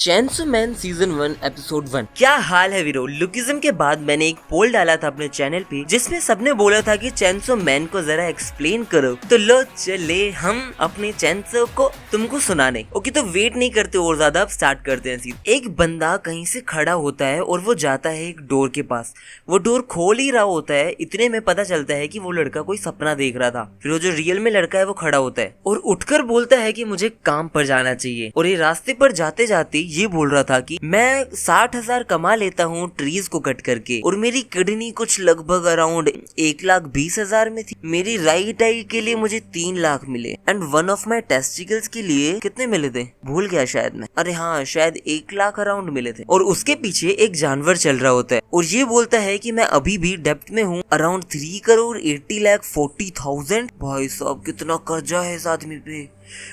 चैनसो man season 1 episode 1। क्या हाल है वीरो। लुकिज्म के बाद मैंने एक पोल डाला था अपने चैनल पे जिसमें सबने बोला था कि चैनसो मैन को जरा एक्सप्लेन करो, तो लो चले हम अपने चैनसो को तुमको सुनाने। ओके, तो वेट नहीं करते और ज्यादा, अब स्टार्ट करते हैं सीधे। एक बंदा कहीं से खड़ा होता है और वो जाता है एक डोर के पास। वो डोर खोल ही रहा होता है, इतने में पता चलता है कि वो लड़का कोई सपना देख रहा था। फिर वो जो रियल में लड़का है वो खड़ा होता है और उठकर बोलता है कि मुझे काम पर जाना चाहिए। और ये रास्ते पर जाते जाते ये बोल रहा था कि मैं 60,000 कमा लेता हूँ ट्रीज को कट करके, और मेरी किडनी कुछ लगभग अराउंड 1,20,000 में थी। मेरी राइट आई के लिए मुझे 3 लाख मिले, and one of my testicles के लिए कितने मिले थे भूल गया शायद मैं, अरे हाँ शायद 1 लाख अराउंड मिले थे। और उसके पीछे एक जानवर चल रहा होता है और ये बोलता है कि मैं अभी भी डेप्थ में हूँ अराउंड 3,80,40,000। भाई साहब कितना कर्जा है इस आदमी पे।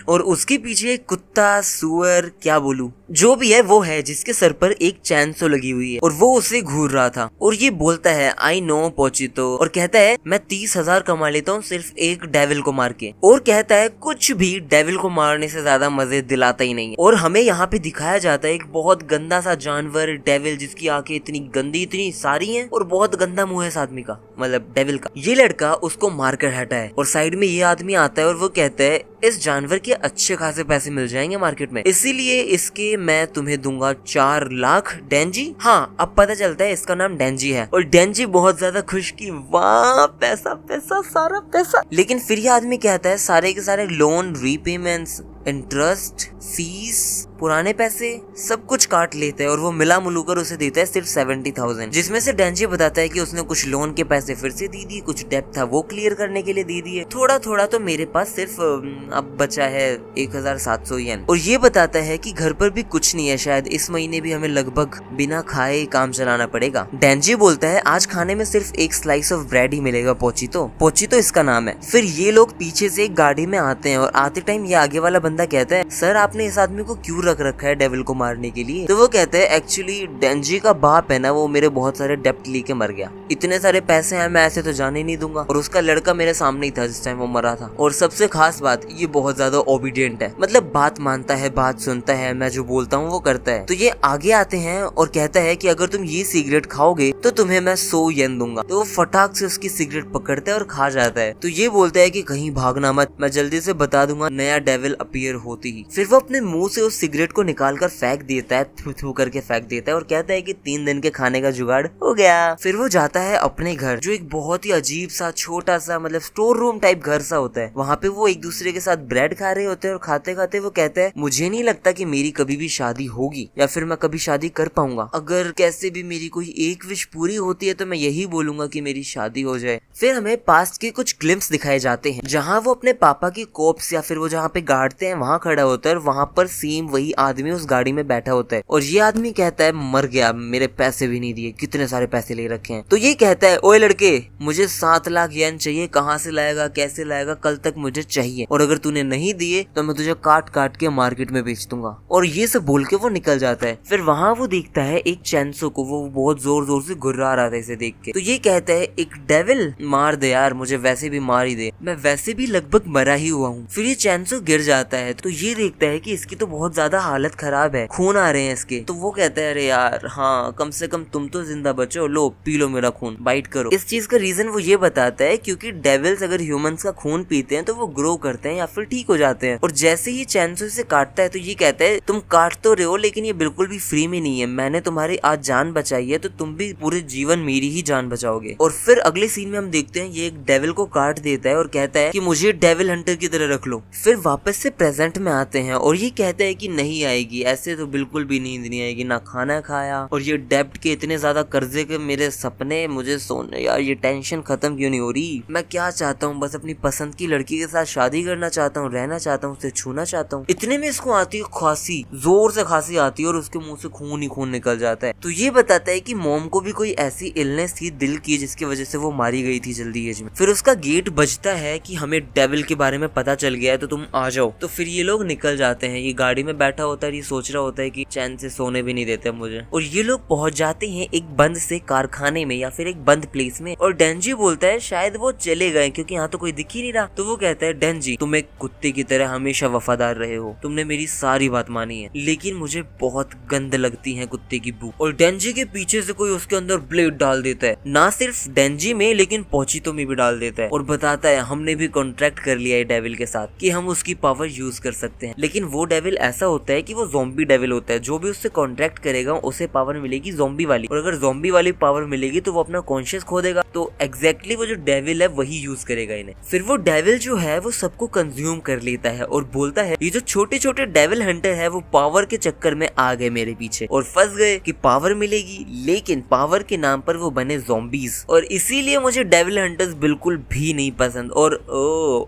और उसके पीछे एक कुत्ता, सुअर, क्या बोलूं, जो भी है वो है जिसके सर पर एक चैनसो लगी हुई है और वो उसे घूर रहा था। और ये बोलता है आई नो पोचितो, और कहता है मैं 30,000 कमा लेता हूँ सिर्फ एक डेविल को मार के। और कहता है कुछ भी डेविल को मारने से ज्यादा मजे दिलाता ही नहीं है। और हमें यहाँ पे दिखाया जाता है एक बहुत गंदा सा जानवर डेविल, जिसकी आंखें इतनी गंदी इतनी सारी हैं और बहुत गंदा मुंह है इस आदमी का, मतलब डेविल का। ये लड़का उसको मारकर हटा है और साइड में ये आदमी आता है और वो कहता है इस जानवर के अच्छे खासे पैसे मिल जाएंगे मार्केट में, इसीलिए इसके मैं तुम्हें दूंगा 4 लाख डेंजी। हाँ, अब पता चलता है इसका नाम डेंजी है और डेंजी बहुत ज्यादा खुश की वाह पैसा पैसा सारा पैसा। लेकिन फिर ये आदमी कहता है सारे के सारे लोन, रीपेमेंट्स, इंटरेस्ट, फीस, पुराने पैसे सब कुछ काट लेता है और वो मिला मुलूकर उसे देता है सिर्फ 70,000, जिसमें से डेंजी बताता है कि उसने कुछ लोन के पैसे फिर से दे दिए, कुछ डेप्थ था वो क्लियर करने के लिए दे दिए, थोड़ा थोड़ा तो मेरे पास सिर्फ अब बचा है 1,700 येन। और ये बताता है कि घर पर भी कुछ नहीं है, शायद इस महीने भी हमें लगभग बिना खाए काम चलाना पड़ेगा। डेंजी बोलता है आज खाने में सिर्फ एक स्लाइस ऑफ ब्रेड ही मिलेगा, पोचितो इसका नाम है। फिर ये लोग पीछे से एक गाड़ी में आते हैं और आते टाइम ये आगे वाला बंदा कहता है सर आपने इस आदमी को क्यों रख रखा है डेविल को मारने के लिए। तो वो कहते हैं एक्चुअली डेंजी का बाप है ना, वो मेरे बहुत सारे डेप्ट लेके मर गया, इतने सारे पैसे हैं मैं ऐसे तो जाने नहीं दूंगा। और उसका लड़का मेरे सामने ही था जिस टाइम वो मरा था। और सबसे खास बात, ये बहुत ज्यादा ओबीडियंट है, मतलब बात मानता है, बात सुनता है, मैं जो बोलता हूँ वो करता है। तो ये आगे आते हैं और कहता है कि अगर तुम ये सिगरेट खाओगे तो तुम्हें मैं 100 येन दूंगा। तो वो फटाक से उसकी सिगरेट पकड़ता है और खा जाता है। तो ये बोलता है कि कहीं भागना मत, मैं जल्दी से बता दूंगा नया डेविल अपीयर होती ही। फिर वो अपने मुंह से उस सिगरेट को निकाल कर फेंक देता है, थू थू करके फेंक देता है और कहता है कि 3 दिन के खाने का जुगाड़ हो गया। फिर वो जाता है अपने घर, जो एक बहुत ही अजीब सा छोटा सा मतलब स्टोर रूम टाइप घर सा होता है। वहाँ पे वो एक दूसरे के साथ ब्रेड खा रहे होते हैं और खाते खाते वो कहता है मुझे नहीं लगता कि मेरी कभी भी शादी होगी या फिर मैं कभी शादी कर पाऊंगा। अगर कैसे भी मेरी कोई एक विश पूरी होती है तो मैं यही बोलूंगा कि मेरी शादी हो जाए। फिर हमें पास्ट के कुछ ग्लिम्स दिखाए जाते हैं जहाँ वो अपने पापा की कोप्स या फिर वो जहाँ पे गाड़ते हैं वहाँ खड़ा होता है और वहाँ पर सेम वही आदमी उस गाड़ी में बैठा होता है। और ये आदमी कहता है मर गया, मेरे पैसे भी नहीं दिए, कितने सारे पैसे ले रखे हैं। तो ये कहता है ओए लड़के मुझे 7 लाख येन चाहिए, कहाँ से लाएगा कैसे लाएगा, कल तक मुझे चाहिए, और अगर तूने नहीं दिए तो मैं तुझे काट काट के मार्केट में बेच दूंगा। और ये सब बोल के वो निकल जाता है। फिर वहाँ वो देखता है एक चैनसो को, वो बहुत जोर जोर से घुर्रा रहा था इसे देख के। तो ये कहता है एक डेविल मार दे यार, मुझे वैसे भी मार ही दे, मैं वैसे भी लगभग मरा ही हुआ हूँ। फिर ये चैनसो गिर जाता है तो ये देखता है कि इसकी तो बहुत ज्यादा हालत खराब है, खून आ रहे हैं इसके। तो वो कहता है अरे यार हाँ कम से कम तुम तो जिंदा बचो, लो पी लो मेरा खून, बाइट करो। इस चीज का रीजन वो ये बताता है क्योंकि डेविल्स अगर ह्यूमंस का खून पीते हैं तो वो ग्रो करते हैं या फिर ठीक हो जाते हैं। और जैसे ही चैनसो से काटता है तो ये कहता है तुम काट तो रहे हो लेकिन ये बिल्कुल भी फ्री में नहीं है, मैंने तुम्हारी आज जान बचाई है तो तुम भी पूरे जीवन मेरी ही जान बचाओगे। और फिर अगले सीन में हम देखते हैं ये एक डेविल को काट देता है और कहता है कि मुझे डेविल हंटर की तरह रख लो। फिर वापस से प्रेजेंट में आते हैं और ये कहता है कि नहीं आएगी, ऐसे तो बिल्कुल भी नींद नहीं आएगी, ना खाना खाया और ये डेब्ट के इतने ज्यादा कर्जे के मेरे सपने, मुझे सोने यार ये टेंशन खत्म क्यों नहीं हो रही। मैं क्या चाहता हूँ, बस अपनी पसंद की लड़की के साथ शादी करना चाहता हूँ, रहना चाहता हूँ, उसे छूना चाहता हूँ। इतने में इसको आती है खांसी, जोर से खांसी आती है और उसके मुंह से खून ही खून निकल जाता है। तो ये बताता है कि मॉम को भी कोई ऐसी इलनेस थी दिल की जिसकी वजह से वो मारी गई थी जल्दी एज में। फिर उसका गेट बजता है कि हमें डेविल के बारे में पता चल गया है तो तुम आ जाओ। तो फिर ये लोग निकल जाते हैं, ये गाड़ी में बैठ बैठा होता है, ये सोच रहा होता है कि चैन से सोने भी नहीं देते मुझे। और ये लोग पहुंच जाते हैं एक बंद से कारखाने में या फिर एक बंद प्लेस में, और डेंजी बोलता है शायद वो चले गए क्योंकि यहाँ तो कोई दिख ही नहीं रहा। तो वो कहता है डेंजी तुम एक कुत्ते की तरह हमेशा वफादार रहे हो, तुमने मेरी सारी बात मानी है, लेकिन मुझे बहुत गंद लगती है कुत्ते की बू। और डेंजी के पीछे से कोई उसके अंदर ब्लेड डाल देता है, ना सिर्फ डेंजी में लेकिन पोचितो में भी डाल देता है, और बताता है हमने भी कॉन्ट्रैक्ट कर लिया है डेविल के साथ कि हम उसकी पावर यूज कर सकते हैं। लेकिन वो डेविल ऐसा होता है कि वो ज़ॉम्बी डेविल होता है, जो भी उससे कॉन्ट्रैक्ट करेगा उसे पावर मिलेगी ज़ॉम्बी वाली, और अगर ज़ॉम्बी वाली पावर मिलेगी तो वो अपना कॉन्शियस खो देगा। तो एग्जैक्टली वो जो डेविल है वही यूज करेगा इन्हें। फिर वो डेविल जो है वो सबको कंज्यूम कर लेता है और बोलता है ये जो छोटे छोटे डेविल हंटर है वो पावर के चक्कर में आ गए मेरे पीछे और फंस गए कि पावर मिलेगी, लेकिन पावर के नाम पर वो बने ज़ॉम्बीज, और इसीलिए मुझे डेविल हंटर्स बिल्कुल भी नहीं पसंद। और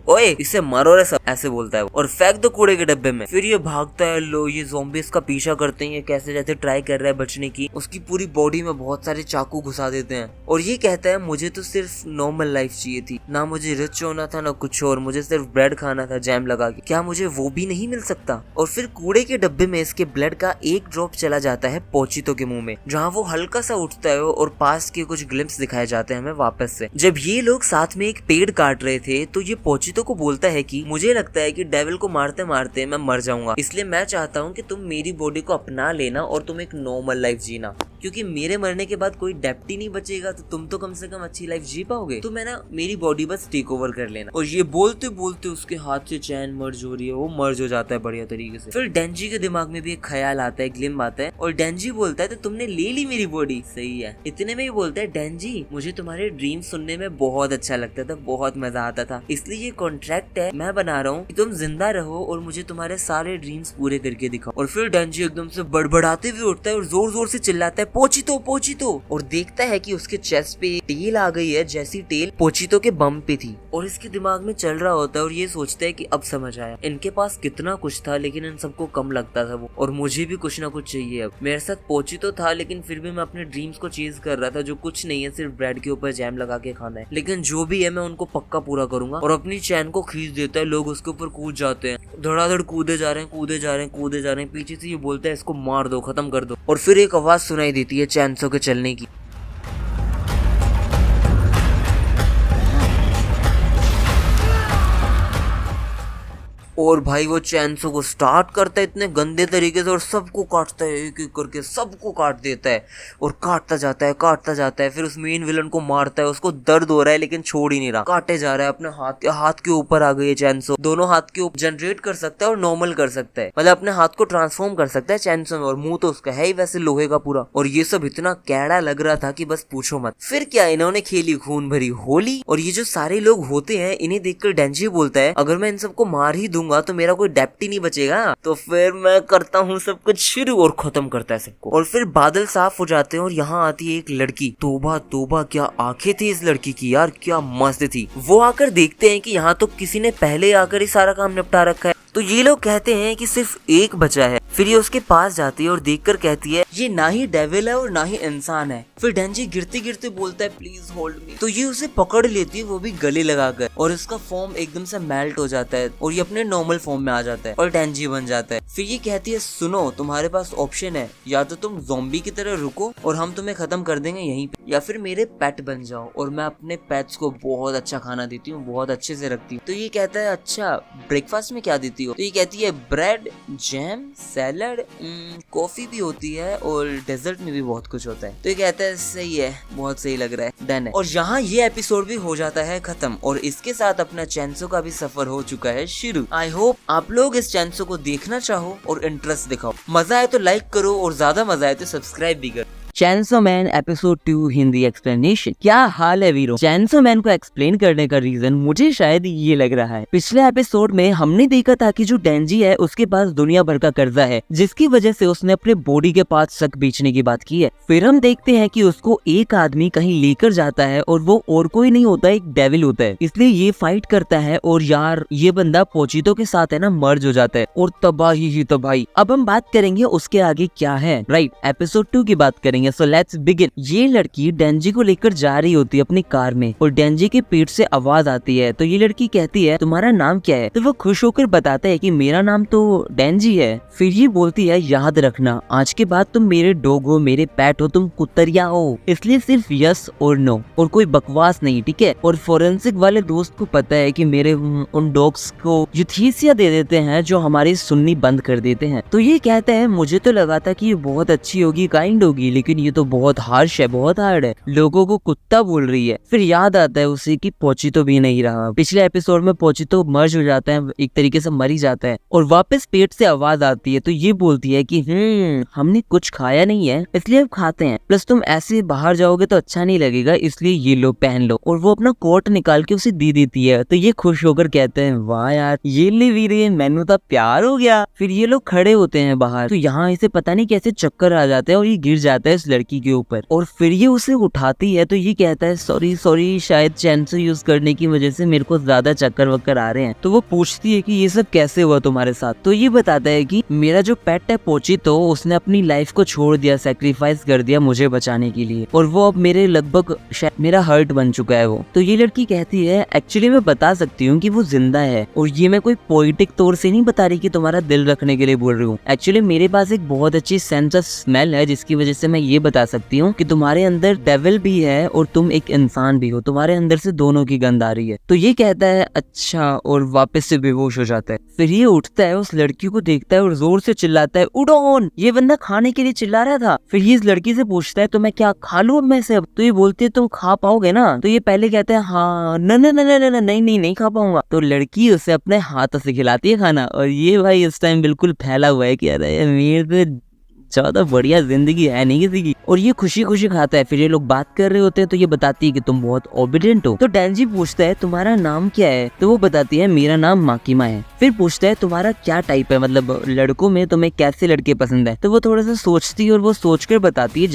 ओए इसे मारो रे सब, ऐसे बोलता है और फेंक दो कूड़े के डब्बे में। फिर ये भागता है, लो ये ज़ॉम्बीज का पीछा करते हैं, कैसे जैसे ट्राई कर रहा है बचने की, उसकी पूरी बॉडी में बहुत सारे चाकू घुसा देते हैं और ये कहता है मुझे तो सिर्फ नॉर्मल लाइफ चाहिए थी, ना मुझे रिच होना था ना कुछ और, मुझे सिर्फ ब्रेड खाना था जैम लगा के, क्या मुझे वो भी नहीं मिल सकता। और फिर कूड़े के डब्बे में इसके ब्लड का एक ड्रॉप चला जाता है पोचितो के मुंह में, जहाँ वो हल्का सा उठता है और पास के कुछ ग्लिम्स दिखाए जाते हैं हमें वापस से। जब ये लोग साथ में एक पेड़ काट रहे थे तो ये पोचितो को बोलता है कि मुझे लगता है कि डेविल को मारते मारते मैं मर जाऊंगा, इसलिए मैं चाहता हूँ कि तुम मेरी बॉडी को अपना लेना और तुम एक नॉर्मल लाइफ जीना, क्योंकि मेरे मरने के बाद कोई डेप्टी नहीं बचेगा तो तुम तो कम से कम अच्छी लाइफ जी पाओगे, तो मैं ना मेरी बॉडी बस टेक ओवर कर लेना। और ये बोलते बोलते उसके हाथ से चैन मर्ज हो रही है, वो मर्ज हो जाता है बढ़िया तरीके से। फिर डेंजी के दिमाग में भी एक ख्याल आता है, ग्लिम आता है और डेंजी बोलता है तो तुमने ले ली मेरी बॉडी, सही है। इतने में ही बोलता है डेंजी मुझे तुम्हारे ड्रीम सुनने में बहुत अच्छा लगता था, बहुत मजा आता था, इसलिए ये कॉन्ट्रैक्ट है मैं बना रहा हूँ कि तुम जिंदा रहो और मुझे तुम्हारे सारे ड्रीम्स पूरे करके दिखाओ। और फिर डेंजी एकदम से बड़बड़ाते हुए उठता है और जोर जोर से चिल्लाता है पोचितो पोचितो, और देखता है कि उसके चेस्ट पे टेल आ गई है, जैसी टेल पोचितो के बम पे थी। और इसके दिमाग में चल रहा होता है और ये सोचता है कि अब समझ आया इनके पास कितना कुछ था लेकिन इन सबको कम लगता था वो, और मुझे भी कुछ ना कुछ चाहिए। अब मेरे साथ पोचितो था लेकिन फिर भी मैं अपने ड्रीम्स को चेज कर रहा था, जो कुछ नहीं है सिर्फ ब्रेड के ऊपर जैम लगा के खाना है, लेकिन जो भी है मैं उनको पक्का पूरा करूंगा। और अपनी चैन को खींच देता है, लोग उसके ऊपर कूद जाते हैं, धड़ाधड़ कूदे जा रहे हैं कूदे जा रहे हैं कूदे जा रहे हैं, पीछे से ये बोलता है इसको मार दो खत्म कर दो। और फिर एक आवाज सुनाई देती है चैनसो के चलने की। और भाई वो चैनसो को स्टार्ट करता है इतने गंदे तरीके से और सबको काटता है, एक एक करके सबको काट देता है और काटता जाता है। फिर उस मेन विलन को मारता है, उसको दर्द हो रहा है लेकिन छोड़ ही नहीं रहा, काटे जा रहा है। अपने हाथ के ऊपर आ गई है चैनसो, दोनों हाथ के ऊपर जनरेट कर सकता है और नॉर्मल कर सकता है, मतलब अपने हाथ को ट्रांसफॉर्म कर सकता है चैनसो में, और मुंह तो उसका है ही वैसे लोहे का पूरा। और ये सब इतना कैड़ा लग रहा था कि बस पूछो मत। फिर क्या इन्होंने खेली खून भरी होली, और ये जो सारे लोग होते हैं इन्हें देखकर डेंजी बोलता है अगर मैं इन सबको मार ही दूंगा तो मेरा कोई डेप्टी नहीं बचेगा, तो फिर मैं करता हूँ सब कुछ शुरू, और खत्म करता है सबको। और फिर बादल साफ हो जाते हैं और यहाँ आती है एक लड़की, तोबा तोबा क्या आंखें थी इस लड़की की यार, क्या मस्त थी। वो आकर देखते हैं कि यहाँ तो किसी ने पहले आकर ही सारा काम निपटा रखा है, तो ये लोग कहते हैं कि सिर्फ एक बचा है। फिर ये उसके पास जाती है और देखकर कहती है ये ना ही डेविल है और ना ही इंसान है। फिर डेंजी गिरते गिरते बोलता है प्लीज होल्ड मी, तो ये उसे पकड़ लेती है, वो भी गले लगाकर, और इसका फॉर्म एकदम से मेल्ट हो जाता है और ये अपने नॉर्मल फॉर्म में आ जाता है और डेंजी बन जाता है। फिर ये कहती है सुनो तुम्हारे पास ऑप्शन है, या तो तुम ज़ॉम्बी की तरह रुको और हम तुम्हें खत्म कर देंगे यहीं पे, या फिर मेरे पेट बन जाओ और मैं अपने पेट्स को बहुत अच्छा खाना देती हूँ, बहुत अच्छे से रखती हूँ। तो ये कहता है अच्छा ब्रेकफास्ट में क्या देती हो, तो ये कहती है ब्रेड जैम सैलड कॉफी भी होती है और डेजर्ट में भी बहुत कुछ होता है। तो ये कहता है सही है, बहुत सही लग रहा है, डन है। और यहाँ ये एपिसोड भी हो जाता है खत्म और इसके साथ अपना चैनसो का भी सफर हो चुका है शुरू। आई होप आप लोग इस चैनसो को देखना चाहो और इंटरेस्ट दिखाओ, मजा आए तो लाइक करो और ज्यादा मजा आए तो सब्सक्राइब भी करो। चैनसो मैन एपिसोड 2 हिंदी एक्सप्लेनेशन। क्या हाल है वीरो। चैनसो मैन को एक्सप्लेन करने का रीजन मुझे शायद ये लग रहा है, पिछले एपिसोड में हमने देखा था कि जो डेंजी है उसके पास दुनिया भर का कर्जा है, जिसकी वजह से उसने अपने बॉडी के पार्ट्स तक बेचने की बात की है। फिर हम देखते हैं कि उसको एक आदमी कहीं लेकर जाता है और वो और कोई नहीं होता, एक डेविल होता है, इसलिए ये फाइट करता है और यार ये बंदा पोचितो के साथ है ना मर्ज हो जाता है और तबाही ही तबाही। अब हम बात करेंगे उसके आगे क्या है, राइट। एपिसोड 2 की बात करेंगे करेंगे। So let's begin. ये लड़की डेंजी को लेकर जा रही होती है अपनी कार में और डेंजी के पेट से आवाज आती है। तो ये लड़की कहती है तुम्हारा नाम क्या है? तो वो खुश होकर बताता है कि मेरा नाम तो डेंजी है। फिर ये बोलती है याद रखना आज के बाद तुम मेरे डॉग हो, मेरे पेट हो, तुम कुतरिया हो, इसलिए सिर्फ यस और नो और कोई बकवास नहीं, ठीक है? और फोरेंसिक वाले दोस्त को पता है कि मेरे उन डॉग्स को यूथीसिया दे देते हैं जो हमारी सुननी बंद कर देते हैं। तो ये कहता है मुझे तो लगा था कि ये बहुत अच्छी होगी, काइंड होगी, लेकिन ये तो बहुत हार्श है, बहुत हार्ड है, लोगों को कुत्ता बोल रही है। फिर याद आता है उसे कि पोची तो भी नहीं रहा। पिछले एपिसोड में पोची तो मर्ज हो जाता है, एक तरीके से मर ही जाता है और वापस पेट से आवाज आती है। तो ये बोलती है कि हमने कुछ खाया नहीं है इसलिए अब खाते हैं, प्लस तुम ऐसे बाहर जाओगे तो अच्छा नहीं लगेगा, इसलिए ये लो पहन लो। और वो अपना कोट निकाल के उसे दे देती है। तो ये खुश होकर कहते हैं वाह यार ये ले वीरे मैनू तो प्यार हो गया। फिर ये लोग खड़े होते हैं बाहर। तो यहाँ इसे पता नहीं कैसे चक्कर आ जाते हैं और ये गिर जाता है इस लड़की के ऊपर और फिर ये उसे उठाती है। तो ये कहता है सॉरी शायद चैंसो यूज करने की वजह से मेरे को ज्यादा चक्कर वक्कर आ रहे हैं। तो वो पूछती है कि ये सब कैसे हुआ तुम्हारे साथ? तो ये बताता है कि मेरा जो पेट है पोची तो उसने अपनी लाइफ को छोड़ दिया, सैक्रिफाइस कर दिया मुझे बचाने के लिए और वो अब मेरे लगभग मेरा हर्ट बन चुका है वो। तो ये लड़की कहती है एक्चुअली मैं बता सकती हूँ कि वो जिंदा है और ये मैं कोई पोइटिक तौर से नहीं बता रही कि तुम्हारा दिल रखने के लिए बोल रही हूँ। एक्चुअली मेरे पास एक बहुत अच्छी सेंस ऑफ स्मेल है जिसकी वजह से मैं ये बता सकती हूँ कि तुम्हारे अंदर डेविल भी है और तुम एक इंसान भी हो, तुम्हारे अंदर से दोनों की गंध आ रही है। तो ये कहता है अच्छा और वापस से बेहोश हो जाता है। फिर ये उठता है, उस लड़की को देखता है और जोर से चिल्लाता है उड़ोन। ये बंदा खाने के लिए चिल्ला रहा था। फिर ये इस लड़की से पूछता है तो मैं क्या खा लूं अब मैं से? अब तो ये बोलती है तुम खा पाओगे ना? तो ये पहले कहते हैं हाँ नहीं खा पाऊंगा। तो लड़की उसे अपने हाथों से खिलाती है खाना और ये भाई इस टाइम बिल्कुल फैला हुआ है कि अरे मेरे तो ज्यादा बढ़िया जिंदगी है नहीं किसी की। और ये खुशी खुशी खाता है। फिर ये लोग बात कर रहे होते हैं तो ये बताती है कि तुम बहुत ओबीडिएंट हो। तो डेंजी पूछता है तुम्हारा नाम क्या है? तो वो बताती है मेरा नाम माकिमा है। फिर पूछता है तुम्हारा क्या टाइप है, मतलब लड़कों में तुम्हें कैसे लड़के पसंद है? तो वो थोड़ा सा सोचती है और वो सोचकर बताती है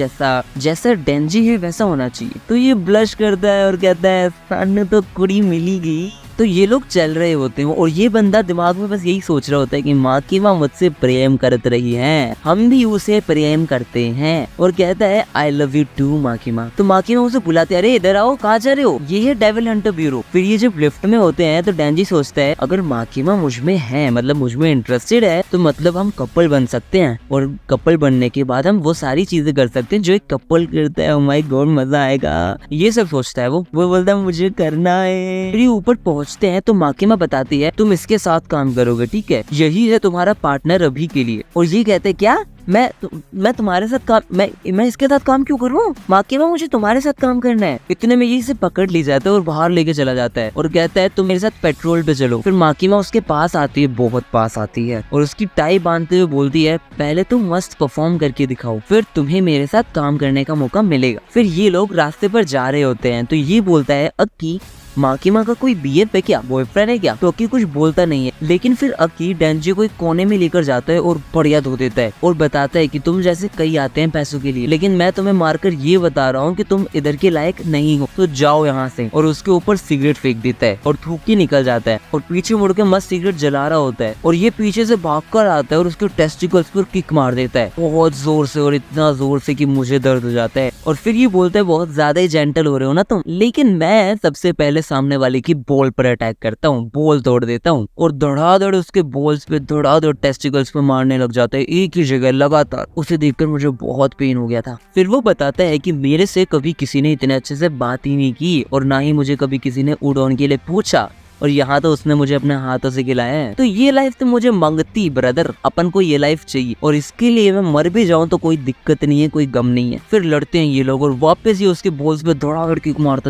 जैसा डेंजी है वैसा होना चाहिए। तो ये ब्लश करता है और कहता है सामने तो कुड़ी मिली गई। तो ये लोग चल रहे होते हैं और ये बंदा दिमाग में बस यही सोच रहा होता है कि माकिमा मुझसे प्रेम करत रही है, हम भी उसे प्रेम करते हैं। और कहता है आई लव यू टू माकिमा। तो माकिमा उसे बुलाते अरे इधर आओ, कहाँ जा रहे हो? ये है डेविल हंटर ब्यूरो। फिर ये जब लिफ्ट में होते हैं तो डेंजी सोचता है अगर माकिमा मुझ में है, मतलब मुझ में इंटरेस्टेड है, तो मतलब हम कपल बन सकते हैं और कपल बनने के बाद हम वो सारी चीजें कर सकते हैं जो एक कपल करता है। ओह माय गॉड मजा आएगा, ये सब सोचता है वो बोलता है मुझे करना है। फिर ऊपर पहुंचते हैं तो माकिमा बताती है तुम इसके साथ काम करोगे, ठीक है, यही है तुम्हारा पार्टनर अभी के लिए। और ये कहते हैं क्या मैं तुम्हारे साथ काम मैं इसके साथ काम क्यों करूं? माकिमा मुझे तुम्हारे साथ काम करना है। इतने में ये इसे पकड़ ली जाता है और बाहर लेके चला जाता है और कहता है तुम मेरे साथ पेट्रोल पे चलो। फिर माकिमा उसके पास आती है, बहुत पास आती है और उसकी टाई बांधते हुए बोलती है पहले तुम मस्त परफॉर्म करके दिखाओ फिर तुम्हें मेरे साथ काम करने का मौका मिलेगा। फिर ये लोग रास्ते पर जा रहे होते हैं तो ये बोलता है अक्की माकिमा का कोई बीएफ है क्या, बॉयफ्रेंड है क्या? तो अक्की कुछ बोलता नहीं है, लेकिन फिर अक्की डेंजी को एक कोने में लेकर जाता है और बढ़िया धो देता है और बताता है कि तुम जैसे कई आते हैं पैसों के लिए, लेकिन मैं तुम्हें मारकर ये बता रहा हूँ कि तुम इधर के लायक नहीं हो, तो जाओ यहाँ से। और उसके ऊपर सिगरेट फेंक देता है और थूक के निकल जाता है और पीछे मुड़ के मस्त सिगरेट जला रहा होता है और ये पीछे से भागकर आता है और उसके टेस्टिकल्स पर किक मार देता है बहुत जोर से और इतना जोर से कि मुझे दर्द हो जाता है। और फिर ये बोलता है बहुत ज्यादा ही जेंटल हो रहे हो ना तुम, लेकिन मैं सबसे पहले सामने वाले की बॉल पर अटैक करता हूँ, बॉल तोड़ देता हूँ और धड़ाधड़ उसके बॉल्स पे धड़ाधड़ टेस्टिकल्स पे मारने लग जाता है एक ही जगह लगातार। उसे देखकर मुझे बहुत पेन हो गया था। फिर वो बताता है कि मेरे से कभी किसी ने इतने अच्छे से बात ही नहीं की और ना ही मुझे कभी किसी ने उड़ान के लिए पूछा और यहाँ तो उसने मुझे अपने हाथों से खिलाया है। तो ये लाइफ तो मुझे मांगती ब्रदर, अपन को ये लाइफ चाहिए और इसके लिए मैं मर भी जाऊं तो कोई दिक्कत नहीं है, कोई गम नहीं है। फिर लड़ते हैं ये लोग और वापस ये उसके बॉल्स पे धड़ाधड़ किक मारता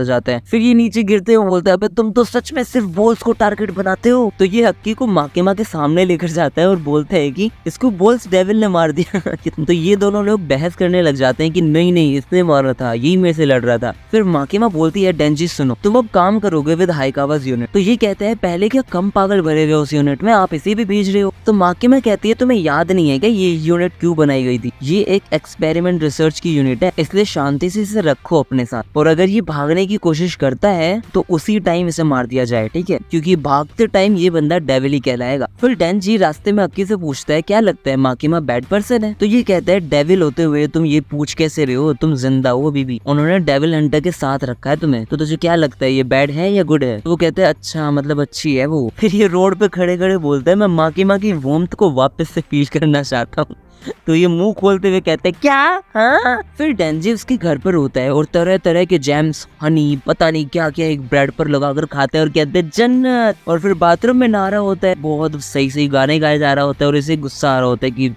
जाता है। फिर ये नीचे गिरते हुए बोलता है अबे तुम तो सच में सिर्फ बॉल्स को टारगेट बनाते हो। तो ये हक्की को माकिमा के सामने लेकर जाता है और बोलता है कि इसको बॉल्स डेविल ने मार दिया। तो ये दोनों लोग बहस करने लग जाते हैं कि नहीं इसने मारा था, यही मेरे से लड़ रहा था। फिर माकिमा बोलती है डेंजी सुनो, तुम अब काम करोगे विद हाइकावा पावर्स यूनिट। तो ये कहता है पहले क्या कम पागल भरे हुए उस यूनिट में, आप इसे भी भेज रहे हो। तो माकिमा कहती है तुम्हें याद नहीं है क्या ये यूनिट क्यों बनाई गई थी? ये एक एक्सपेरिमेंट रिसर्च की यूनिट है, इसलिए शांति से इसे रखो अपने साथ, और अगर ये भागने की कोशिश करता है तो उसी टाइम इसे मार दिया जाए, ठीक है, क्योंकि भागते टाइम ये बंदा डेविल ही कहलाएगा। फिर डेंजी रास्ते में अक्की से पूछता है क्या लगता है माकिमा बैड पर्सन है? तो ये कहता है डेविल होते हुए तुम ये पूछ कैसे रहे हो, तुम जिंदा हो अभी भी, उन्होंने डेविल हंटर के साथ रखा है तुम्हें, तो तुझे क्या लगता है ये बैड है या गुड है? तो वो कहते हैं अच्छा मतलब अच्छी है वो। फिर ये रोड पे खड़े खड़े बोलता है मैं माकिमा की वार्मथ को वापस से फील करना चाहता हूँ। तो ये मुंह खोलते हुए कहते हैं क्या? हाँ। फिर डेंजी उसके घर पर होता है और तरह तरह के जैम्स, हनी, पता नहीं क्या क्या एक ब्रेड पर लगाकर खाते हैं और कहते हैं जन्नत। और फिर बाथरूम में नहा रहा होता है, बहुत सही सही गाने गाए जा रहा होता है और इसे गुस्सा आ रहा होता है कि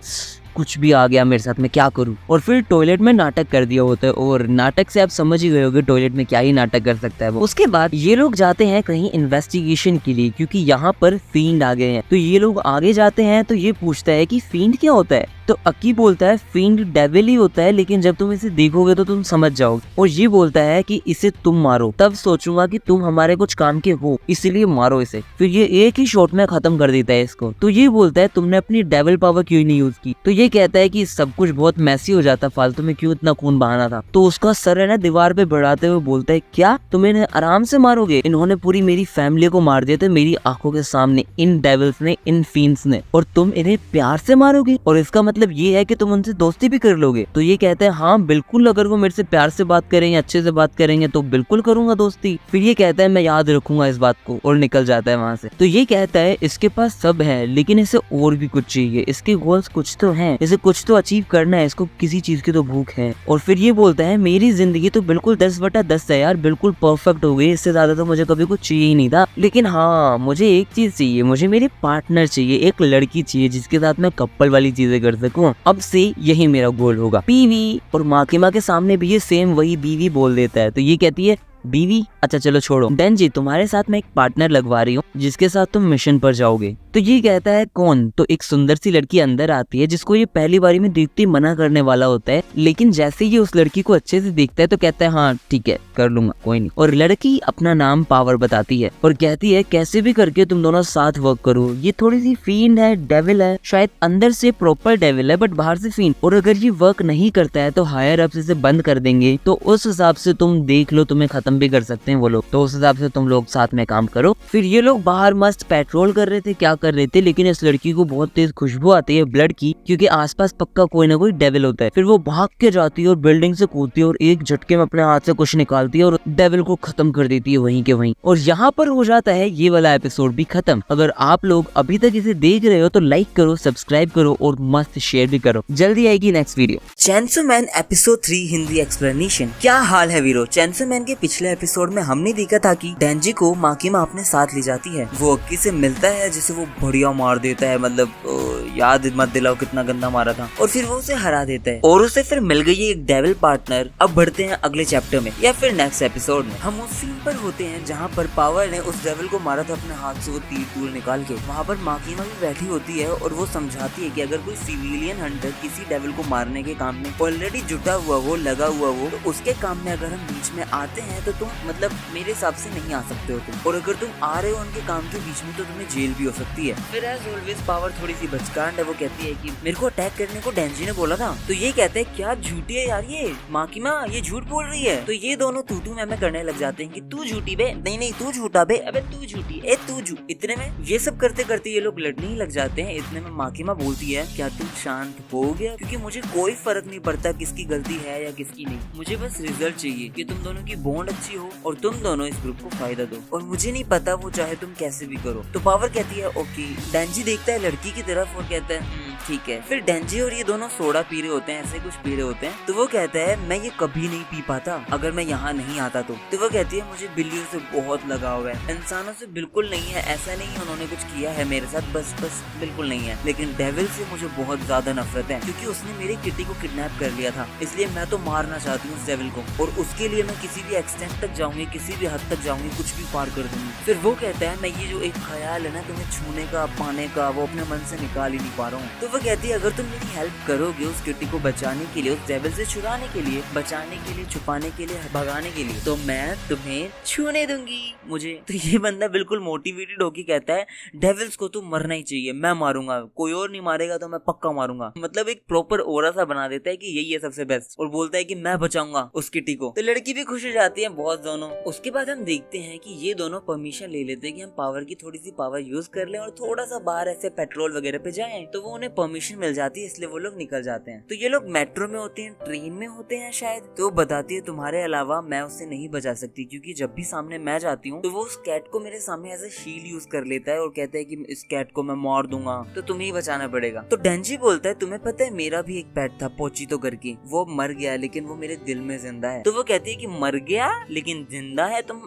कुछ भी आ गया मेरे साथ, मैं क्या करूं। और फिर टॉयलेट में नाटक कर दिया होता है, और नाटक से आप समझ ही गए होंगे टॉयलेट में क्या ही नाटक कर सकता है वो। उसके बाद ये लोग जाते हैं कहीं इन्वेस्टिगेशन के लिए, क्योंकि यहाँ पर फींड आ गए हैं। तो ये लोग आगे जाते हैं तो ये पूछता है कि फींड क्या होता है? तो अक्की बोलता है फींड डेविल ही होता है, लेकिन जब तुम इसे देखोगे तो तुम समझ जाओगे। और ये बोलता है कि इसे तुम मारो, तब सोचूंगा कि तुम हमारे कुछ काम के हो, इसलिए मारो इसे। फिर ये एक ही शॉट में खत्म कर देता है इसको। तो ये बोलता है तुमने अपनी डेविल पावर क्यों नहीं यूज की? तो ये कहता है कि सब कुछ बहुत मैसी हो जाता, फालतू में क्यों इतना खून बहाना था। तो उसका सर है ना दीवार पे बढ़ाते हुए बोलता है क्या तुम इन्हें आराम से मारोगे? इन्होंने पूरी मेरी फैमिली को मार दिया था मेरी आंखों के सामने, इन डेविल्स ने, इन फींड्स ने, और तुम इन्हें प्यार से मारोगे? और इसका मतलब ये है कि तुम उनसे दोस्ती भी कर लोगे? तो ये कहते हैं हाँ बिल्कुल, अगर वो मेरे से प्यार से बात करेंगे, अच्छे से बात करेंगे तो बिल्कुल करूंगा दोस्ती। फिर ये कहता है मैं याद रखूंगा इस बात को, और निकल जाता है वहाँ से। तो ये कहता है इसके पास सब है लेकिन इसे और भी कुछ चाहिए, इसके गोल्स कुछ तो हैं, इसे कुछ तो अचीव करना है, इसको किसी चीज की तो भूख है। और फिर ये बोलता है मेरी जिंदगी तो बिल्कुल 10/10 है यार, बिल्कुल परफेक्ट हो गई, इससे ज्यादा तो मुझे कभी कुछ चाहिए ही नहीं था। लेकिन हाँ मुझे एक चीज चाहिए, मुझे मेरे पार्टनर चाहिए, एक लड़की चाहिए जिसके साथ मैं कपल वाली चीजें कर सकूं। अब से यही मेरा गोल होगा, बीवी। और माकिमा के सामने भी ये सेम वही बीवी बोल देता है। तो ये कहती है बीवी, अच्छा चलो छोड़ो, डेंजी तुम्हारे साथ मैं एक पार्टनर लगवा रही हूँ जिसके साथ तुम मिशन पर जाओगे। तो ये कहता है कौन? तो एक सुंदर सी लड़की अंदर आती है जिसको ये पहली बारी में देखते ही मना करने वाला होता है, लेकिन जैसे ये उस लड़की को अच्छे से देखता है तो कहता है हाँ ठीक है कर लूंगा कोई नहीं। और लड़की अपना नाम पावर बताती है और कहती है कैसे भी करके तुम दोनों साथ वर्क करो, ये थोड़ी सी फींड है, डेविल है, शायद अंदर से प्रॉपर डेविल है बट बाहर से फींड, और अगर ये वर्क नहीं करता है तो हायर अप इसे बंद कर देंगे, तो उस हिसाब से तुम देख लो, तुम्हें खत्म भी कर सकते हैं वो लोग, तो उस हिसाब से तुम लोग साथ में काम करो। फिर ये लोग बाहर मस्त पेट्रोल कर रहे थे, क्या कर रहे थे, लेकिन इस लड़की को बहुत तेज खुशबू आती है ब्लड की, क्योंकि आसपास पक्का कोई ना कोई डेविल होता है। फिर वो भाग के जाती है और बिल्डिंग से कूदती है और एक झटके में अपने हाथ से कुछ निकालती है और डेविल को खत्म कर देती है वहीं के वहीं। और यहाँ पर हो जाता है ये वाला एपिसोड भी खत्म। अगर आप लोग अभी तक इसे देख रहे हो तो लाइक करो, सब्सक्राइब करो और मस्त शेयर भी करो। जल्दी आएगी next video. Chainsaw man episode 3 Hindi explanation. क्या हाल है वीरो? चैंसो मैन के पिछले एपिसोड में हमने देखा था कि डेंजी को माकिमा अपने साथ ले जाती है, वो अक्की से मिलता है जिसे वो बढ़िया मार देता है, मतलब याद मत दिलाओ कितना गंदा मारा था, और फिर वो उसे हरा देता है और उसे फिर मिल गई एक डेविल पार्टनर। अब बढ़ते हैं अगले चैप्टर में या फिर नेक्स्ट एपिसोड में। हम उस सीन पर होते हैं जहाँ पर पावर ने उस डेविल को मारा था अपने हाथ से वो तीर निकाल के। वहाँ पर माकिमा भी बैठी होती है और वो समझाती है कि अगर कोई सिविलियन हंटर किसी डेविल को मारने के काम में ऑलरेडी जुटा हुआ हो, लगा हुआ हो, तो उसके काम में अगर हम बीच में आते हैं तो तुम मतलब मेरे हिसाब से नहीं आ सकते हो तुम, और अगर तुम आ रहे हो उनके काम के बीच में तो तुम्हें जेल भी हो सकती है। फिर एज ऑलवेज पावर थोड़ी सी बचकांड है, वो कहती है कि मेरे को अटैक करने को डेंजी ने बोला था। तो ये कहते हैं क्या झूठी है यार ये माकिमा, ये झूठ बोल रही है। तो ये दोनों तू मैं करने लग जाते हैं कि तू झूठी बे, नहीं तू झूठा बे, अबे तू झूठी, ए तू झूठ। इतने में ये सब करते करते ये लोग लड़ने ही लग जाते हैं। इतने में माकिमा बोलती है क्या तुम शांत हो गया, क्योंकि मुझे कोई फर्क नहीं पड़ता किसकी गलती है या किसकी नहीं, मुझे बस रिजल्ट चाहिए कि तुम दोनों की बॉन्ड अच्छी हो और तुम दोनों इस ग्रुप को फायदा दो, और मुझे नहीं पता वो चाहे तुम कैसे भी करो। तो पावर कहती है ओके। डेंजी देखता है लड़की की तरफ और कहता है ठीक है। फिर डेंजी और ये दोनों सोडा पी रहे होते हैं, ऐसे कुछ पी रहे होते हैं। तो वो कहता है मैं ये कभी नहीं पी पाता अगर मैं यहाँ नहीं आता तो वो कहती है मुझे बिल्लियों से बहुत लगाव है, इंसानों से बिल्कुल नहीं है, ऐसा नहीं है उन्होंने कुछ किया है मेरे साथ, बस बिल्कुल नहीं है, लेकिन डेविल से मुझे बहुत ज्यादा नफरत है क्योंकि उसने मेरी किटी को किडनैप कर लिया था, इसलिए मैं तो मारना चाहती हूँ उस डेविल को, और उसके लिए मैं किसी भी एक्सटेंट तक जाऊंगी, किसी भी हद तक जाऊंगी, कुछ भी पार कर दूंगी। फिर वो कहता है मैं ये जो एक ख्याल है ना तुम्हें छूने का, पाने का, वो अपने मन से निकाल ही नहीं पा रहा हूँ। तो वो कहती है अगर तुम मेरी हेल्प करोगे उस किटी को बचाने के लिए, उस डेविल से छुड़ाने के लिए, बचाने के लिए, छुपाने के लिए, भगाने के लिए, तो मैं तुम्हें छूने दूंगी मुझे। तो ये बंदा बिल्कुल मोटिवेटेड होके कहता है डेविल्स को तो मरना ही चाहिए, मैं मारूंगा, कोई और नहीं मारेगा तो मैं पक्का मारूंगा। मतलब एक प्रॉपर ओरा सा बना देता है कि यही है सबसे बेस्ट, और बोलता है कि मैं बचाऊंगा उस किटी को। तो लड़की भी खुश हो जाती है बहुत दोनों। उसके बाद हम देखते हैं कि ये दोनों परमिशन ले लेते हैं कि हम पावर की थोड़ी सी पावर यूज कर लें और थोड़ा सा बाहर ऐसे पेट्रोल वगैरह पे जाएं। तो वो उन्हें परमिशन मिल जाती है, इसलिए वो लोग निकल जाते हैं। तो ये लोग मेट्रो में होते हैं, ट्रेन में होते हैं शायद। तो वो बताती है तुम्हारे अलावा मैं उससे नहीं बचा सकती, क्योंकि जब भी सामने मैं जाती हूँ तो वो उस कैट को मेरे सामने एज ए शील्ड यूज कर लेता है और कहता है कि इस कैट को मैं मार दूंगा, तो तुम्हें ही बचाना पड़ेगा। तो डेंजी बोलता है तुम्हें पता है मेरा भी एक पेट था पोचीतो करके, वो मर गया लेकिन वो मेरे दिल में जिंदा है। तो वो कहती है कि मर गया लेकिन जिंदा है, तुम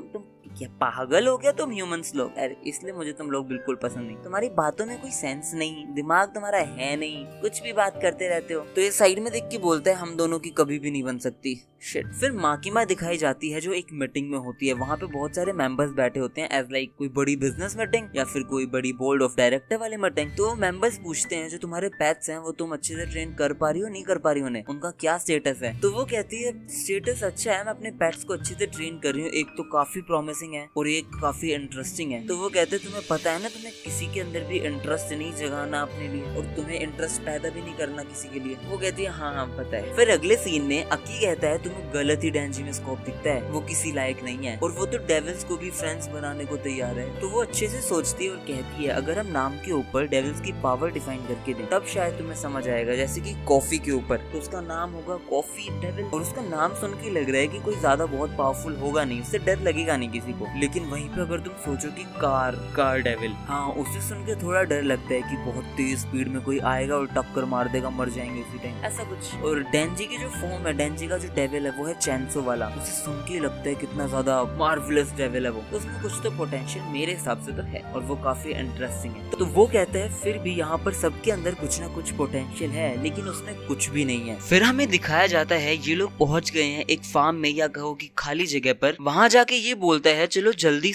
क्या पागल हो गया तुम ह्यूमंस लोग? अरे इसलिए मुझे तुम लोग बिल्कुल पसंद नहीं, तुम्हारी बातों में कोई सेंस नहीं, दिमाग तुम्हारा है नहीं, कुछ भी बात करते रहते हो। तो ये साइड में देख के बोलता है हम दोनों की कभी भी नहीं बन सकती। शिट। फिर माकिमा दिखाई जाती है जो एक मीटिंग में होती है। वहाँ पे बहुत सारे मेंबर्स बैठे होते हैं एज लाइक कोई बड़ी बिजनेस मीटिंग या फिर कोई बड़ी बोर्ड ऑफ डायरेक्टर वाली मीटिंग। तो मेंबर्स पूछते हैं जो तुम्हारे पेट्स हैं वो तुम अच्छे से ट्रेन कर पा रही हो, नहीं कर पा रही हो, उन्हें उनका क्या स्टेटस है? तो वो कहती है स्टेटस अच्छा है, मैं अपने पेट्स को अच्छे से ट्रेन कर रही हूँ, एक तो काफी प्रॉमिसिंग है और एक काफी इंटरेस्टिंग है। तो वो कहते हैं तुम्हें पता है ना तुम्हें किसी के अंदर भी इंटरेस्ट नहीं जगाना अपने लिए, और तुम्हें इंटरेस्ट पैदा भी नहीं करना किसी के लिए। वो कहती है हाँ पता है। फिर अगले सीन में अक्की कहता है तुम्हें गलत ही डेंजी में स्कोप दिखता है, वो किसी लायक नहीं है और वो तो डेविल्स को भी फ्रेंड्स बनाने को तैयार है। तो वो अच्छे से सोचती है और कहती है अगर हम नाम के ऊपर डेविल्स की पावर डिफाइन करके दें तब शायद तुम्हें समझ आएगा। जैसे कि कॉफी के ऊपर तो उसका नाम होगा कॉफी डेविल, और उसका नाम सुन के लग रहा है कि कोई ज्यादा बहुत पावरफुल होगा नहीं, उससे डर लगेगा नहीं किसी को। लेकिन वहीं पे अगर तुम सोचो कि कार डेविल, हाँ उसे सुन के थोड़ा डर लगता है कि बहुत तेज स्पीड में कोई आएगा और टक्कर मार देगा, मर जाएंगे उसी टाइम, ऐसा कुछ। और डेंजी की जो फॉर्म है, डेंजी का जो डेविल है वो है चैंसो वाला, उसे सुन के लगता है कितना ज्यादा मार्वलस डेविल है वो, तो उसमें कुछ तो पोटेंशियल मेरे हिसाब से तो है और वो काफी इंटरेस्टिंग है। तो वो कहता है फिर भी यहाँ पर सबके अंदर कुछ ना कुछ पोटेंशियल है लेकिन उसमें कुछ भी नहीं है। फिर हमें दिखाया जाता है ये लोग पहुंच गए हैं एक फार्म में या कहो कि खाली जगह पर। वहाँ जाके ये बोलता है चलो जल्दी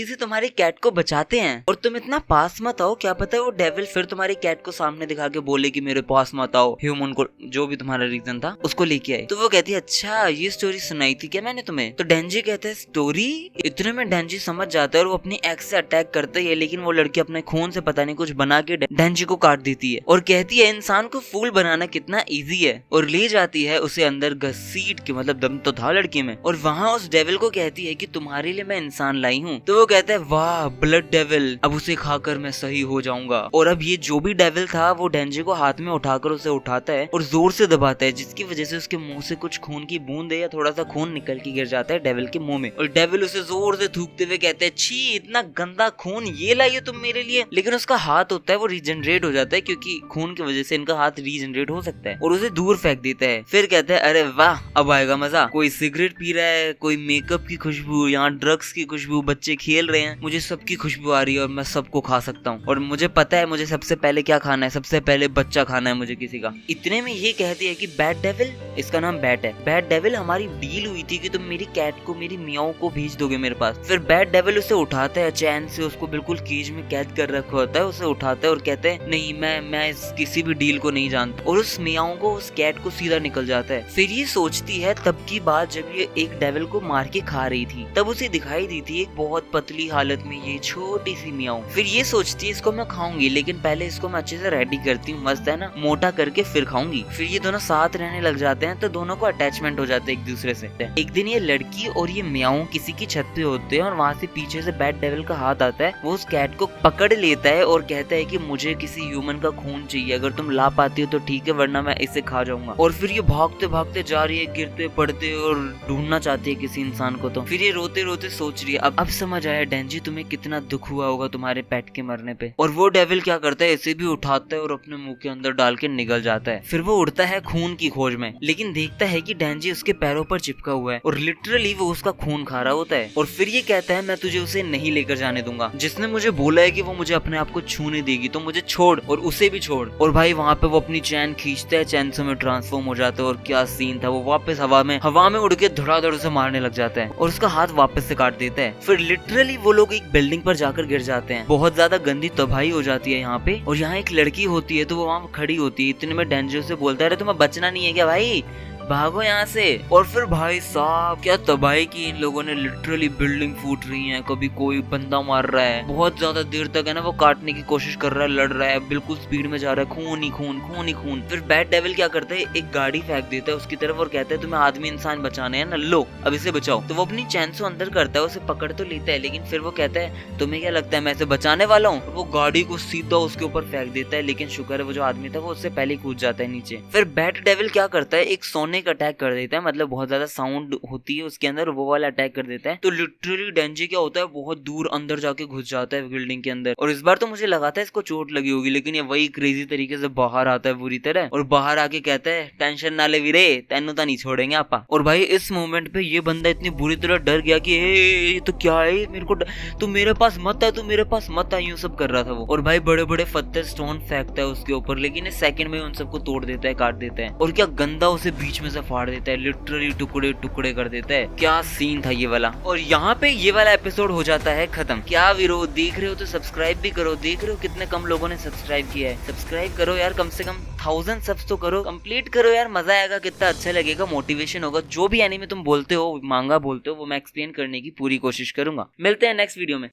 से तुम्हारी कैट को बचाते हैं और तुम इतना पास मत आओ, क्या पता है वो डेविल फिर तुम्हारी कैट को सामने दिखा के बोले कि मेरे पास मत आओ, ह्यूमन को जो भी तुम्हारा रीजन था उसको लेके आए। तो वो कहती है अच्छा ये स्टोरी सुनाई थी क्या मैंने तुम्हें? तो डेंजी कहता है स्टोरी? इतने में डेंजी समझ जाता है और वो अपनी एक्स से अटैक करता है, लेकिन वो लड़की अपने खून से पता नहीं कुछ बना के डेंजी को काट देती है और कहती है इंसान को फूल बनाना कितना इजी है, और ले जाती है उसे अंदर घसीट के, मतलब दम तो था लड़की में, और वहाँ उस डेविल को कहती है कि तुम्हारे लिए मैं इंसान लाई हूँ। तो वो कहता है वाह ब्लड डेविल, अब उसे खाकर मैं सही हो जाऊंगा। और अब ये जो भी डेविल था वो डेंजी को हाथ में उठाकर उसे उठाता है और जोर से दबाता है, जिसकी वजह से उसके मुंह से कुछ खून की बूंद या थोड़ा सा खून निकल के गिर जाता है डेविल के मुंह में, और डेविल उसे जोर से थूकते हुए कहते हैं छी इतना गंदा खून ये लाइए तुम मेरे लिए। लेकिन उसका हाथ होता है वो रीजनरेट हो जाता है, क्योंकि खून की वजह से इनका हाथ रीजनरेट हो सकता है, और उसे दूर फेंक देता है। फिर कहता है अरे वाह अब आएगा मजा, कोई सिगरेट पी रहा है, कोई मेकअप की खुशबू, यहाँ ड्रग्स की खुशबू, बच्चे खेल रहे हैं, मुझे सबकी खुशबू आ रही है और मैं सबको खा सकता हूँ, और मुझे पता है मुझे सबसे पहले क्या खाना है, सबसे पहले बच्चा खाना है मुझे किसी का। इतने में ये कहती है कि बैड डेविल, इसका नाम बैट है, बैड डेविल हमारी डील हुई थी कि तुम मेरी कैट को, मेरी मियाओं को भेज दोगे मेरे पास। फिर बैड डेविल उसे उठाता है चैन से, उसको बिल्कुल केज में कैद कर रखा होता है, उसे उठाता है और कहते हैं नहीं मैं इस किसी भी डील को नहीं जानता, और उस मियाओं को, उस कैट को सीधा निकल जाता है। फिर ये सोचती है तब की बात जब ये एक डेविल को मार के खा रही थी, तब उसे दिखाई दी थी एक बहुत पतली हालत में ये छोटी सी मियाओ। फिर ये सोचती है इसको मैं खाऊंगी, लेकिन पहले इसको मैं अच्छे से रेडी करती हूँ, मस्त है ना, मोटा करके फिर खाऊंगी। फिर ये दोनों साथ रहने लग जाते हैं, तो दोनों को अटैचमेंट हो जाते हैं एक दूसरे से। एक दिन ये लड़की और ये मियाओ किसी की छत पे होते हैं और वहाँ से पीछे से बैड डेविल का हाथ आता है, वो उस कैट को पकड़ लेता है और कहता है कि मुझे किसी ह्यूमन का खून चाहिए, अगर तुम ला पाती हो तो ठीक है वरना मैं इसे खा जाऊंगा। और फिर ये भागते भागते जा रही है, गिरते पड़ते और ढूंढना चाहती है किसी इंसान को। तो फिर ये रोते रोते सोच रही है अब समझ आया डेंजी तुम्हें कितना दुख हुआ होगा तुम्हारे पेट के मरने पे। और वो डेविल क्या करता है, इसे भी उठाता है और अपने मुंह के अंदर डाल के निकल जाता है। फिर वो उड़ता है खून की खोज में, लेकिन देखता है है कि डेंजी उसके पैरों पर चिपका हुआ है और लिटरली वो उसका खून खा रहा होता है। और फिर ये कहता है मैं तुझे उसे नहीं लेकर जाने दूंगा, जिसने मुझे बोला है कि वो मुझे अपने आप को छूने देगी, तो मुझे छोड़ और उसे भी छोड़। और भाई वहाँ पे वो अपनी चैन खींचता है, चैनसो में ट्रांसफॉर्म हो जाता है और क्या सीन था, वो वापस हवा में उड़ के धड़ाधड़ से मारने लग जाता है और उसका हाथ वापस से काट देता है। फिर लिटरली वो लोग एक बिल्डिंग पर जाकर गिर जाते हैं। बहुत ज्यादा गंदी तबाही हो जाती है यहाँ पे। और यहाँ एक लड़की होती है तो वो वहाँ खड़ी होती है, इतने में डेंजर से बोलता है अरे तुम्हें बचना नहीं है क्या भाई, भागो यहाँ से। और फिर भाई साहब क्या तबाही की इन लोगों ने, लिटरली बिल्डिंग फूट रही है, कभी कोई बंदा मार रहा है, बहुत ज्यादा देर तक है ना वो काटने की कोशिश कर रहा है, लड़ रहा है, बिल्कुल स्पीड में जा रहा है, खून ही खून, खून ही खून। फिर बैड डेविल क्या करता है, एक गाड़ी फेंक देता है उसकी तरफ और कहता है तुम्हें आदमी इंसान बचाने हैं ना, लो अब इसे बचाओ। तो वो अपनी चैन से अंदर करता है, उसे पकड़ तो लेता है, लेकिन फिर वो कहता है तुम्हें क्या लगता है मैं इसे बचाने वाला हूँ। वो गाड़ी को सीधा उसके ऊपर फेंक देता है, लेकिन शुक्र है वो जो आदमी था वो उससे पहले ही कूद जाता है नीचे। फिर बैड डेविल क्या करता है, एक सोनिक अटैक कर देता है, मतलब बहुत ज्यादा साउंड होती है उसके अंदर, वो वाला अटैक कर देता है। तो लिटरली डेंजी क्या होता है, बहुत दूर अंदर जाके घुस जाता है बिल्डिंग के अंदर। और इस बार तो मुझे लगा था इसको चोट लगी होगी, लेकिन ये वही क्रेजी तरीके से बाहर आता है बुरी तरह, और बाहर आके कहता है टेंशन ना ले वीरे, तेनू तो नहीं छोड़ेंगे आपा। और भाई इस मोमेंट पे ये बंदा इतनी बुरी तरह डर गया कि ये तो क्या है, मेरे को तू मेरे पास मत आ, तू मेरे पास मत आ, यूं सब कर रहा था वो। और भाई बड़े बड़े पत्थर स्टोन फेंकता है उसके ऊपर, लेकिन इस सेकंड में उन सबको तोड़ देता है, काट देता है। और क्या गंदा उसे बीच में से फाड़ देता है, लिटरली टुकड़े टुकड़े कर देता है। क्या सीन था ये वाला। और यहाँ पे ये वाला एपिसोड हो जाता है खत्म। क्या विरोध, देख रहे हो तो सब्सक्राइब भी करो। देख रहे हो कितने कम लोगों ने सब्सक्राइब किया है, सब्सक्राइब करो यार, कम से कम 1000 सब्स तो करो, कंप्लीट करो यार, मजा आएगा, कितना अच्छा लगेगा, मोटिवेशन होगा। जो भी एनीमे तुम बोलते हो, मांगा बोलते हो, वो मैं एक्सप्लेन करने की पूरी कोशिश करूंगा। मिलते हैं नेक्स्ट वीडियो में।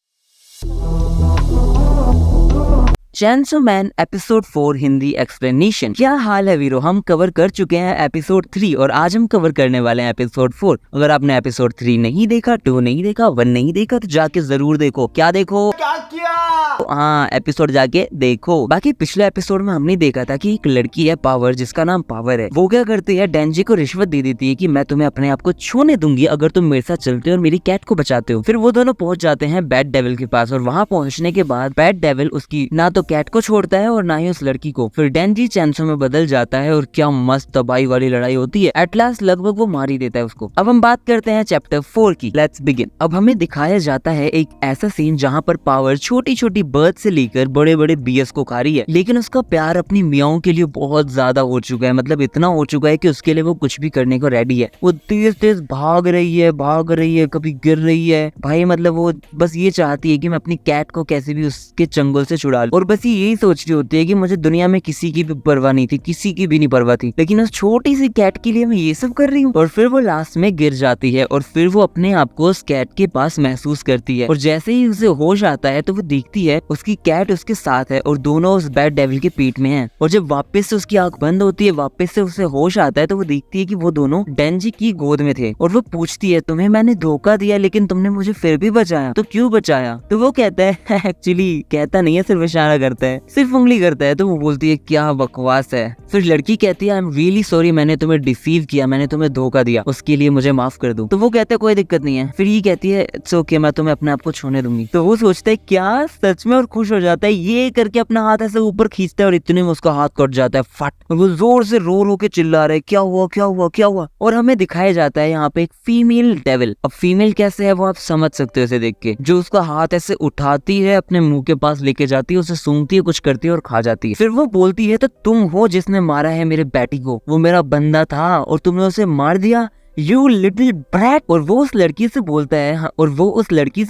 चैनसो मैन एपिसोड 4 हिंदी एक्सप्लेनेशन। क्या हाल है वीरो, हम कवर कर चुके हैं एपिसोड 3 और आज हम कवर करने वाले हैं एपिसोड 4। अगर आपने एपिसोड 3 नहीं देखा, 2 नहीं देखा, 1 नहीं देखा तो जाके जरूर देखो। क्या देखो, क्या किया? हाँ, एपिसोड जाके देखो। बाकी पिछले एपिसोड में हमने देखा था कि एक लड़की है पावर, जिसका नाम पावर है। वो क्या करती है, डेंजी को रिश्वत दे देती है कि मैं तुम्हें अपने आप को छूने दूंगी अगर तुम मेरे साथ चलते हो और मेरी कैट को बचाते हो। फिर वो दोनों पहुंच जाते हैं बैड डेविल के पास और वहाँ पहुंचने के बाद बैड डेविल उसकी ना तो कैट को छोड़ता है और ना ही उस लड़की को। फिर डेंजी चैनसो में बदल जाता है और क्या मस्त तबाही वाली लड़ाई होती है। एट लास्ट लगभग वो मार ही देता है उसको। अब हम बात करते हैं चैप्टर 4 की। Let's begin. अब हमें दिखाया जाता है एक ऐसा सीन जहाँ पर पावर छोटी छोटी बर्ड से लेकर बड़े बड़े बीएस को खा रही है, लेकिन उसका प्यार अपनी मियाओं के लिए बहुत ज्यादा हो चुका है। मतलब इतना हो चुका है कि उसके लिए वो कुछ भी करने को रेडी है। वो तेज तेज भाग रही है, कभी गिर रही है। भाई मतलब वो बस ये चाहती है कि मैं अपनी कैट को कैसे भी उसके चंगुल से छुड़ा लूं। और बस यही सोच रही होती है कि मुझे दुनिया में किसी की भी परवाह नहीं थी, किसी की भी नहीं परवाह थी, लेकिन उस छोटी सी कैट के लिए मैं ये सब कर रही हूँ। और फिर वो लास्ट में गिर जाती है और फिर वो अपने आप को उस कैट के पास महसूस करती है। और जैसे ही उसे होश आता है तो वो देखती है उसकी कैट उसके साथ है और दोनों उस बैड डेविल के पेट में हैं। और जब वापस से उसकी आंख बंद होती है, वापस से उसे होश आता है, तो वो देखती है कि वो दोनों डेंजी की गोद में थे। और वो पूछती है तुम्हें मैंने धोखा दिया लेकिन तुमने मुझे फिर भी बचाया, तो क्यों बचाया? तो वो कहता है एक्चुअली कहता नहीं है, सिर्फ इशारा करता है, सिर्फ उंगली करता है। तो वो बोलती है क्या बकवास है। फिर लड़की कहती है आई एम रियली सॉरी, मैंने तुम्हें डिसीव किया, मैंने तुम्हें धोखा दिया, उसके लिए मुझे माफ कर दो। तो वो कहता है कोई दिक्कत नहीं है। फिर ये कहती है इट्स ओके, मैं तुम्हें अपने आप को छूने दूंगी। तो वो सोचता है क्या सच में, और खुश हो जाता है। ये करके अपना हाथ ऐसे ऊपर खींचता है और इतने में उसका हाथ कट जाता है, फट। और वो जोर से रो के चिल्ला रहा है क्या हुआ क्या हुआ क्या हुआ। और हमें दिखाया जाता है यहाँ पे एक फीमेल डेविल। अब फीमेल कैसे है वो आप समझ सकते हो इसे देख के। जो उसका हाथ ऐसे उठाती है, अपने मुंह के पास लेके जाती है, उसे सूंघती है, कुछ करती है और खा जाती है। फिर वो बोलती है तो तुम हो जिसने मारा है मेरे बेटी को, वो मेरा बंदा था और तुमने उसे मार दिया, यू लिटिल ब्रैट। और वो उस लड़की से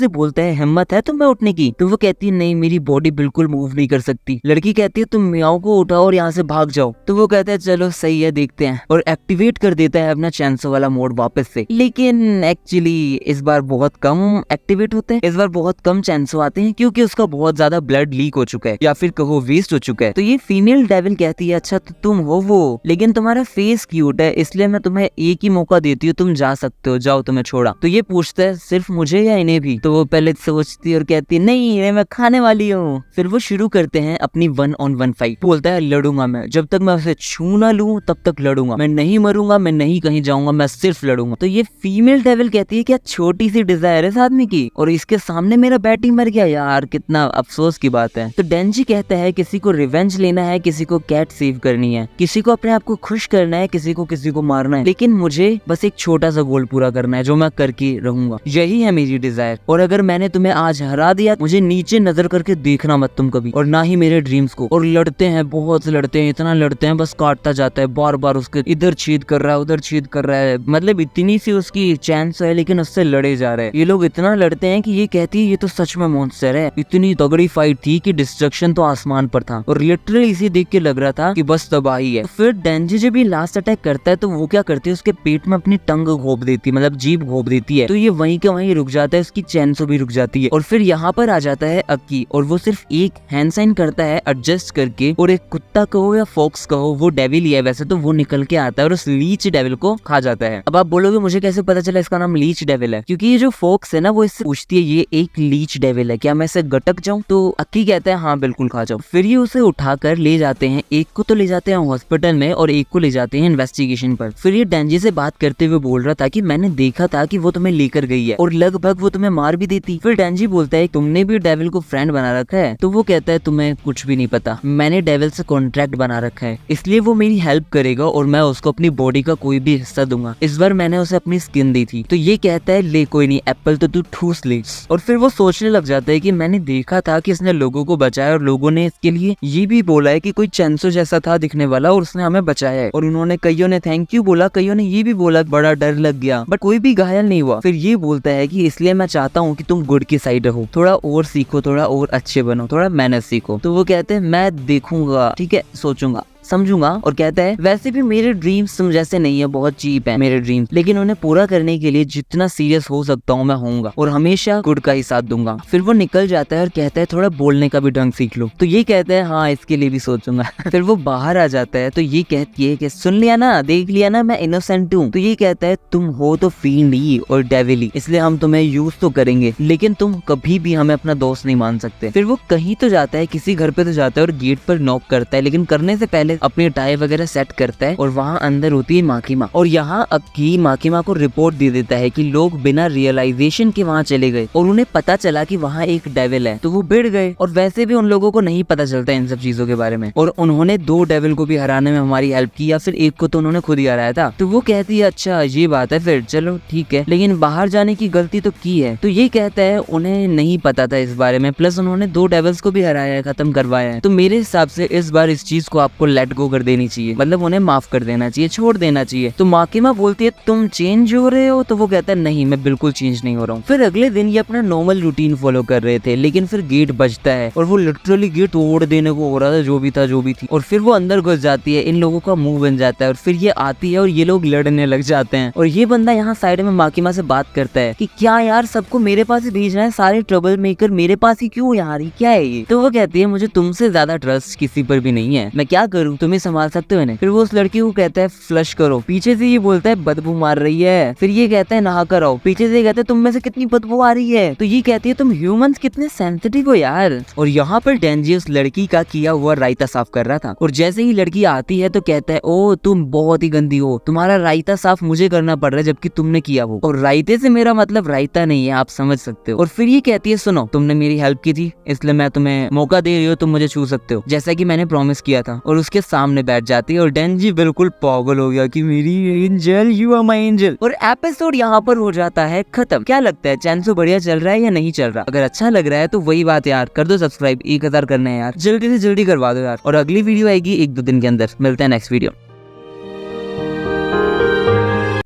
बोलता है हिम्मत है तुम्हें उठने की? तो वो कहती है नहीं, मेरी बॉडी बिल्कुल मूव नहीं कर सकती। लड़की कहती है तुम मियाओं को उठाओ और यहाँ से भाग जाओ। तो वो कहता है चलो सही है, देखते हैं, और एक्टिवेट कर देता है अपना चैंसो वाला मोड वापस से। लेकिन एक्चुअली इस बार बहुत कम एक्टिवेट होते हैं, इस बार बहुत कम चैंसो आते हैं, क्योंकि उसका बहुत ज्यादा ब्लड लीक हो चुका है, या फिर कहो वेस्ट हो चुका है। तो ये फीमेल डेविल कहती है अच्छा तो तुम हो वो, लेकिन तुम्हारा फेस क्यूट है, इसलिए मैं तुम्हें एक ही मौका देती हूँ, तुम जा सकते हो, जाओ तुम्हें छोड़ा। तो ये पूछता है सिर्फ मुझे या इन्हें भी? तो वो पहले सोचती है और कहती है नहीं, इन्हें मैं खाने वाली हूँ। फिर वो शुरू करते हैं अपनी 1-on-1 फाइट। बोलता है लड़ूंगा मैं, जब तक मैं उसे छू ना लूं तब तक लड़ूंगा, मैं नहीं मरूंगा, मैं नहीं कहीं जाऊंगा, मैं सिर्फ लड़ूंगा। तो ये फीमेल डेविल कहती है क्या छोटी सी डिजायर है इस आदमी की, और इसके सामने मेरा बैटी मर गया यार, कितना अफसोस की बात है। तो डेंजी कहता है किसी को रिवेंज लेना है, किसी को कैट सेव करनी है, किसी को अपने आप को खुश करना है, किसी को मारना है, लेकिन मुझे बस एक छोटा सा गोल पूरा करना है जो मैं करके रहूंगा, यही है मेरी डिजायर। और अगर मैंने तुम्हें आज हरा दिया, मुझे नीचे नजर करके देखना मत तुम कभी, और ना ही मेरे ड्रीम्स को। और लड़ते हैं, बहुत लड़ते हैं, इतना लड़ते हैं बस काटता जाता है, बार बार उसके इधर छेद कर रहा है, उधर छेद कर रहा है, मतलब इतनी सी उसकी चांस है लेकिन उससे लड़े जा रहे हैं। ये लोग इतना लड़ते हैं कि ये कहती है ये तो सच में मॉन्स्टर है। इतनी तगड़ी फाइट थी कि डिस्ट्रक्शन तो आसमान पर था, और लिटरली इसे देख के लग रहा था कि बस तबाही है। तो फिर डेंजी जब भी लास्ट अटैक करता है तो वो क्या करती है, उसके पेट में अपनी टंग घोप देती है, मतलब जीभ घोप देती है। तो ये वहीं के वहीं रुक जाता है, उसकी चैन से भी रुक जाती है। और फिर यहाँ पर आ जाता है अक्की, और वो सिर्फ एक हैंड साइन करता है एडजस्ट करके, और एक कुत्ता कहो या फॉक्स कहो, वो डेविल ही है वैसे तो, वो निकल के आता है और उस लीच डेविल को खा जाता है। अब आप बोलोगे मुझे कैसे पता चला इसका नाम लीच डेविल है? क्योंकि ये जो फॉक्स है ना, वो इससे पूछती है ये एक लीच डेविल है, क्या मैं इसे गटक जाऊं? तो अक्की कहता है हाँ बिल्कुल खा जाओ। फिर ये उसे उठाकर ले जाते हैं, एक को तो ले जाते हैं हॉस्पिटल में और एक को ले जाते हैं इन्वेस्टिगेशन पर। फिर ये डेंजी से बात करते हुए बोल रहा था कि मैंने देखा था कि वो तुम्हें लेकर गई है और लगभग वो तुम्हें मार भी देती। फिर डेंजी बोलता है तुमने भी डेविल को फ्रेंड बना रखा है? तो वो कहता है तुम्हें कुछ भी नहीं पता, मैंने डेविल से कॉन्ट्रैक्ट बना रखा है, इसलिए वो मेरी हेल्प करेगा और मैं उसको अपनी बॉडी का कोई भी हिस्सा दूंगा। इस बार मैंने उसे अपनी स्किन दी थी। तो ये कहता है ले कोई नहीं, एप्पल तो तू ठूस ले। और फिर वो सोचने लग जाता है कि मैंने देखा था कि इसने लोगों को बचाया और लोगों ने इसके लिए ये भी बोला है कि कोई चैंसो जैसा था दिखने वाला और उसने हमें बचाया है, और उन्होंने कईयों ने थैंक यू बोला, कईयों ने ये भी बोला बड़ा डर लग गया, बट कोई भी घायल नहीं हुआ। फिर ये बोलता है कि इसलिए मैं चाहता हूँ कि तुम गुड की साइड रहो, थोड़ा और सीखो, थोड़ा और अच्छे बनो, थोड़ा मैनर्स सीखो। तो वो कहते हैं मैं देखूंगा, ठीक है, सोचूंगा, समझूंगा। और कहता है वैसे भी मेरे ड्रीम्स तुम जैसे नहीं है, बहुत चीप है मेरे ड्रीम्स, लेकिन उन्हें पूरा करने के लिए जितना सीरियस हो सकता हूँ मैं होऊंगा और हमेशा गुड का ही साथ दूंगा। फिर वो निकल जाता है और कहता है थोड़ा बोलने का भी ढंग सीख लो। तो ये कहता है हाँ इसके लिए भी सोचूंगा। फिर वो बाहर आ जाता है तो ये कहती है कि सुन लिया ना, देख लिया ना, मैं इनोसेंट हूँ। तो ये कहता है तुम हो तो फील्ड ही और डेविल ही, इसलिए हम तुम्हें यूज तो करेंगे लेकिन तुम कभी भी हमें अपना दोस्त नहीं मान सकते। फिर वो कहीं तो जाता है, किसी घर पे तो जाता है और गेट पर नॉक करता है, लेकिन करने से पहले अपनी टाई वगैरह सेट करता है और वहाँ अंदर होती है माकिमा। और यहाँ अक्की माकिमा को रिपोर्ट दे देता है कि लोग बिना रियलाइजेशन के वहाँ चले गए और उन्हें पता चला कि वहाँ एक डेविल है, तो वो भिड़ गए। और वैसे भी उन लोगों को नहीं पता चलता इन सब चीजों के बारे में, और उन्होंने 2 डेविल को भी हराने में हमारी हेल्प की, या फिर एक को तो उन्होंने खुद ही हराया था। तो वो कहती है अच्छा ये बात है, फिर चलो ठीक है, लेकिन बाहर जाने की गलती तो की है। तो ये कहता है उन्हें नहीं पता था इस बारे में, प्लस उन्होंने 2 डेविल्स को भी हराया है, खत्म करवाया है। तो मेरे हिसाब से इस बार इस चीज को आपको लेट गो कर देनी चाहिए, मतलब उन्हें माफ कर देना चाहिए, छोड़ देना चाहिए। तो माकिमा बोलती है तुम चेंज हो रहे हो? तो वो कहता है नहीं मैं बिल्कुल चेंज नहीं हो रहा हूँ। फिर अगले दिन ये अपना नॉर्मल रूटीन फॉलो कर रहे थे, लेकिन फिर गेट बजता है और वो लिटरली गेट तोड़ देने को हो रहा था, जो भी थी। और फिर वो अंदर घुस जाती है, इन लोगों का मुंह बन जाता है और फिर ये आती है और ये लोग लड़ने लग जाते हैं। और ये बंदा यहाँ साइड में माकिमा से बात करता है कि क्या यार सबको मेरे पास ही भेजना है, सारे ट्रबल मेकर मेरे पास ही क्यों यार, ये क्या है ये? तो वो कहती है मुझे तुमसे ज्यादा ट्रस्ट किसी पर भी नहीं है, मैं क्या करूँ, तुम्हें संभाल सकते हो इन्हें? फिर वो उस लड़की को कहता है फ्लश करो। पीछे से ये बोलता है बदबू मार रही है। फिर ये कहता है नहा कर आओ। पीछे से ये कहता है तुम में से कितनी बदबू आ रही है। तो ये कहती है तुम ह्यूमंस कितने सेंसिटिव हो यार। और यहाँ पर डेंजी उस लड़की का किया हुआ रायता साफ कर रहा था, और जैसे ही लड़की आती है तो कहता है ओ तुम बहुत ही गंदी हो, तुम्हारा रायता साफ मुझे करना पड़ रहा है जबकि तुमने किया वो। और रायते से मेरा मतलब रायता नहीं है, आप समझ सकते हो। और फिर ये कहती है सुनो तुमने मेरी हेल्प की थी इसलिए मैं तुम्हें मौका दे रही हूँ, तुम मुझे छू सकते हो जैसा कि मैंने प्रॉमिस किया था। और उसके सामने बैठ जाती है और डेंजी बिल्कुल पागल हो गया कि मेरी angel, you are my angel. और एपिसोड यहाँ पर हो जाता है खत्म। क्या लगता है चैनसो बढ़िया चल रहा है या नहीं चल रहा? अगर अच्छा लग रहा है तो वही बात यार, कर दो सब्सक्राइब, 1000 करना है यार, जल्दी से जल्दी करवा दो यार। और अगली वीडियो आएगी 1-2 दिन के अंदर। मिलते हैं next video.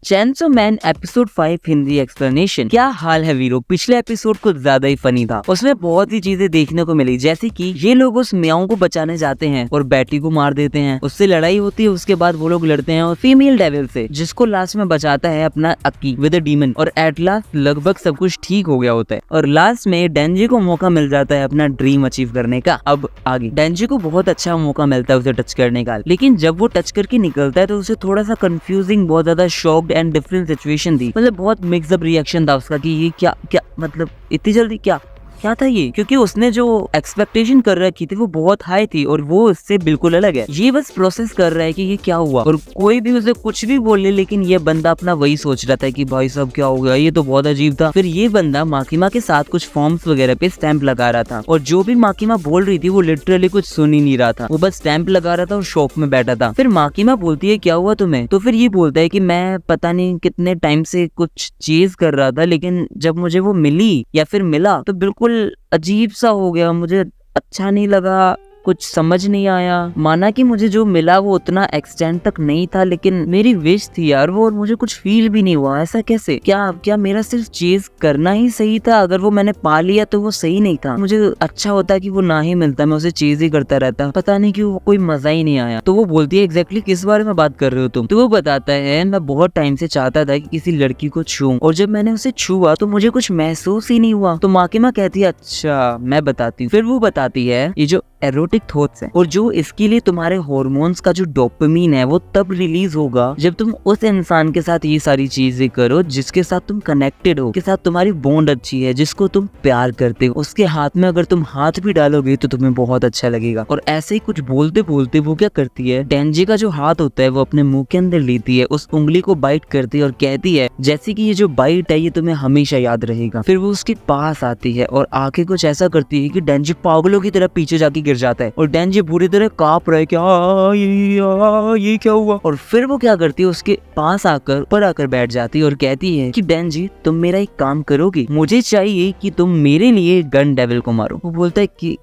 Chainsaw Man episode 5 Hindi explanation. क्या हाल है वीरो? पिछले एपिसोड कुछ ज्यादा ही फनी था, उसमें बहुत ही चीजें देखने को मिली, जैसे कि ये लोग उस म्याऊ को बचाने जाते हैं और बैटी को मार देते हैं, उससे लड़ाई होती है, उसके बाद वो लोग लड़ते हैं और फीमेल डेविल से, जिसको लास्ट में बचाता है अपना अक्की विद अ डीमन। और एट लास्ट लगभग सब कुछ ठीक हो गया होता है और लास्ट में डेंजी को मौका मिल जाता है अपना ड्रीम अचीव करने का। अब आगे डेंजी को बहुत अच्छा मौका मिलता है उसे टच करने का, लेकिन जब वो टच करके निकलता है तो उसे थोड़ा सा कंफ्यूजिंग, बहुत ज्यादा शॉक्ड एंड डिफरेंट सिचुएशन थी। मतलब बहुत मिक्सअप रिएक्शन था उसका कि ये क्या क्या मतलब इतनी जल्दी क्या क्या था ये, क्योंकि उसने जो एक्सपेक्टेशन कर रखी थी वो बहुत हाई थी और वो उससे बिल्कुल अलग है। ये बस प्रोसेस कर रहा है कि ये क्या हुआ, और कोई भी उसे कुछ भी बोल ले, लेकिन ये बंदा अपना वही सोच रहा था कि भाई साहब क्या हो गया, ये तो बहुत अजीब था। फिर ये बंदा माकिमा के साथ कुछ फॉर्म्स वगैरह पे स्टैंप लगा रहा था, और जो भी माकिमा बोल रही थी वो लिटरली कुछ सुन ही नहीं रहा था, वो बस स्टैंप लगा रहा था और शॉक में बैठा था। फिर माकिमा बोलती है क्या हुआ तुम्हें, तो फिर ये बोलता है कि मैं पता नहीं कितने टाइम से कुछ चीज कर रहा था, लेकिन जब मुझे वो मिली या फिर मिला तो बिल्कुल अजीब सा हो गया, मुझे अच्छा नहीं लगा, कुछ समझ नहीं आया। माना कि मुझे जो मिला वो उतना एक्सटेंड तक नहीं था, लेकिन मेरी विश थी यार वो, और मुझे कुछ फील भी नहीं हुआ। ऐसा कैसे, क्या मेरा सिर्फ चेज करना ही सही था? अगर वो मैंने पा लिया तो वो सही नहीं था, मुझे अच्छा होता कि वो ना ही मिलता, मैं उसे चेज ही करता रहता। पता नहीं क्यों कोई मजा ही नहीं आया। तो वो बोलती है एग्जैक्टली किस बारे में बात कर रहे हो तुम? तो वो बताता है मैं बहुत टाइम से चाहता था कि किसी लड़की को छूऊं, और जब मैंने उसे छुआ तो मुझे कुछ महसूस ही नहीं हुआ। तो माकिमा कहती है अच्छा मैं बताती हूँ। फिर वो बताती है ये जो एरोटिक थॉट्स है, और जो इसके लिए तुम्हारे हार्मोन्स का जो डोपामिन है वो तब रिलीज होगा जब तुम उस इंसान के साथ ये सारी चीजें करो जिसके साथ तुम कनेक्टेड हो, के साथ तुम्हारी बॉन्ड अच्छी है, जिसको तुम प्यार करते हो। उसके हाथ में अगर तुम हाथ भी डालोगे तो तुम्हें बहुत अच्छा लगेगा। और ऐसे ही कुछ बोलते बोलते वो क्या करती है, डेंजी का जो हाथ होता है वो अपने मुंह के अंदर लेती है, उस उंगली को बाइट करती है और कहती है जैसे कि ये जो बाइट है ये तुम्हें हमेशा याद रहेगा। फिर वो उसके पास आती है और आके कुछ ऐसा करती है कि डेंजी पागलों की तरह पीछे जाके गिर जाता है, और डेंजी बुरी तरह कांप रहा है कि ये क्या हुआ। और फिर वो क्या करती है, उसके पास आकर ऊपर आकर बैठ जाती है और कहती है कि डेंजी तुम मेरा एक काम करोगी, मुझे चाहिए कि तुम मेरे लिए गन डेविल को मारो। वो बोलता है कि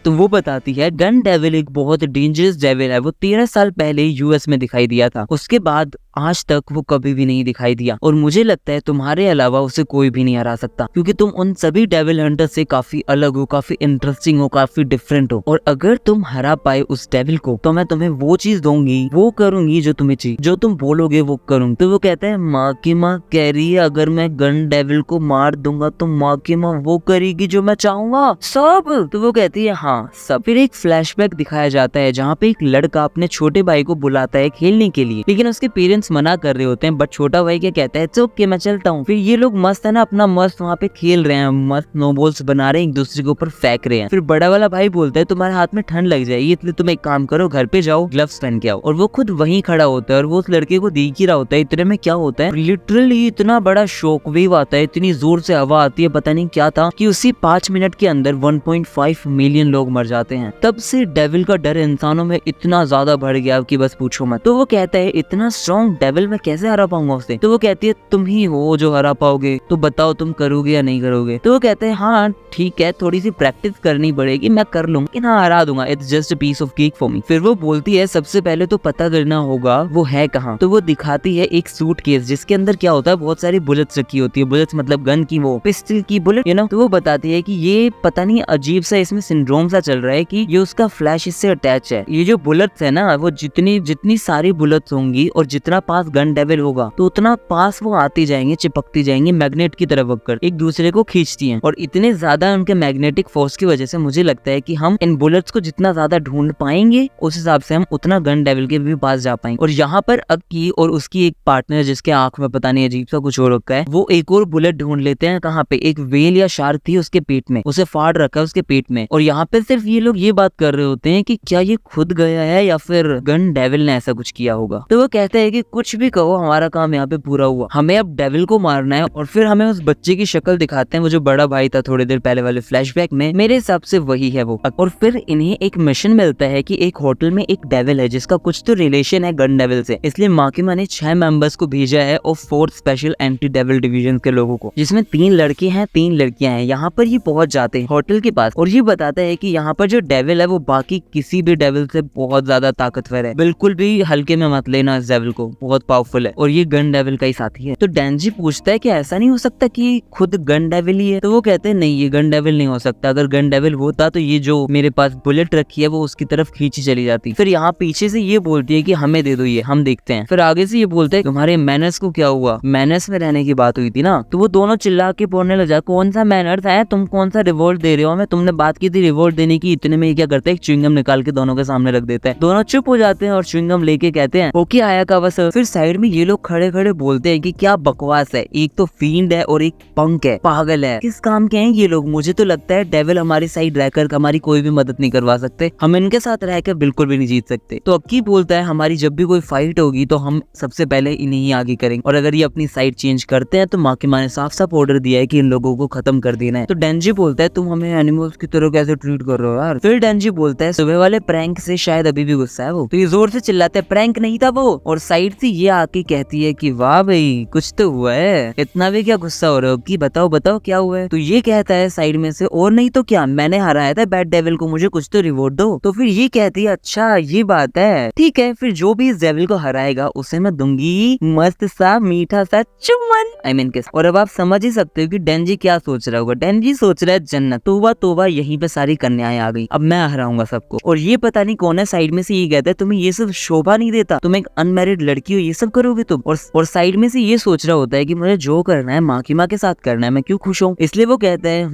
तो वो बताती है गन डेविल एक बहुत डेंजरस डेविल है, वो 13 साल पहले यूएस में दिखाई दिया था, उसके बाद आज तक वो कभी भी नहीं दिखाई दिया, और मुझे लगता है तुम्हारे अलावा उसे कोई भी नहीं हरा सकता, क्योंकि तुम उन सभी डेविल हंटर से काफी अलग हो, काफी इंटरेस्टिंग हो, काफी डिफरेंट हो, और अगर तुम हरा पाए उस डेविल को तो मैं तुम्हें वो चीज दूंगी, वो करूंगी जो तुम्हें चाहिए, जो तुम बोलोगे वो करूंगी। तो वो कहता है माँ की माँ कह रही है अगर मैं गन डेविल को मार दूंगा तो माँ की माँ वो करेगी जो मैं चाहूंगा सब। तो वो कहती है हाँ सब। फिर एक फ्लैशबैक दिखाया जाता है जहाँ पे एक लड़का अपने छोटे भाई को बुलाता है खेलने के लिए, लेकिन उसके पेरेंट्स मना कर रहे होते हैं, बट छोटा भाई क्या कहता है ओके मैं चलता हूँ। फिर ये लोग मस्त है ना अपना मस्त वहाँ पे खेल रहे हैं, मस्त स्नोबॉल्स बना रहे हैं, एक दूसरे के ऊपर फेंक रहे हैं। फिर बड़ा वाला भाई बोलता है तुम्हारे हाथ में ठंड लग जाएगी, इसलिए तुम एक काम करो घर पे जाओ ग्लव्स पहन के आओ। और वो खुद वहीं खड़ा होता है और वो उस लड़के को देख ही रहा होता है। इतने में क्या होता है, लिटरली इतना बड़ा शॉक वेव आता है, इतनी जोर से हवा आती है, पता नहीं क्या था, कि उसी 5 मिनट के अंदर 1.5 मिलियन लोग मर जाते हैं। तब से डेविल का डर इंसानों में इतना ज्यादा बढ़ गया कि बस पूछो मत। तो वो कहता है इतना स्ट्रॉन्ग डेविल मैं कैसे हरा पाऊंगा उसे? तो वो कहती है तुम ही हो जो हरा पाओगे, तो बताओ तुम करोगे या नहीं करोगे? तो वो कहते हैं हाँ ठीक है थोड़ी सी प्रैक्टिस करनी पड़ेगी, मैं कर लूंगा, लेकिन हाँ हरा दूंगा, it's just a piece of cake for me. फिर वो बोलती है सबसे पहले तो पता करना होगा वो है कहाँ। तो वो दिखाती है एक सूटकेस जिसके अंदर क्या होता है बहुत सारी बुलेट्स रखी होती है, बुलेट्स मतलब गन की, वो पिस्टल की बुलेट यू नो। तो वो बताती है कि ये पता नहीं अजीब सा इसमें सिंड्रोम सा चल रहा है कि ये उसका फ्लैश इससे अटैच है। ये जो बुलेट्स है ना वो जितनी सारी बुलेट्स होंगी और जितना पास गन डेविल होगा तो उतना पास वो आती जाएंगे, चिपकती जाएंगी, मैग्नेट की तरफ होकर एक दूसरे को खींचती हैं। और इतने ज्यादा उनके मैग्नेटिक फोर्स की वजह से मुझे लगता है कि हम इन बुलेट्स को जितना ज्यादा ढूंढ पाएंगे उस हिसाब से हम उतना गन डेविल के भी पास जा पाएंगे। और यहाँ पर अक्की और उसकी एक पार्टनर जिसके आंख में पता नहीं अजीब सा कुछ हो रखा है, वो एक और बुलेट ढूंढ लेते हैं। कहाँ पे? एक वेल या शार्क थी उसके पेट में, उसे फाड़ रखा है उसके पेट में। और यहाँ पे सिर्फ ये लोग ये बात कर रहे होते हैं कि क्या ये खुद गया है या फिर गन डेविल ने ऐसा कुछ किया होगा। तो वो कहता है कि कुछ भी कहो हमारा काम यहाँ पे पूरा हुआ, हमें अब डेविल को मारना है। और फिर हमें उस बच्चे की शक्ल दिखाते हैं, वो जो बड़ा भाई था थोड़ी देर पहले वाले फ्लैशबैक में, मेरे हिसाब से वही है वो। और फिर इन्हें एक मिशन मिलता है कि एक होटल में एक डेविल है जिसका कुछ तो रिलेशन है गन डेविल से, इसलिए माकिमा ने 6 मेंबर्स को भेजा है और 4 स्पेशल एंटी डेविल डिवीजन के लोगों को, जिसमें 3 लड़के हैं 3 लड़कियां हैं। यहाँ पर ये पहुंच जाते हैं होटल के पास और ये बताता है कि यहाँ पर जो डेविल है वो बाकी किसी भी डेविल से बहुत ज्यादा ताकतवर है, बिल्कुल भी हल्के में मत लेना इस डेविल को, बहुत पावरफुल है और ये गन डेविल का ही साथी है। तो डेंजी पूछता है कि ऐसा नहीं हो सकता कि खुद गन डेविल ही है? तो वो कहते हैं नहीं ये गन डेविल नहीं हो सकता, अगर गन डेविल होता तो ये जो जो मेरे पास बुलेट रखी है वो उसकी तरफ खींची चली जाती। फिर यहाँ पीछे से ये बोलती है कि हमें दे दो ये, हम देखते हैं। फिर आगे से ये बोलता है तुम्हारे मैनर्स को क्या हुआ, मैनर्स में रहने की बात हुई थी ना। तो वो दोनों चिल्ला के बोलने लग जाए कौन सा मैनर्स है, तुम कौन सा रिवॉर्ड दे रहे हो हमें, तुमने बात की थी रिवॉर्ड देने की। इतने में क्या करता है एक च्युइंगम निकाल के दोनों के सामने रख देता है। दोनों चुप हो जाते हैं और च्युइंगम लेके कहते हैं ओके आया का बस। फिर साइड में ये लोग खड़े खड़े बोलते हैं कि क्या बकवास है, एक तो फील्ड है और एक पंक है, पागल है, किस काम के हैं ये लोग। मुझे तो लगता है डेविल हमारी साइड रहकर हमारी कोई भी मदद नहीं करवा सकते, हम इनके साथ रहकर बिल्कुल भी नहीं जीत सकते। तो अक्की बोलता है हमारी जब भी कोई फाइट होगी तो हम सबसे पहले इन्हें ही आगे करेंगे, और अगर ये अपनी साइड चेंज करते हैं तो माकिमा ने साफ साफ ऑर्डर दिया है कि इन लोगों को खत्म कर देना है। तो डेंजी बोलता है तुम हमें एनिमल्स की तरह कैसे ट्रीट कर रहे हो यार। फिर डेंजी बोलता है सुबह वाले प्रैंक से शायद अभी भी गुस्सा है वो। तो ये जोर से चिल्लाते हैं प्रैंक नहीं था वो, और साइड से ये आके कहती है कि वाह भाई कुछ तो हुआ है, इतना भी क्या गुस्सा हो रहे हो कि बताओ बताओ क्या हुआ है। तो ये कहता है साइड में से और नहीं तो क्या, मैंने हराया था बैड डेविल को, मुझे कुछ तो रिवॉर्ड दो। तो फिर ये कहती है अच्छा ये बात है, ठीक है फिर जो भी इस डेविल को हराएगा उसे मैं दूंगी मस्त सा मीठा सा चुम्बन, आई मीन किस। और अब आप समझ ही सकते हो कि डेंजी क्या सोच रहा होगा। डेंजी सोच रहा है जन्नत, तोबा तोबा यहीं पे सारी कन्याएं आ गई, अब मैं हराऊंगा सबको। और ये पता नहीं कौन है साइड में से ये कहता है तुम्हें ये सब शोभा नहीं देता, तुम एक अनमैरिड लड़की हो ये सब करोगे तुम। और साइड में से ये सोच रहा होता है कि मुझे जो करना है माकिमा के साथ करना है, मैं क्यों खुश हूँ। इसलिए वो कहता है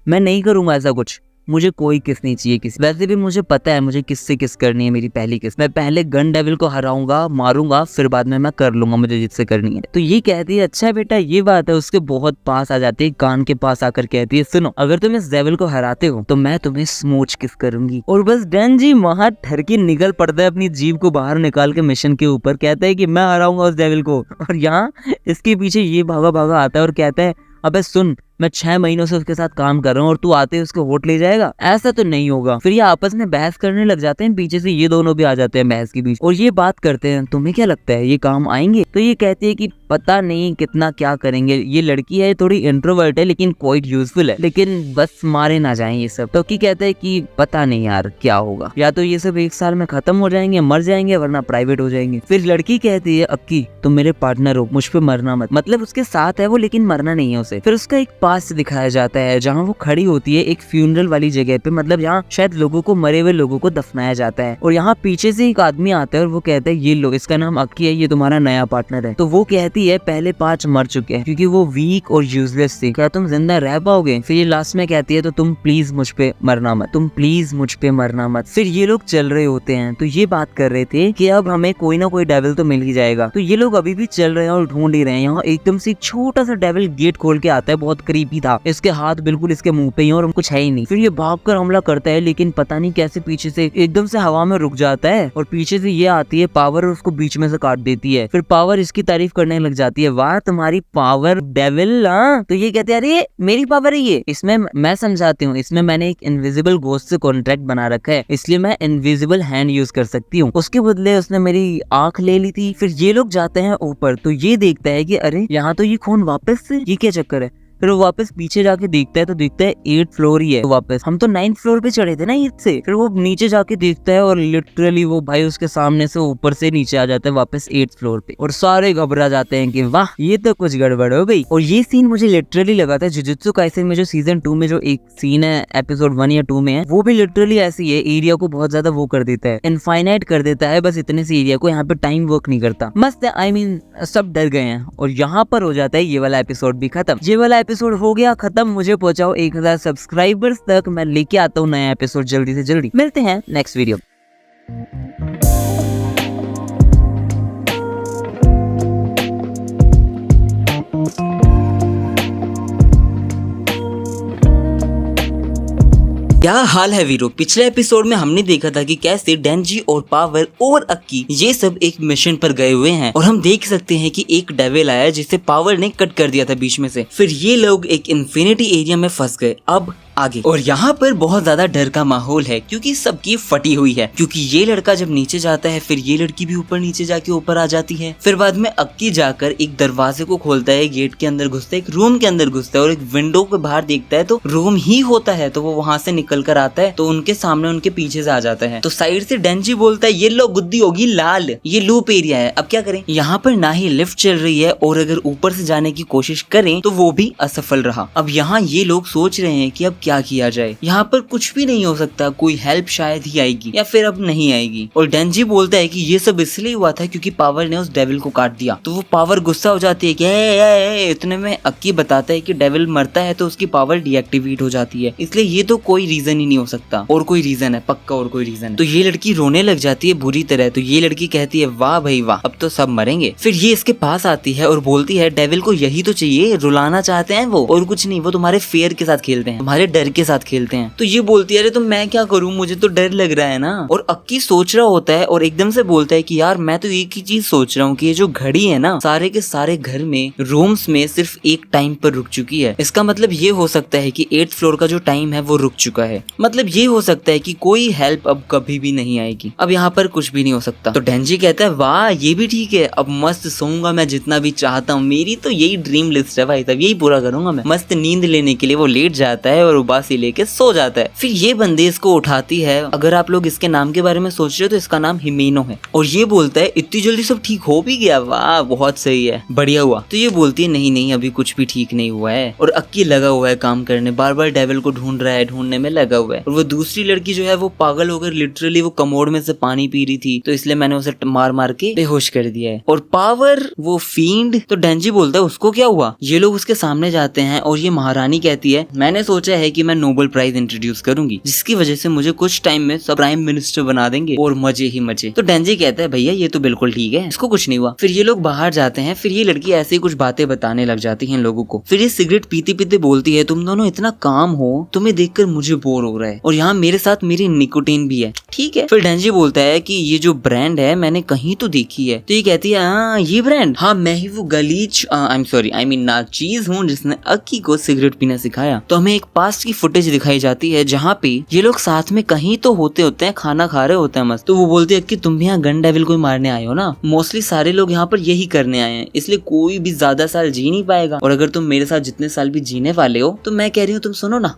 मैं नहीं करूंगा ऐसा कुछ, मुझे कोई किस नहीं चाहिए किस। वैसे भी मुझे पता है मुझे किससे किस करनी है, मेरी पहली किस। मैं पहले गन डेविल को हराऊंगा मारूंगा, फिर बाद में मैं कर लूंगा मुझे जिससे करनी है। तो ये कहती है अच्छा बेटा ये बात है। उसके बहुत पास आ जाती है, कान के पास आकर कहती है सुनो अगर तुम इस डेविल को हराते हो तो मैं तुम्हें स्मूच किस करूंगी। और बस डेंजी वहां ठर के निकल पड़ता है अपनी जीभ को बाहर निकाल के मिशन के ऊपर, कहता है कि मैं हराऊंगा उस डेविल को। और यहाँ इसके पीछे ये भागा भागा आता है और कहता है अबे सुन मैं 6 महीनों से उसके साथ काम कर रहा हूँ और तू आते ही उसको वोट ले जाएगा, ऐसा तो नहीं होगा। फिर ये आपस में बहस करने लग जाते हैं, पीछे से ये दोनों भी आ जाते हैं बहस के बीच और ये बात करते हैं तुम्हें क्या लगता है ये काम आएंगे। तो ये कहती है कि पता नहीं कितना क्या करेंगे, ये लड़की है थोड़ी इंट्रोवर्ट है लेकिन क्वाइट यूजफुल है, लेकिन बस मारे ना जाएं ये सब। तो कहता है कि पता नहीं यार क्या होगा, या तो ये सब 1 साल में खत्म हो जाएंगे मर जाएंगे वरना प्राइवेट हो जाएंगे। फिर लड़की कहती है अक्की तुम मेरे पार्टनर हो, मुझ पे मरना मत, मतलब उसके साथ है वो लेकिन मरना नहीं है उसे। फिर उसका एक पास दिखाया जाता है जहाँ वो खड़ी होती है एक फ्यूनरल वाली जगह पे, मतलब यहाँ शायद लोगों को, मरे हुए लोगों को दफनाया जाता है। और यहाँ पीछे से एक आदमी आता है और वो कहता है ये लो इसका नाम अक्की है, ये तुम्हारा नया पार्टनर है। तो वो कहती है पहले 5 मर चुके हैं क्योंकि वो वीक और यूजलेस थे, क्या तुम जिंदा रह पाओगे। फिर ये लास्ट में कहती है तो तुम प्लीज मुझ पे मरना मत, तुम प्लीज मुझ पे मरना मत। फिर ये लोग चल रहे होते हैं तो ये बात कर रहे थे कि अब हमें कोई ना कोई डेविल तो मिल ही जाएगा। तो ये लोग अभी भी चल रहे हैं और ढूंढ ही रहे हैं। यहाँ एकदम से एक छोटा सा डेविल गेट खोल के आता है, बहुत क्रीपी था, इसके हाथ बिल्कुल इसके मुंह पे ही और कुछ है ही नहीं। फिर ये भागकर हमला करता है लेकिन पता नहीं कैसे पीछे से एकदम से हवा में रुक जाता है और पीछे से ये आती है पावर और उसको बीच में से काट देती है। फिर पावर इसकी तारीफ करने लग जाती है, वाह तुम्हारी पावर डेविल। तो ये कहते हैं अरे मेरी पावर है ये, इसमें मैं समझाती हूँ, इसमें मैंने एक इनविजिबल घोस्ट से कॉन्ट्रैक्ट बना रखा है इसलिए मैं इनविजिबल हैंड यूज कर सकती हूँ, उसके बदले उसने मेरी आंख ले ली थी। फिर ये लोग जाते हैं ऊपर तो ये देखता है कि अरे यहाँ तो ये खून वापस से, ये क्या चक्कर है। फिर वो वापस पीछे जाके देखता है तो देखता है 8th फ्लोर ही है वापस, हम तो 9th फ्लोर पे चढ़े थे ना ईद से। फिर वो नीचे जाके देखता है और लिटरली वो भाई उसके सामने से ऊपर से नीचे आ जाता है वापस 8th फ्लोर पे और सारे घबरा जाते हैं कि वाह ये तो कुछ गड़बड़ हो गई। और ये सीन मुझे लिटरली लगा था जुजुत्सु काइसेन में जो सीजन 2 में जो एक सीन है एपिसोड 1 या 2 में है, वो भी लिटरली ऐसी है, एरिया को बहुत ज्यादा वो कर देता है, इनफाइनाइट कर देता है बस इतने से एरिया को, यहाँ पे टाइम वर्क नहीं करता। मस्त है, आई मीन सब डर गए हैं और यहाँ पर हो जाता है ये वाला एपिसोड भी खत्म। ये वाला एपिसोड हो गया खत्म, मुझे पहुंचाओ 1000 सब्सक्राइबर्स तक, मैं लेके आता हूँ नया एपिसोड जल्दी से जल्दी। मिलते हैं नेक्स्ट वीडियो। क्या हाल है वीरो। पिछले एपिसोड में हमने देखा था कि कैसे डेंजी और पावर और अक्की ये सब एक मिशन पर गए हुए हैं और हम देख सकते हैं कि एक डेविल आया जिसे पावर ने कट कर दिया था बीच में से। फिर ये लोग एक इन्फिनिटी एरिया में फंस गए। अब आगे और यहाँ पर बहुत ज्यादा डर का माहौल है क्योंकि सबकी फटी हुई है, क्योंकि ये लड़का जब नीचे जाता है फिर ये लड़की भी ऊपर नीचे जाके ऊपर आ जाती है। फिर बाद में अक्की जाकर एक दरवाजे को खोलता है, गेट के अंदर घुसता है, एक रूम के अंदर घुसता है और एक विंडो के बाहर देखता है तो रूम ही होता है। तो वो वहां से निकल कर आता है तो उनके सामने उनके पीछे से आ जाता है। तो साइड से डेंजी बोलता है ये लो गुद्दी होगी लाल, ये लूप एरिया है, अब क्या करें। यहाँ पर ना ही लिफ्ट चल रही है और अगर ऊपर से जाने की कोशिश करें तो वो भी असफल रहा। अब यहाँ ये लोग सोच रहे हैं कि अब क्या किया जाए। यहाँ पर कुछ भी नहीं हो सकता, कोई हेल्प शायद ही आएगी या फिर अब नहीं आएगी। और डेंजी बोलता है कि ये सब इसलिए हुआ था क्योंकि पावर ने उस डेविल को काट दिया। तो वो पावर गुस्सा हो जाती है कि इतने में अक्की बताता है कि डेविल मरता है तो उसकी पावर डीएक्टिवेट हो जाती है, इसलिए ये तो कोई रीजन ही नहीं हो सकता। और कोई रीजन है, पक्का और कोई रीजन है। तो ये लड़की रोने लग जाती है बुरी तरह। तो ये लड़की कहती है वाह भाई वाह, अब तो सब मरेंगे। फिर ये इसके पास आती है और बोलती है डेविल को यही तो चाहिए, रुलाना चाहते हैं वो, और कुछ नहीं, वो तुम्हारे फेयर के साथ खेलते हैं, तुम्हारे डर के साथ खेलते हैं। तो ये बोलती है अरे तो मैं क्या करूं, मुझे तो डर लग रहा है ना। और अक्की सोच रहा होता है और एकदम से बोलता है कि यार मैं तो एक ही चीज सोच रहा हूँ कि ये जो घड़ी है ना, सारे के सारे घर में रूम्स में सिर्फ एक टाइम पर रुक चुकी है। इसका मतलब ये हो सकता है कि 8th फ्लोर का जो टाइम है वो रुक चुका है। मतलब ये हो सकता है कि कोई हेल्प अब कभी भी नहीं आएगी, अब यहाँ पर कुछ भी नहीं हो सकता। तो डेंजी कहता है वाह ये भी ठीक है, अब मस्त सोऊंगा मैं जितना भी चाहता हूँ, मेरी तो यही ड्रीम लिस्ट है भाई, तब यही पूरा करूंगा मैं। मस्त नींद लेने के लिए वो लेट जाता है और उबासी लेके सो जाता है। फिर ये बंदे इसको उठाती है। अगर आप लोग इसके नाम के बारे में सोच रहे हो तो इसका नाम हिमेनो है। और ये बोलता है इतनी जल्दी सब ठीक हो भी गया, वाह बहुत सही है, बढ़िया हुआ। तो ये बोलती है नहीं नहीं अभी कुछ भी ठीक नहीं हुआ है। और अक्की लगा हुआ है काम करने, बार बार डेविल को ढूंढ रहा है, ढूंढने में लगा हुआ है। और वो दूसरी लड़की जो है वो पागल होकर लिटरली वो कमोड में से पानी पी रही थी, तो इसलिए मैंने उसे मार मार के बेहोश कर दिया है। और पावर वो फील्ड, तो डेंजी बोलता है उसको क्या हुआ। ये लोग उसके सामने जाते हैं और ये महारानी कहती है मैंने सोचा है कि मैं नोबेल प्राइज इंट्रोड्यूस करूंगी, जिसकी वजह से मुझे कुछ टाइम में सब प्राइम मिनिस्टर बना देंगे और मजे ही मजे। तो डेंजी कहता है भैया ये तो बिल्कुल ठीक है, इसको कुछ नहीं हुआ। फिर ये लोग बाहर जाते हैं। फिर ये लड़की ऐसे ही कुछ बातें बताने लग जाती है लोगों को। फिर ये सिगरेट पीते पीते बोलती है तुम दोनों इतना काम हो, तुम्हें देखकर मुझे बोर हो रहा है, और यहाँ मेरे साथ मेरी निकोटीन भी है, ठीक है। फिर डेंजी बोलता है कि ये जो ब्रांड है मैंने कहीं तो देखी है। तो ये कहती है हाँ ये ब्रांड, हाँ मैं ही वो गलीच आई मीन नाचीज हूँ जिसने अक्की को सिगरेट पीना सिखाया। तो हमें एक पास्ट की फुटेज दिखाई जाती है जहाँ पे ये लोग साथ में कहीं तो होते हैं, खाना खा रहे होते हैं मस्त। तो वो बोलती है कि तुम भी यहाँ गन डेविल को मारने आए हो ना, मोस्टली सारे लोग यहाँ पर यही करने आए हैं, इसलिए कोई भी ज्यादा साल जी नहीं पाएगा, और अगर तुम मेरे साथ जितने साल भी जीने वाले हो तो मैं कह रही हूँ तुम सुनो ना,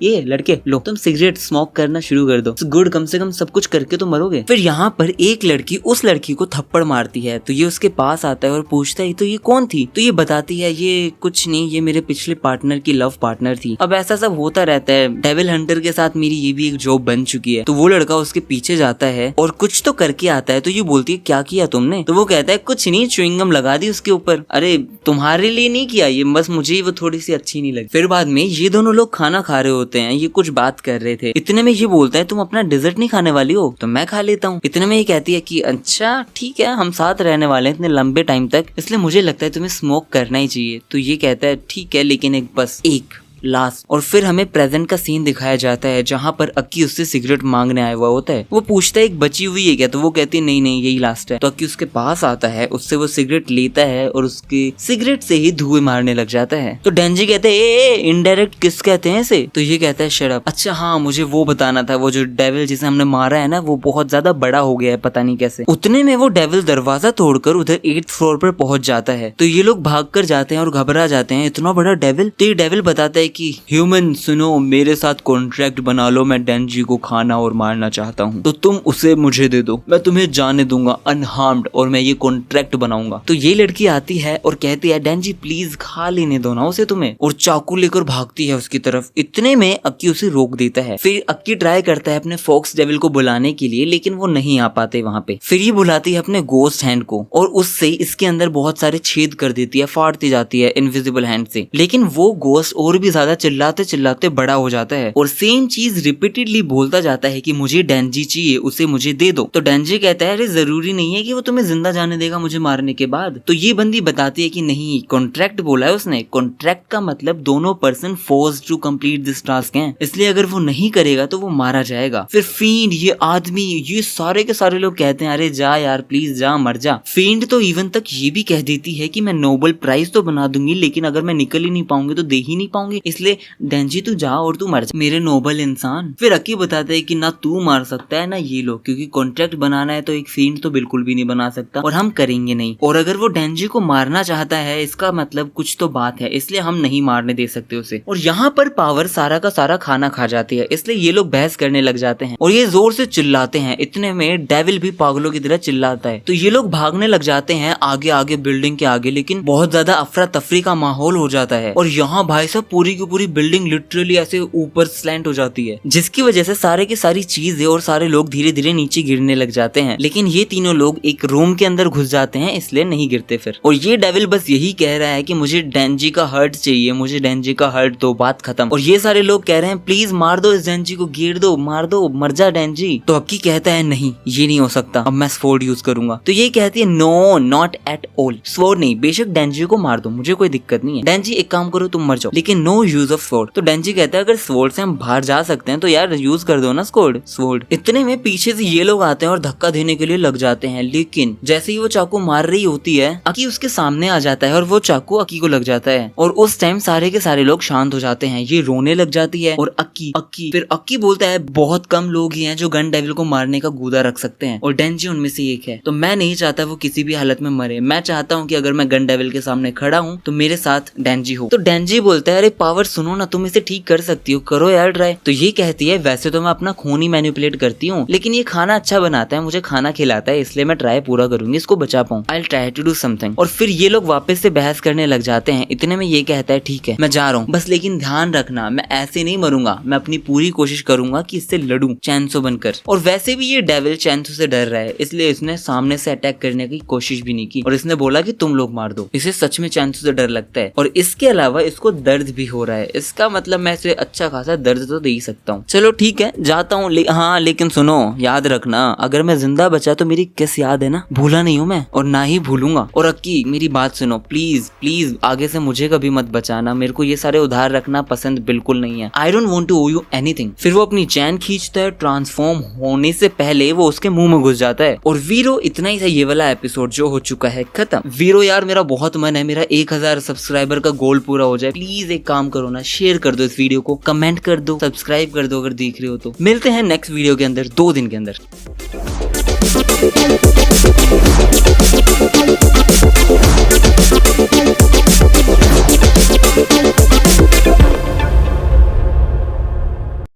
ये लड़के लो तुम सिगरेट स्मोक करना शुरू कर दो, गुड कम से कम सब कुछ करके तो मरोगे। फिर यहाँ पर एक लड़की उस लड़की को थप्पड़ मारती है। तो ये उसके पास आता है और पूछता है तो ये कौन थी। तो ये बताती है ये कुछ नहीं, ये मेरे पिछले पार्टनर की लव पार्टनर थी। अब ऐसा सब होता रहता है, डेविल हंटर के साथ मेरी ये भी एक जॉब बन चुकी है। तो वो लड़का उसके पीछे जाता है और कुछ तो करके आता है। तो ये बोलती है क्या किया तुमने। तो वो कहता है कुछ नहीं, च्युइंगम लगा दी उसके ऊपर। अरे तुम्हारे लिए नहीं किया ये, बस मुझे वो थोड़ी सी अच्छी नहीं लगी। फिर बाद में ये दोनों लोग खाना खा रहे होते हैं, ये कुछ बात कर रहे थे। इतने में ये बोलता है तुम अपना डेजर्ट नहीं खाने वाली हो, तो मैं खा लेता हूँ। इतने में ये कहती है कि अच्छा ठीक है, हम साथ रहने वाले हैं इतने लंबे टाइम तक, इसलिए मुझे लगता है तुम्हें स्मोक करना ही चाहिए। तो ये कहता है ठीक है, लेकिन एक लास्ट। और फिर हमें प्रेजेंट का सीन दिखाया जाता है जहाँ पर अक्की उससे सिगरेट मांगने आया हुआ होता है। वो पूछता है एक बची हुई है क्या, तो वो कहती है नहीं यही लास्ट है। तो अक्की उसके पास आता है, उससे वो सिगरेट लेता है और उसके सिगरेट से ही धुएं मारने लग जाता है। तो डेंजी कहते हैं इनडायरेक्ट किस कहते हैं इसे। तो ये कहता है शट अप। अच्छा हाँ मुझे वो बताना था, वो जो डेविल जिसे हमने मारा है ना वो बहुत ज्यादा बड़ा हो गया है, पता नहीं कैसे। उतने में वो डेविल दरवाजा तोड़कर उधर 8th फ्लोर पर पहुंच जाता है। तो ये लोग भाग कर जाते हैं और घबरा जाते हैं, इतना बड़ा डेविल। तो ये डेविल बताता है कि ह्यूमन सुनो, मेरे साथ कॉन्ट्रैक्ट बना लो, मैं डेंजी को खाना और मारना चाहता हूँ, तो तुम उसे मुझे दे दो, मैं तुम्हें जाने दूंगा अनहार्म्ड, और मैं ये कॉन्ट्रैक्ट बनाऊंगा। तो ये लड़की आती है और कहती है डेंजी प्लीज खा लेने दो ना उसे तुम्हें, और चाकू लेकर भागती है उसकी तरफ। इतने में अक्की उसे रोक देता है। फिर अक्की ट्राई करता है अपने फॉक्स डेविल को बुलाने के लिए, लेकिन वो नहीं आ पाते वहाँ पे। फिर ये बुलाती है अपने गोस्ट हैंड को और उससे इसके अंदर बहुत सारे छेद कर देती है, फाड़ती जाती है इनविजिबल हैंड से। लेकिन वो गोस्ट और भी ज्यादा चिल्लाते चिल्लाते बड़ा हो जाता है और सेम चीज रिपीटेडली बोलता जाता है कि मुझे डेंजी चाहिए, उसे मुझे दे दो। तो डेंजी कहता है अरे जरूरी नहीं है कि वो तुम्हें जिंदा जाने देगा मुझे मारने के बाद। तो ये बंदी बताती है कि नहीं, कॉन्ट्रैक्ट बोला है उसने, कॉन्ट्रैक्ट का मतलब दोनों person forced to complete this task हैं, इसलिए अगर वो नहीं करेगा तो वो मारा जाएगा। फिर फींड, ये आदमी, ये सारे के सारे लोग कहते हैं अरे जा यार प्लीज जा, मर जा। फींड तो इवन तक ये भी कह देती है कि मैं नोबेल प्राइज तो बना दूंगी, लेकिन अगर मैं निकल ही नहीं पाऊंगी तो दे ही नहीं पाऊंगी, इसलिए डेंजी तू जा और तू मर जा मेरे नोबल इंसान। फिर अक्की बताता है कि ना तू मार सकता है ना ये लोग, क्योंकि कॉन्ट्रैक्ट बनाना है तो एक फींड तो बिल्कुल भी नहीं बना सकता और हम करेंगे नहीं। और अगर वो डेंजी को मारना चाहता है इसका मतलब कुछ तो बात है, इसलिए हम नहीं मारने दे सकते उसे। और यहाँ पर पावर सारा का सारा खाना खा जाती है, इसलिए ये लोग बहस करने लग जाते हैं और ये जोर से चिल्लाते हैं। इतने में डेविल भी पागलों की तरह चिल्लाता है। तो ये लोग भागने लग जाते हैं आगे आगे बिल्डिंग के आगे, लेकिन बहुत ज्यादा अफरा तफरी का माहौल हो जाता है और यहाँ भाई साहब पूरी की पूरी बिल्डिंग लिटरली ऐसे ऊपर स्लैंट हो जाती है, जिसकी वजह से सारे की सारी चीजें और सारे लोग धीरे धीरे नीचे गिरने लग जाते हैं। लेकिन ये तीनों लोग एक रूम के अंदर घुस जाते हैं, इसलिए नहीं गिरते फिर। और ये डेविल बस यही कह रहा है कि मुझे डेंजी का हर्ट चाहिए, मुझे डेंजी का हर्ट दो, बात खत्म। और ये सारे लोग कह रहे हैं प्लीज मार दो इस डेंजी को, गिर दो, मार दो, मर जा डेंजी। तो अक्की कहता है नहीं ये नहीं हो सकता, अब मैं स्वॉर्ड यूज करूंगा। तो ये कहती है no not at all, sword नहीं, बेशक डेंजी को मार दो, मुझे कोई दिक्कत नहीं है। डेंजी एक काम करो तुम मर जाओ, लेकिन नो यूज ऑफ स्वॉर्ड। तो डेंजी कहता है अगर स्वॉर्ड से हम बाहर जा सकते हैं तो यार यूज कर दो ना स्वॉर्ड। इतने में पीछे से ये लोग आते हैं और धक्का देने के लिए लग जाते हैं, लेकिन जैसे ही वो चाकू मार रही होती है अक्की उसके सामने आ जाता है और वो चाकू अक्की को लग जाता है। और उस टाइम सारे के सारे लोग शांत हो जाते हैं, ये रोने लग जाती है। और अक्की फिर अक्की बोलता है बहुत कम लोग ही हैं जो गन डेविल को मारने का गूदा रख सकते हैं और डेंजी उनमें से एक है। तो मैं नहीं चाहता वो किसी भी हालत में मरे, मैं चाहता हूँ कि अगर मैं गन डेविल के सामने खड़ा हूँ तो मेरे साथ डेंजी हो। तो डेंजी बोलता है अरे पावर सुनो ना, तुम इसे ठीक कर सकती हो, करो यार ट्राई। तो ये कहती है वैसे तो मैं अपना खून ही मैनिपुलेट करती हूँ, लेकिन ये खाना अच्छा बनाता है, मुझे खाना खिलाता है, इसलिए मैं ट्राई पूरा करूंगी, इसको बचा पाऊँ। I will try to do something. और फिर ये लोग वापस से बहस करने लग जाते हैं। इतने में ये कहता है ठीक है मैं जा रहा हूँ, बस लेकिन ध्यान रखना मैं ऐसे नहीं मरूंगा, मैं अपनी पूरी कोशिश करूंगा कि इससे लड़ूं चैंसो बनकर। और वैसे भी ये डेविल चैंसो से डर रहा है, इसलिए इसने सामने से अटैक करने की कोशिश भी नहीं की और इसने बोला कि तुम लोग मार दो। इसे सच में चैंसो से डर लगता है और इसके अलावा इसको दर्द भी हो रहा है, इसका मतलब मैं इसे अच्छा खासा दर्द तो दे ही सकता हूँ। चलो ठीक है जाता हूँ, हाँ लेकिन सुनो याद रखना अगर मैं जिंदा बचा तो मेरी किस याद है ना, भूला नहीं हूँ मैं और ना ही भूलूंगा। और अक्की मेरी बात सुनो प्लीज प्लीज, आगे से मुझे कभी मत बचाना, मेरे को ये सारे उधार रखना पसंद बिल्कुल नहीं है। I don't want to owe you anything. फिर वो अपनी चैन खींचता है, ट्रांसफॉर्म होने से पहले वो उसके मुंह में घुस जाता है। और वीरो इतना ही था ये वाला एपिसोड जो हो चुका है खत्म। वीरो यार मेरा बहुत मन है मेरा 1000 सब्सक्राइबर का गोल पूरा हो जाए, प्लीज एक काम करो ना, शेयर कर दो इस वीडियो को, कमेंट कर दो, सब्सक्राइब कर दो अगर देख रहे हो तो। मिलते हैं नेक्स्ट वीडियो के अंदर 2 दिन के अंदर।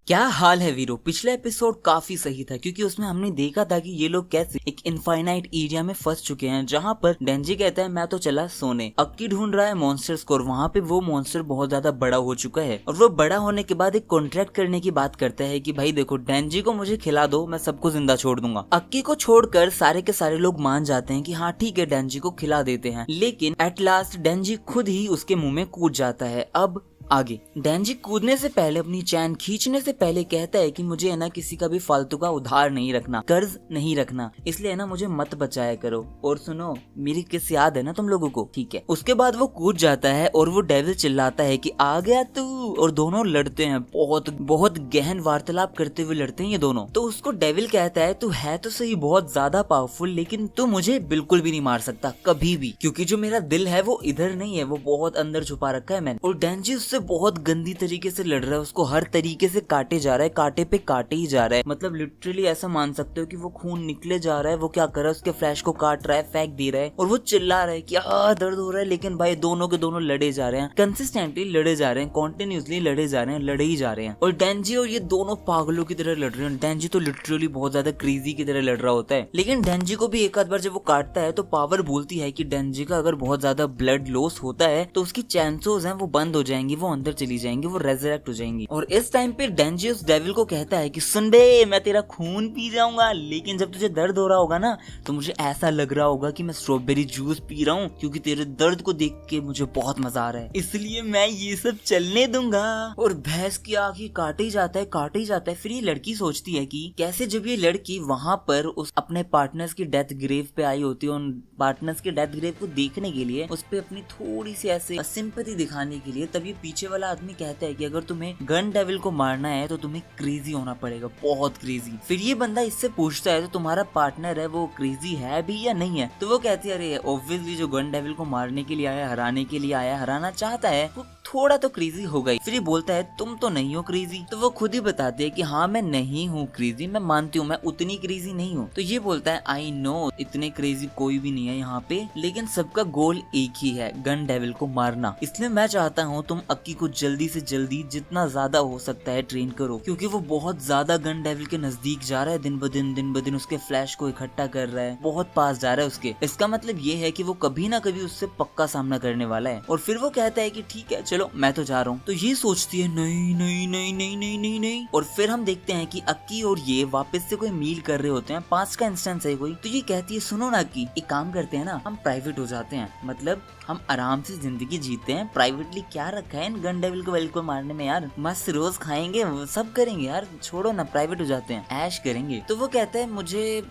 क्या हाल है वीरो? पिछला एपिसोड काफी सही था क्योंकि उसमें हमने देखा था कि ये लोग कैसे एक इनफाइनाइट एरिया में फंस चुके हैं जहां पर डेंजी कहता है मैं तो चला सोने, अक्की ढूंढ रहा है मॉन्स्टर्स को और वहां पे वो मॉन्स्टर बहुत ज्यादा बड़ा हो चुका है और वो बड़ा होने के बाद एक कॉन्ट्रैक्ट करने की बात करता है कि भाई देखो डेंजी को मुझे खिला दो, मैं सबको जिंदा छोड़ दूंगा। अक्की को छोड़कर सारे के सारे लोग मान जाते हैं कि हाँ ठीक है डेंजी को खिला देते हैं, लेकिन एट लास्ट डेंजी खुद ही उसके मुंह में कूद जाता है। अब आगे डेंजी कूदने से पहले अपनी चैन खींचने से पहले कहता है कि मुझे है ना किसी का भी फालतू का उधार नहीं रखना, कर्ज नहीं रखना, इसलिए है ना मुझे मत बचाया करो। और सुनो मेरी किस याद है ना तुम लोगों को, ठीक है। उसके बाद वो कूद जाता है और वो डेविल चिल्लाता है कि आ गया तू, और दोनों लड़ते हैं, बहुत बहुत गहन वार्तालाप करते हुए लड़ते हैं ये दोनों। तो उसको डेविल कहता है तू है तो सही बहुत ज्यादा पावरफुल, लेकिन तू मुझे बिल्कुल भी नहीं मार सकता कभी भी, क्योंकि जो मेरा दिल है वो इधर नहीं है, वो बहुत अंदर छुपा रखा है मैंने। और डेंजी उससे बहुत गंदी तरीके से लड़ रहा है, उसको हर तरीके से काटे जा रहा है, कांटे पे काटे ही जा रहा है, मतलब लिटरली ऐसा मान सकते हो कि वो खून निकले जा रहा है। वो क्या कर रहा है, उसके फ्लैश को काट रहा है, फेंक दे रहा है और वो चिल्ला रहा है कि दर्द हो रहा है, लेकिन भाई दोनों के दोनों लड़े जा रहे हैं, कंसिस्टेंटली लड़े जा रहे हैं, कॉन्टिन्यूसली लड़े जा रहे हैं, लड़े ही जा रहे हैं। और डेंजी और ये दोनों पागलों की तरह लड़ रहे हैं। डेंजी तो लिटरली बहुत ज्यादा क्रेजी की तरह लड़ रहा होता है, लेकिन डेंजी को भी एक आध बार जब वो काटता है तो पावर बोलती है कि डेंजी का अगर बहुत ज्यादा ब्लड लॉस होता है तो उसकी चांसेस हैं वो बंद हो जाएंगी, वो अंदर चली जाएंगी, वो रेजरेक्ट हो जाएंगी। और इस टाइम पे डेंजी उस डेविल को कहता है कि सुन बे मैं तेरा खून पी जाऊंगा, लेकिन जब तुझे दर्द हो रहा होगा ना तो मुझे ऐसा लग रहा होगा कि मैं स्ट्रॉबेरी जूस पी रहा हूँ, क्योंकि तेरे दर्द को देख के मुझे बहुत मजा आ रहा है, इसलिए मैं ये सब चलने दूंगा। और भैंस की आंखें काटे ही जाता है, काटे ही जाता है। फिर ये लड़की सोचती है कि कैसे जब ये लड़की वहां पर उस अपने पार्टनर्स की डेथ ग्रेव पे आई होती है, उन पार्टनर्स की डेथ ग्रेव को देखने के लिए, उस पे अपनी थोड़ी सी ऐसे सिंपैथी दिखाने के लिए, तब ये पीछे वाला आदमी कहता है कि अगर तुम्हें गन डेविल को मारना है तो तुम्हें क्रेजी होना पड़ेगा, बहुत क्रेजी। फिर ये बंदा इससे पूछता है तो तुम्हारा पार्टनर है वो क्रेजी है भी या नहीं है? तो वो कहती है अरे ऑब्वियसली जो गन डेविल को मारने के लिए आया, हराने के लिए आया, हराना चाहता है, वो थोड़ा तो क्रेजी हो गई। फिर ये बोलता है तुम तो नहीं हो क्रेजी, तो वो खुद ही बताती है कि हाँ मैं नहीं हूँ क्रेजी, मैं मानती हूँ मैं उतनी क्रेजी नहीं हूँ। तो ये बोलता है आई नो इतने क्रेजी कोई भी नहीं है यहाँ पे, लेकिन सबका गोल एक ही है, गन डेविल को मारना, इसलिए मैं चाहता हूँ तुम अक्की को जल्दी से जल्दी जितना ज्यादा हो सकता है ट्रेन करो, क्योंकि वो बहुत ज्यादा गन डेविल के नजदीक जा रहा है, दिन ब दिन उसके फ्लैश को इकट्ठा कर रहा है, बहुत पास जा रहा है उसके। इसका मतलब ये है कि वो कभी ना कभी उससे पक्का सामना करने वाला है। और फिर वो कहता है कि ठीक है चलो चलो मैं तो जा रहा हूँ। तो ये सोचती है नहीं नहीं नहीं नहीं नहीं नहीं नहीं। और फिर हम देखते हैं कि अक्की और ये वापस से कोई मील कर रहे होते हैं, पास्ट का इंस्टेंस है कोई। तो ये कहती है सुनो ना अक्की, एक काम करते हैं ना, हम प्राइवेट हो जाते हैं, मतलब हम आराम से जिंदगी जीते हैं। प्राइवेटली क्या रखा है इन गन डेविल को वेल को मारने में यार, मस्त रोज खाएंगे सब करेंगे यार, छोड़ो ना प्राइवेट हो जाते हैं, ऐश करेंगे। तो वो कहता है मुझे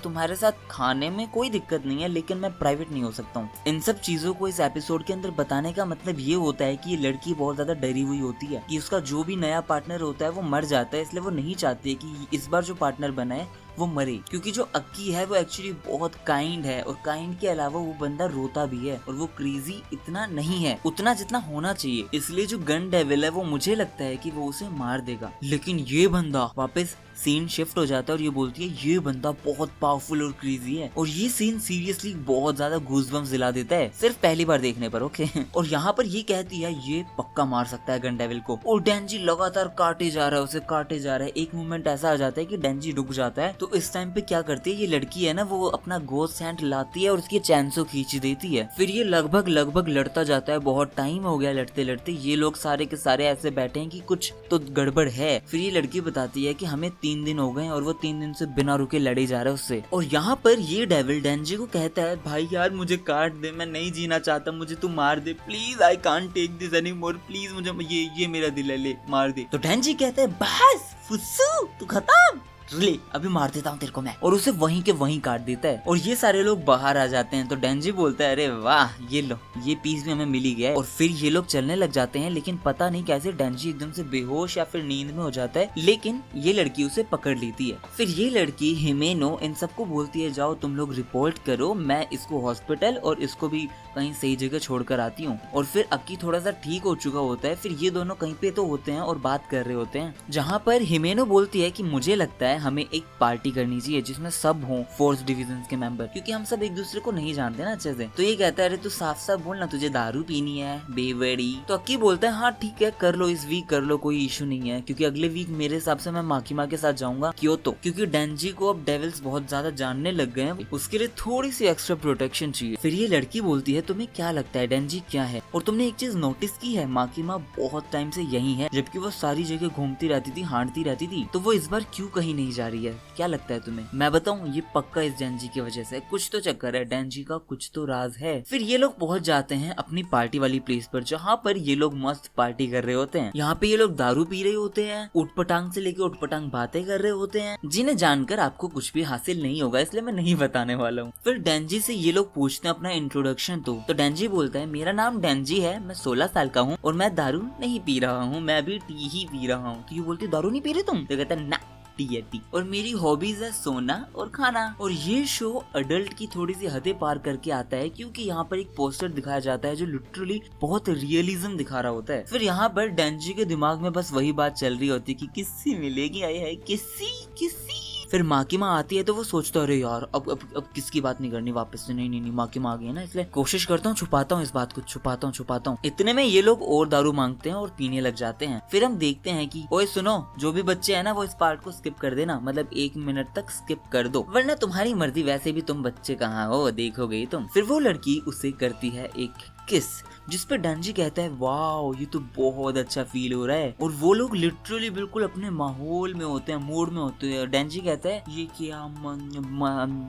तुम्हारे साथ खाने में कोई दिक्कत नहीं है, लेकिन मैं प्राइवेट नहीं हो सकता हूँ। इन सब चीजों को इस एपिसोड के अंदर बताने का मतलब ये होता है कि ये लड़की बहुत ज्यादा डरी हुई होती है कि उसका जो भी नया पार्टनर होता है वो मर जाता है, इसलिए वो नहीं चाहती कि इस बार जो पार्टनर बना है वो मरे। क्योंकि जो अक्की है वो एक्चुअली बहुत काइंड है, और काइंड के अलावा वो बंदा रोता भी है, और वो क्रेजी इतना नहीं है उतना जितना होना चाहिए। इसलिए जो गन डेविल है वो मुझे लगता है कि वो उसे मार देगा। लेकिन ये बंदा, वापस सीन शिफ्ट हो जाता है और ये बोलती है ये बंदा बहुत पावरफुल और क्रेजी है। और ये सीन सीरियसली बहुत ज्यादा गूज़बम्स दिला देता है सिर्फ पहली बार देखने पर, ओके। और यहाँ पर ये कहती है ये पक्का मार सकता है गन डेविल को। और डेंजी लगातार काटे जा रहा है, उसे काटे जा रहा है। एक मोमेंट ऐसा आ जाता है कि डेंजी रुक जाता है। तो इस टाइम पे क्या करती है ये लड़की है ना, वो अपना गोस्ट हैंड लाती है और उसकी चैनसो खींच देती है। फिर ये लगभग लड़ता जाता है, बहुत टाइम हो गया लड़ते लड़ते। ये लोग सारे के सारे ऐसे बैठे हैं कि कुछ तो गड़बड़ है। फिर ये लड़की बताती है कि हमें 3 दिन हो गए और वो 3 दिन से बिना रुके लड़े जा रहा है उससे। और यहाँ पर ये डेविल डेंजी को कहता है भाई यार मुझे काट दे, मैं नहीं जीना चाहता, मुझे तू मार दे please, I can't take this anymore, please मुझे ये मेरा दिल है, ले मार दे। तो डेंजी कहता है बस फुस्सू तू खत्म, ले अभी मार देता हूँ तेरे को मैं, और उसे वहीं के वहीं काट देता है। और ये सारे लोग बाहर आ जाते हैं। तो डेंजी बोलता है अरे वाह ये लो, ये पीस भी हमें मिल ही गया। और फिर ये लोग चलने लग जाते हैं, लेकिन पता नहीं कैसे डेंजी एकदम से बेहोश या फिर नींद में हो जाता है, लेकिन ये लड़की उसे पकड़ लेती है। फिर ये लड़की हिमेनो इन सबको बोलती है जाओ तुम लोग रिपोर्ट करो, मैं इसको हॉस्पिटल और इसको भी कहीं सही जगह छोड़कर आती हूँ। और फिर अक्की थोड़ा सा ठीक हो चुका होता है। फिर ये दोनों कहीं पे तो होते हैं और बात कर रहे होते हैं, जहाँ पर हिमेनो बोलती है कि मुझे लगता है हमें एक पार्टी करनी चाहिए जिसमें सब हो फोर्स डिविजन के मेंबर, क्योंकि हम सब एक दूसरे को नहीं जानते ना अच्छे से। तो ये कहता है अरे तू साफ साफ बोल ना, तुझे दारू पीनी है बेवड़ी। तो अक्की बोलता है हाँ ठीक है कर लो, इस वीक कर लो, कोई इशू नहीं है, क्योंकि अगले वीक मेरे हिसाब से मैं माकीमा के साथ जाऊंगा क्योंतो, क्योंकि डेंजी को अब डेविल्स बहुत ज्यादा जानने लग गए हैं, उसके लिए थोड़ी सी एक्स्ट्रा प्रोटेक्शन चाहिए। फिर ये लड़की बोलती है तुम्हें क्या लगता है डेंजी क्या है? और तुमने एक चीज नोटिस की है, माकीमा बहुत टाइम से यही है, जबकि वो सारी जगह घूमती रहती थी, हांटती रहती थी, तो वो इस बार क्यों कहीं नहीं जा रही है? क्या लगता है तुम्हें? मैं बताऊं ये पक्का इस डेंजी की वजह से, कुछ तो चक्कर है, डेंजी का कुछ तो राज है। फिर ये लोग पहुंच जाते हैं अपनी पार्टी वाली प्लेस पर, जहाँ पर ये लोग मस्त पार्टी कर रहे होते हैं। यहाँ पे ये लोग दारू पी रहे होते हैं, उठपटांग से लेके उठपटांग बातें कर रहे होते हैं, जिन्हें जानकर आपको कुछ भी हासिल नहीं होगा, इसलिए मैं नहीं बताने वाला हूँ। फिर डेंजी से ये लोग पूछते हैं अपना इंट्रोडक्शन। तो डेंजी बोलता है मेरा नाम डेंजी है, मैं 16 साल का हूँ और मैं दारू नहीं पी रहा हूँ, मैं अभी टी ही पी रहा हूँ। तो ये बोलती दारू नहीं पी रहे तुम? तो कहता है ना टी, और मेरी हॉबीज है सोना और खाना। और ये शो अडल्ट की थोड़ी सी हदें पार करके आता है, क्योंकि यहाँ पर एक पोस्टर दिखाया जाता है जो लिटरली बहुत रियलिज्म दिखा रहा होता है। फिर यहाँ पर डेंजी के दिमाग में बस वही बात चल रही होती है कि किस्सी मिलेगी, आए है किस्सी। फिर माकीमा आती है तो वो सोचता है अरे यार अब किसकी बात नहीं करनी वापस से, नहीं माकीमा आ गई है ना, इसलिए कोशिश करता हूँ छुपाता हूँ इस बात को, छुपाता हूँ। इतने में ये लोग और दारू मांगते हैं और पीने लग जाते हैं। फिर हम देखते हैं कि ओए सुनो, जो भी बच्चे हैं ना वो इस पार्ट को स्किप कर देना, मतलब 1 मिनट तक स्किप कर दो, वरना तुम्हारी मर्जी, वैसे भी तुम बच्चे कहाँ हो, देखोगे तुम। फिर वो लड़की उसे करती है एक किस, जिस पर डेंजी कहता है वाओ ये तो बहुत अच्छा फील हो रहा है। और वो लोग लिटरली बिल्कुल अपने माहौल में होते हैं, मूड में होते हैं। डेंजी कहता है ये क्या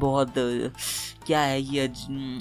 बहुत क्या है, ये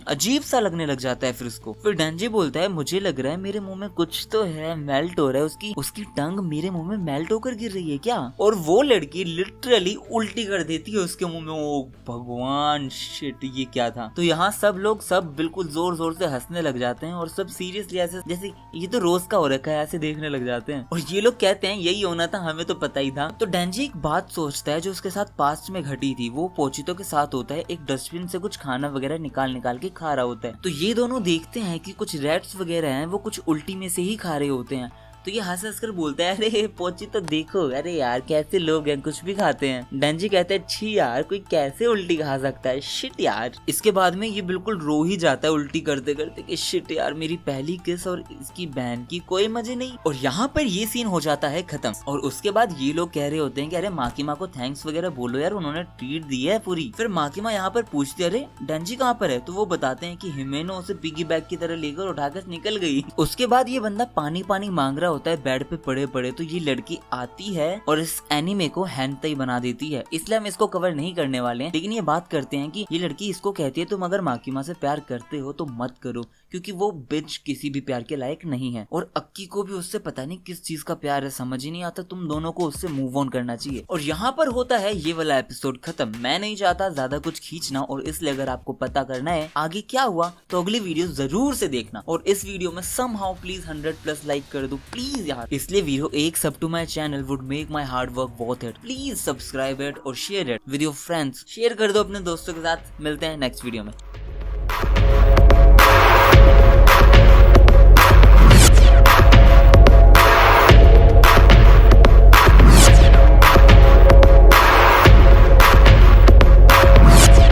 अजीब सा लगने लग जाता है फिर उसको। फिर डेंजी बोलता है मुझे लग रहा है मेरे मुंह में कुछ तो है, मेल्ट हो रहा है, उसकी टंग मेरे मुंह में मेल्ट होकर गिर रही है क्या? और वो लड़की लिटरली उल्टी कर देती है उसके मुंह में। ओ भगवान शिट, ये क्या था? तो यहाँ सब लोग बिल्कुल जोर जोर से हंसने लग जाते हैं और सब सीरियसली ऐसे जैसे ये तो रोज का हो रखा है ऐसे देखने लग जाते हैं। और ये लोग कहते हैं यही होना था, हमें तो पता ही था। तो डेंजी एक बात सोचता है जो उसके साथ पास्ट में घटी थी, वो पोचितो के साथ होता है, एक डस्टबिन से कुछ खाना वगैरह निकाल के खा रहा होता है। तो ये दोनों देखते हैं कि कुछ रैट्स वगैरह हैं वो कुछ उल्टी में से ही खा रहे होते हैं। तो ये हंस कर बोलता है अरे पोची तो देखो, अरे यार कैसे लोग हैं, कुछ भी खाते हैं। डेंजी कहता है छी यार, कोई कैसे उल्टी खा सकता है, शिट यार। इसके बाद में ये बिल्कुल रो ही जाता है उल्टी करते करते कि शिट यार, मेरी पहली किस और इसकी बहन की कोई मजे नहीं। और यहाँ पर ये सीन हो जाता है खत्म। और उसके बाद ये लोग कह रहे होते हैं कि अरे माँ की माँ को थैंक्स वगैरह बोलो यार, उन्होंने ट्रीट दी है पूरी। फिर माँ की माँ यहाँ पर पूछती है अरे डेंजी कहाँ पर है, तो वो बताते हैं कि हिमेनो उसे पिगी बैग की तरह लेकर उठाकर निकल गई। उसके बाद ये बंदा पानी पानी मांग रहा होता है बेड पे पड़े पड़े, तो ये लड़की आती है और इस एनिमे को हेंटाई बना देती है, इसलिए हम इसको कवर नहीं करने वाले हैं। लेकिन ये बात करते हैं कि ये लड़की इसको कहती है तुम अगर माँ की माँ से प्यार करते हो तो मत करो, क्योंकि वो बिच किसी भी प्यार के लायक नहीं है। और अक्की को भी उससे पता नहीं किस चीज का प्यार है, समझ ही नहीं आता। तुम दोनों को उससे मूव ऑन करना चाहिए। और यहाँ पर होता है ये वाला एपिसोड खत्म। मैं नहीं चाहता ज्यादा कुछ खींचना, और इसलिए अगर आपको पता करना है आगे क्या हुआ तो अगली वीडियो जरूर से देखना। और इस वीडियो में समहाउ प्लीज 100+ लाइक कर दो प्लीज यार, इसलिए वीडियो एक sub to my channel would make my hard work worth it. Please subscribe it और share it with your friends, share कर दो अपने दोस्तों के साथ। मिलते हैं नेक्स्ट वीडियो में।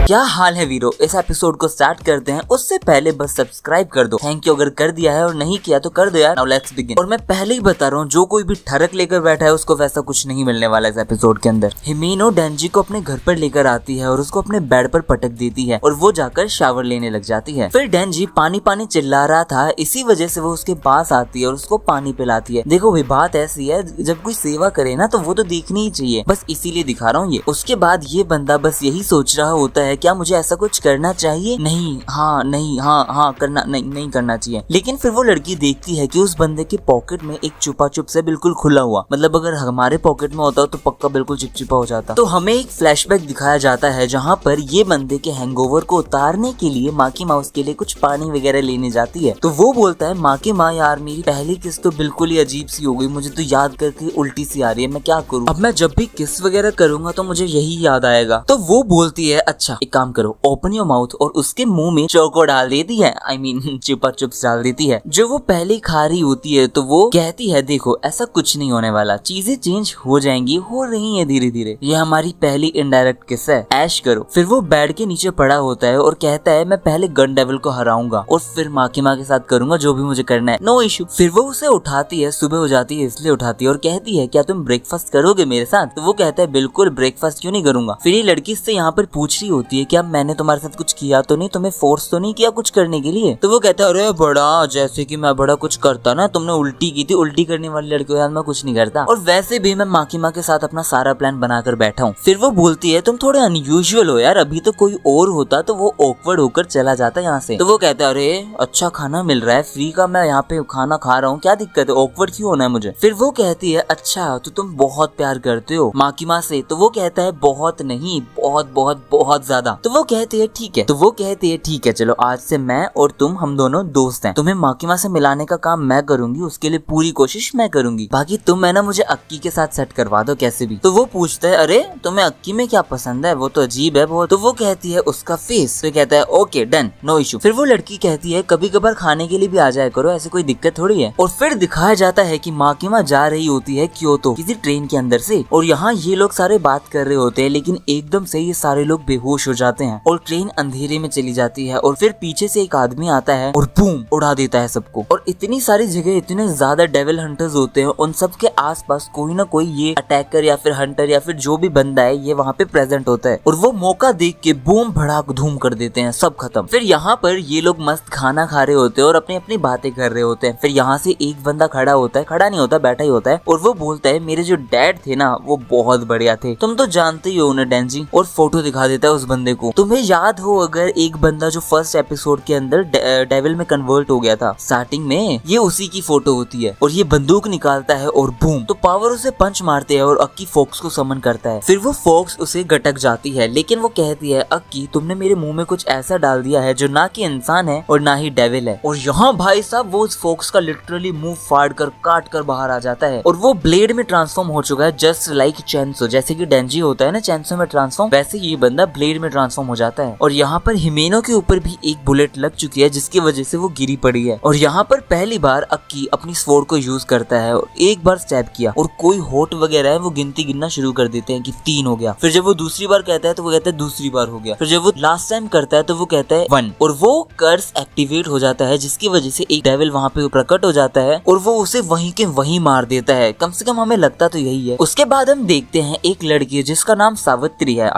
क्या हाल है वीरो, इस एपिसोड को स्टार्ट करते हैं। उससे पहले बस सब्सक्राइब कर दो, थैंक यू अगर कर दिया है, और नहीं किया तो कर दो यार। Now let's begin. और मैं पहले ही बता रहा हूँ, जो कोई भी ठरक लेकर बैठा है उसको वैसा कुछ नहीं मिलने वाला इस एपिसोड के अंदर। हिमेनो डेंजी को अपने घर पर लेकर आती है और उसको अपने बेड पर पटक देती है और वो जाकर शावर लेने लग जाती है। फिर डेंजी पानी पानी चिल्ला रहा था, इसी वजह से वो उसके पास आती है और उसको पानी पिलाती है। देखो भाई बात ऐसी है, जब कोई सेवा करे ना तो वो तो देखनी ही चाहिए, बस इसीलिए दिखा रहा हूँ ये। उसके बाद ये बंदा बस यही सोच रहा होता है क्या मुझे ऐसा कुछ करना चाहिए, नहीं हाँ करना नहीं करना चाहिए। लेकिन फिर वो लड़की देखती है कि उस बंदे के पॉकेट में एक चुपा चुप से बिल्कुल खुला हुआ, मतलब अगर हमारे पॉकेट में होता तो पक्का बिल्कुल चिपचिपा हो जाता। तो हमें एक फ्लैशबैक दिखाया जाता है जहाँ पर ये बंदे के हैंगओवर को उतारने के लिए माँ की माउस के लिए कुछ पानी वगैरह लेने जाती है। तो वो बोलता है माँ की माँ यार मेरी पहली किस तो बिल्कुल ही अजीब सी हो गई, मुझे तो याद करके उल्टी सी आ रही है, मैं क्या करूँ। अब मैं जब भी किस वगैरह करूंगा तो मुझे यही याद आएगा। तो वो बोलती है अच्छा एक काम करो, ओपन योर माउथ, और उसके मुंह में चोको डाल देती है, आई मीन चुपा चुप्स डाल देती है, जो वो पहले खा रही होती है। तो वो कहती है देखो ऐसा कुछ नहीं होने वाला, चीजें चेंज हो जाएंगी, हो रही है धीरे धीरे, ये हमारी पहली इनडायरेक्ट किस है, ऐश करो। फिर वो बेड के नीचे पड़ा होता है और कहता है मैं पहले गन डेविल को हराऊंगा और फिर माँ की माँ के साथ करूंगा जो भी मुझे करना है, नो इशू। फिर वो उसे उठाती है, सुबह हो जाती है इसलिए उठाती है और कहती है क्या तुम ब्रेकफास्ट करोगे मेरे साथ। तो वो कहता है बिल्कुल, ब्रेकफास्ट क्यों नहीं करूंगा। फिर ये लड़की से यहाँ पर पूछ रही होती है क्या मैंने तुम्हारे साथ कुछ किया तो नहीं, तुम्हें फोर्स तो नहीं किया कुछ करने के लिए। तो वो कहता है अरे बड़ा, जैसे कि मैं बड़ा कुछ करता ना, तुमने उल्टी की थी, उल्टी करने वाली लड़की के साथ मैं कुछ नहीं करता, और वैसे भी मैं माँ की माँ के साथ अपना सारा प्लान बनाकर बैठा हूँ। फिर वो बोलती है तुम थोड़े अनयूजुअल हो यार, अभी तो कोई और होता तो वो ऑकवर्ड होकर चला जाता यहाँ से। तो वो कहता है अरे अच्छा खाना मिल रहा है फ्री का, मैं यहाँ पे खाना खा रहा हूँ, क्या दिक्कत है, ऑकवर्ड क्यों होना है मुझे। फिर वो कहती है अच्छा तो तुम बहुत प्यार करते हो माँ की माँ से। तो वो कहता है बहुत नहीं, बहुत बहुत बहुत ज्यादा। तो वो कहती है ठीक है, तो वो कहती है ठीक है चलो आज से मैं और तुम हम दोनों दोस्त हैं, तुम्हें माँ की माँ से मिलाने का काम मैं करूंगी, उसके लिए पूरी कोशिश मैं करूंगी, बाकी तुम है ना मुझे अक्की के साथ सेट करवा दो कैसे भी। तो वो पूछता है अरे तुम्हें अक्की में क्या पसंद है, वो तो अजीब है बहुत। तो वो कहती है उसका फेस। तो कहता है ओके डन, नो इशू। फिर वो लड़की कहती है कभी कभार खाने के लिए भी आ जाया करो, ऐसे कोई दिक्कत थोड़ी है। और फिर दिखाया जाता है कि माँ की माँ जा रही होती है क्योतो किसी ट्रेन के अंदर से, और यहाँ ये लोग सारे बात कर रहे होते हैं, लेकिन एकदम से ये सारे लोग बेहोश हो जाते हैं और ट्रेन अंधेरे में चली जाती है। और फिर पीछे से एक आदमी आता है और बूम उड़ा देता है सबको। और इतनी सारी जगह इतने ज्यादा डेविल हंटर्स होते हैं, उन सब के आसपास कोई ना कोई ये अटैकर या फिर हंटर या फिर जो भी बंदा है ये वहाँ पे प्रेजेंट होता है, और वो मौका देख के बूम भड़ाक धूम कर देते हैं, सब खत्म। फिर यहाँ पर ये लोग मस्त खाना खा रहे होते हैं और अपनी अपनी बातें कर रहे होते हैं। फिर यहाँ से एक बंदा खड़ा होता है, खड़ा नहीं होता बैठा ही होता है, और वो बोलता है मेरे जो डैड थे ना वो बहुत बढ़िया थे, तुम तो जानते ही हो उन्हें डेंजी, और फोटो दिखा देता है उस बंदे को। तुम्हें याद हो अगर एक बंदा जो फर्स्ट एपिसोड के अंदर डेविल में कन्वर्ट हो गया था स्टार्टिंग में, ये उसी की फोटो होती है। और ये बंदूक निकालता है और बूम, तो पावर उसे पंच मारते हैं और अक्की फॉक्स को समन करता है। फिर वो फॉक्स उसे गटक जाती है, लेकिन वो कहती है अक्की तुमने मेरे मुंह में कुछ ऐसा डाल दिया है जो ना कि इंसान है और ना ही डेविल है। और यहाँ भाई साहब वो उस फॉक्स का लिटरली मुंह फाड़ कर काट कर बाहर आ जाता है और वो ब्लेड में ट्रांसफॉर्म हो चुका है, जस्ट लाइक चैंसो। जैसे कि डेंजी होता है ना चैंसो में ट्रांसफॉर्म, वैसे ये बंदा ब्लेड में में ट्रांसफॉर्म हो जाता है और यहाँ पर हिमेनो के ऊपर भी एक बुलेट लग चुकी है जिसकी वजह से वो गिरी पड़ी है। और यहाँ पर पहली बार अक्की अपनी स्वॉर्ड को यूज करता है और एक बार स्टैब किया और कोई होट वगैरह है वो गिनती गिनना शुरू कर देते हैं कि 3 हो गया। फिर जब वो दूसरी बार कहता है तो वो कहता है दूसरी बार हो गया। फिर जब वो लास्ट टाइम करता है तो वो कहता है 1 और वो कर्स एक्टिवेट हो जाता है जिसकी वजह से एक डेविल वहाँ पे प्रकट हो जाता है और वो उसे वहीं के वहीं मार देता है। कम से कम हमें लगता तो यही है। उसके बाद हम देखते हैं एक लड़की जिसका नाम सावित्री है,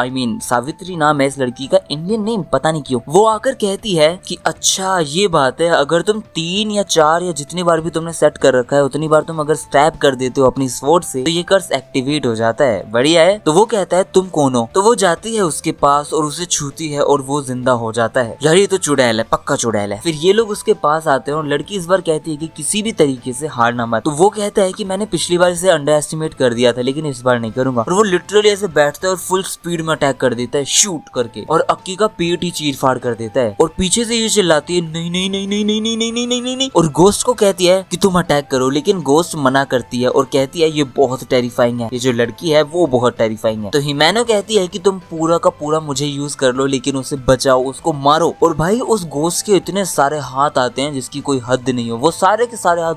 सावित्री नाम है इस लड़की का, इंडियन नेम पता नहीं क्यों। वो आकर कहती है कि अच्छा ये बात है, अगर तुम 3 या 4 या जितनी बार भी तुमने सेट कर रखा है उतनी बार तुम अगर स्टैब कर देते हो अपनी स्वॉर्ड से तो ये कर्स एक्टिवेट हो जाता है। बढ़िया है। तो वो कहता है तुम कौन हो? तो वो जाती है उसके पास और उसे छूती है और वो जिंदा हो जाता है। यार ये तो चुड़ैल है, पक्का चुड़ैल है। फिर ये लोग उसके पास आते हैं और लड़की इस बार कहती है कि किसी भी तरीके से हार ना मत। तो वो कहता है कि मैंने पिछली बार इसे अंडर एस्टिमेट कर दिया था लेकिन इस बार नहीं करूंगा। और वो लिटरली ऐसे बैठता है और फुल स्पीड में अटैक कर देता है शूट करके और अक्की का पेट ही चीर फाड़ कर देता है। और पीछे से ये चिल्लाती है नहीं नहीं नहीं नहीं नहीं नहीं नहीं नहीं नहीं नहीं और घोस्ट को कहती है कि तुम अटैक करो, लेकिन घोस्ट मना करती है और कहती है ये बहुत टेरिफाइंग है, ये जो लड़की है वो बहुत टेरिफाइंग है। तो हिमेनो कहती है कि तुम पूरा का पूरा मुझे यूज कर लो लेकिन उसे बचाओ, उसको मारो। और भाई उस घोस्ट के इतने सारे हाथ आते हैं जिसकी कोई हद नहीं हो। वो सारे के सारे हाथ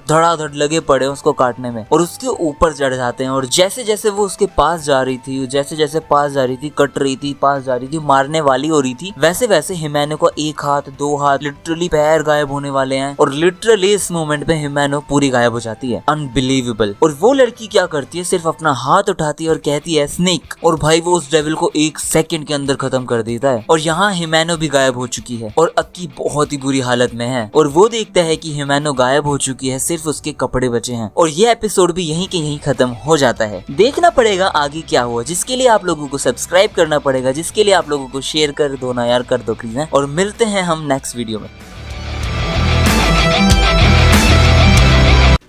धड़ाधड़ लगे पड़े उसको काटने में और उसके ऊपर चढ़ जाते हैं। और जैसे जैसे वो उसके पास जा रही थी, जैसे जैसे पास जा रही थी, कट रही थी, पास जा रही थी, मारने वाली हो रही थी, वैसे वैसे हिमेनो को 1 हाथ 2 हाथ लिटरली पैर गायब होने वाले हैं। और लिटरली इस मोमेंट पे हिमेनो पूरी गायब हो जाती है। अनबिलीवेबल। और वो लड़की क्या करती है, सिर्फ अपना हाथ उठाती है और कहती है स्नेक, और भाई वो उस डेविल को 1 सेकंड के अंदर खत्म कर देता है। और यहाँ हिमेनो भी गायब हो चुकी है और अक्की बहुत ही बुरी हालत में है। और वो देखता है कि हिमेनो गायब हो चुकी है, सिर्फ उसके कपड़े बचे हैं। और ये एपिसोड भी यहीं के यहीं खत्म हो जाता है। देखना पड़ेगा आगे क्या हुआ, जिसके लिए आप लोगों को सब्सक्राइब करना पड़ेगा, जिसके लिए आप लोगों को शेयर कर दो ना यार, कर दो प्लीज। और मिलते हैं हम नेक्स्ट वीडियो में।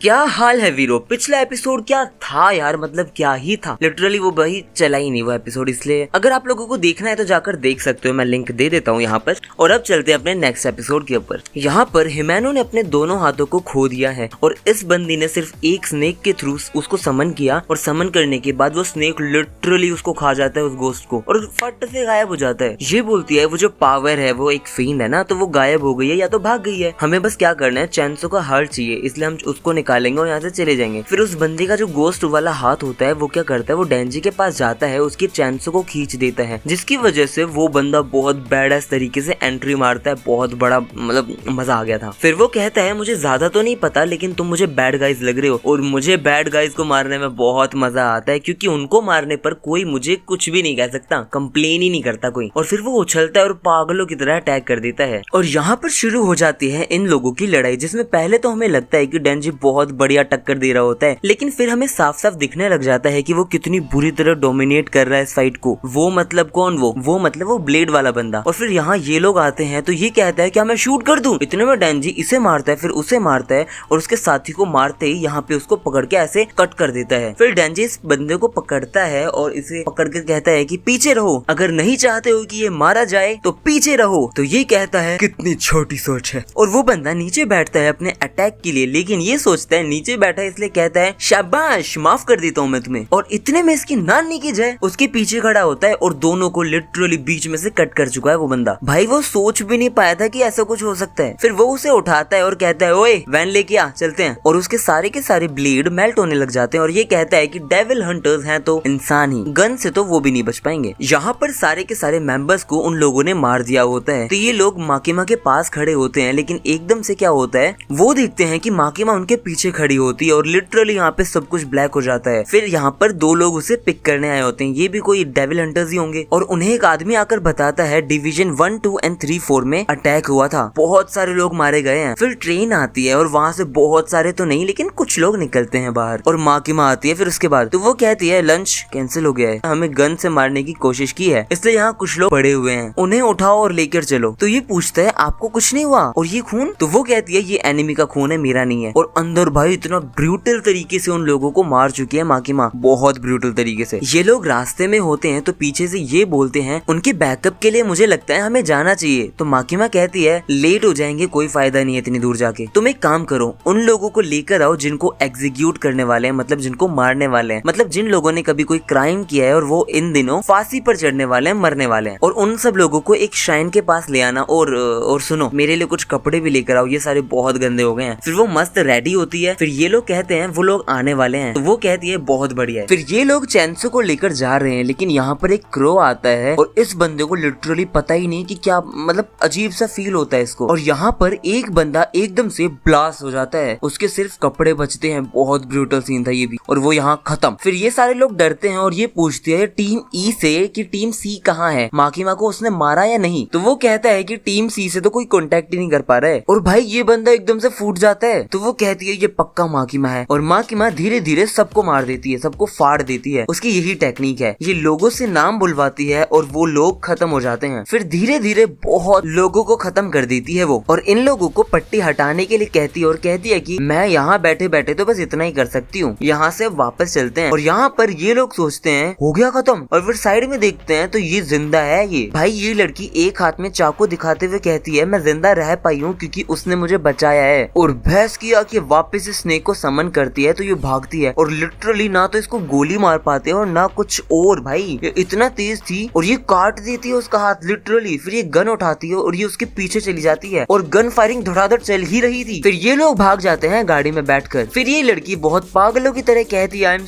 क्या हाल है वीरो? पिछला एपिसोड क्या था यार, मतलब क्या ही था। लिटरली वो भाई चला ही नहीं वो एपिसोड, इसलिए अगर आप लोगों को देखना है तो जाकर देख सकते हो, मैं लिंक दे देता हूँ यहाँ पर। और अब चलते हैं अपने नेक्स्ट एपिसोड के ऊपर। यहाँ पर हिमेनो ने अपने दोनों हाथों को खो दिया है और इस बंदी ने सिर्फ एक स्नेक के थ्रू उसको समन किया और समन करने के बाद वो स्नेक लिटरली उसको खा जाता है, उस गोस्ट को, और फट से गायब हो जाता है। ये बोलती है वो जो पावर है वो एक फील्ड है ना, तो वो गायब हो गई है या तो भाग गई है, हमें बस क्या करना है, चैंसो का हार्ट चाहिए, इसलिए हम उसको निकालेंगे और यहाँ से चले जाएंगे। फिर उस बंदे का जो गोस्ट वाला हाथ होता है वो क्या करता है, वो डेंजी के पास जाता है, उसकी चैंसो को खींच देता है, जिसकी वजह से वो बंदा बहुत बैड तरीके से एंट्री मारता है। बहुत बड़ा मतलब मजा आ गया था। फिर वो कहता है मुझे ज्यादा तो नहीं पता लेकिन तुम मुझे बैड गाइज लग रहे हो, और मुझे बैड गाइज को मारने में बहुत मजा आता है क्योंकि उनको मारने पर कोई मुझे कुछ भी नहीं कह सकता, कंप्लेन ही नहीं करता कोई। और फिर वो उछलता है और पागलों की तरह अटैक कर देता है। और यहाँ पर शुरू हो जाती है इन लोगों की लड़ाई, जिसमें पहले तो हमें लगता है कि डेंजी बहुत बढ़िया टक्कर दे रहा होता है, लेकिन फिर हमें साफ साफ दिखने लग जाता है कि वो कितनी बुरी तरह डोमिनेट कर रहा है इस फाइट को। वो मतलब कौन? वो मतलब वो ब्लेड वाला बंदा। और फिर यहाँ ये लोग आते हैं तो ये कहता है क्या मैं शूट कर दूं? इतने में डेंजी इसे मारता है, फिर उसे मारता है और उसके साथी को मारते ही यहाँ पे उसको पकड़ के ऐसे कट कर देता है। फिर डेंजी इस बंदे को पकड़ता है और इसे पकड़ के कहता है कि पीछे रहो, अगर नहीं चाहते हो कि ये मारा जाए तो पीछे रहो। तो ये कहता है कितनी छोटी सोच है। और वो बंदा नीचे बैठता है अपने अटैक के लिए, लेकिन ये सोचता है नीचे बैठा है इसलिए कहता है शाबाश, माफ कर देता हूँ मैं तुम्हें। और इतने में इसकी नानी की जय उसके पीछे खड़ा होता है और दोनों को लिटरली बीच में से कट कर चुका है वो बंदा। भाई वो सोच भी नहीं पाया था कि ऐसा कुछ हो सकता है। फिर वो उसे उठाता है और कहता है ओए वैन लेके आ, चलते हैं। और उसके सारे के सारे ब्लेड मेल्ट होने लग जाते हैं और ये कहता है कि डेविल हंटर्स हैं तो इंसान ही, गन से तो वो भी नहीं बच पाएंगे। यहाँ पर सारे के सारे मेंबर्स को उन लोगों ने मार दिया होता है। तो ये लोग माकिमा के पास खड़े होते हैं, लेकिन एकदम से क्या होता है, वो देखते हैं कि माकिमा उनके पीछे खड़ी होती है और लिटरली यहाँ पे सब कुछ ब्लैक हो जाता है। फिर यहाँ पर 2 लोग उसे पिक करने आए होते हैं, ये भी कोई डेविल हंटर्स ही होंगे। और उन्हें एक आदमी आकर बताता है डिवीजन 1, 2 और 3, 4 में अटैक हुआ था, बहुत सारे लोग मारे गए हैं। फिर ट्रेन आती है और वहाँ से बहुत सारे तो नहीं लेकिन कुछ लोग निकलते हैं बाहर और माकिमा आती है। फिर उसके बाद तो वो कहती है लंच कैंसिल हो गया है, हमें गन से मारने की कोशिश की है इसलिए यहाँ कुछ लोग पड़े हुए हैं, उन्हें उठाओ और लेकर चलो। तो ये पूछता है आपको कुछ नहीं हुआ? और ये खून? तो वो कहती है ये एनिमी का खून है, मेरा नहीं है। और अंदर भाई इतना ब्रूटल तरीके से उन लोगों को मार चुकी है माकिमा बहुत ब्रूटल तरीके से। ये लोग रास्ते में होते हैं तो पीछे से ये बोलते हैं उनके बैकअप के लिए मुझे लगता है हमें जाना चाहिए। तो माकिमा कहती है लेट हो जाएंगे, कोई फायदा नहीं है इतनी दूर जाके, तुम एक काम करो उन लोगों को लेकर आओ जिनको एग्जीक्यूट करने वाले हैं, मतलब जिनको मारने वाले हैं, मतलब जिन लोगों ने कभी कोई क्राइम किया है और वो इन दिनों फांसी पर चढ़ने वाले हैं, मरने वाले हैं, और उन सब लोगों को एक श्राइन के पास ले आना। और सुनो मेरे लिए कुछ कपड़े भी लेकर आओ, ये सारे बहुत गंदे हो गए हैं। फिर वो मस्त रेडी होती है। फिर ये लोग कहते हैं वो लोग आने वाले हैं, तो वो कहती है बहुत बढ़िया है। फिर ये लोग चैंसो को लेकर जा रहे हैं, लेकिन यहाँ पर एक क्रो आता है और इस बंदे को लिटरली पता ही नहीं कि क्या, मतलब अजीब सा फील होता है इसको। और यहाँ पर एक बंदा एकदम से ब्लास्ट हो जाता है, उसके सिर्फ कपड़े बचते हैं। बहुत ब्रूटल सीन था ये भी, और वो यहाँ खत्म। फिर ये सारे लोग डरते हैं और ये पूछते हैं टीम ई से कि टीम सी कहाँ है, माकिमा को उसने मारा या नहीं। तो वो कहता है कि टीम सी से तो कोई कांटेक्ट ही नहीं कर पा रहा है। और भाई ये बंदा एकदम से फूट जाता है। तो वो कहती है ये पक्का माकिमा है, और माकिमा धीरे धीरे सबको मार देती है, सबको फाड़ देती है। उसकी यही टेक्निक है, ये लोगों से नाम बुलवाती है और वो लोग खत्म हो जाते हैं। फिर धीरे धीरे बहुत लोगों को खत्म कर देती है वो, और इन लोगों को पट्टी हटाने के लिए कहती है और कहती है कि मैं यहाँ बैठे बैठे तो बस इतना ही कर सकती हूँ, यहाँ से वापस चलते हैं। और यहाँ पर ये लोग सोचते हैं हो गया खत्म, और फिर साइड में देखते हैं तो ये जिंदा है। ये भाई ये लड़की एक हाथ में चाकू दिखाते हुए कहती है मैं जिंदा रह पाई हूँ क्योंकि उसने मुझे बचाया है। और भैंस की आके वापस स्नेक को समन करती है तो ये भागती है, और लिटरली ना तो इसको गोली मार पाते हैं और ना कुछ और। भाई ये इतना तेज थी और ये काट देती है उसका हाथ लिटरली। फिर ये गन उठाती है और ये उसके पीछे चली जाती है, और गन फायरिंग धड़ाधड़ चल ही रही थी। फिर ये लोग भाग जाते हैं गाड़ी में बैठकर। फिर ये लड़की बहुत पागलों की तरह कहती है आई एम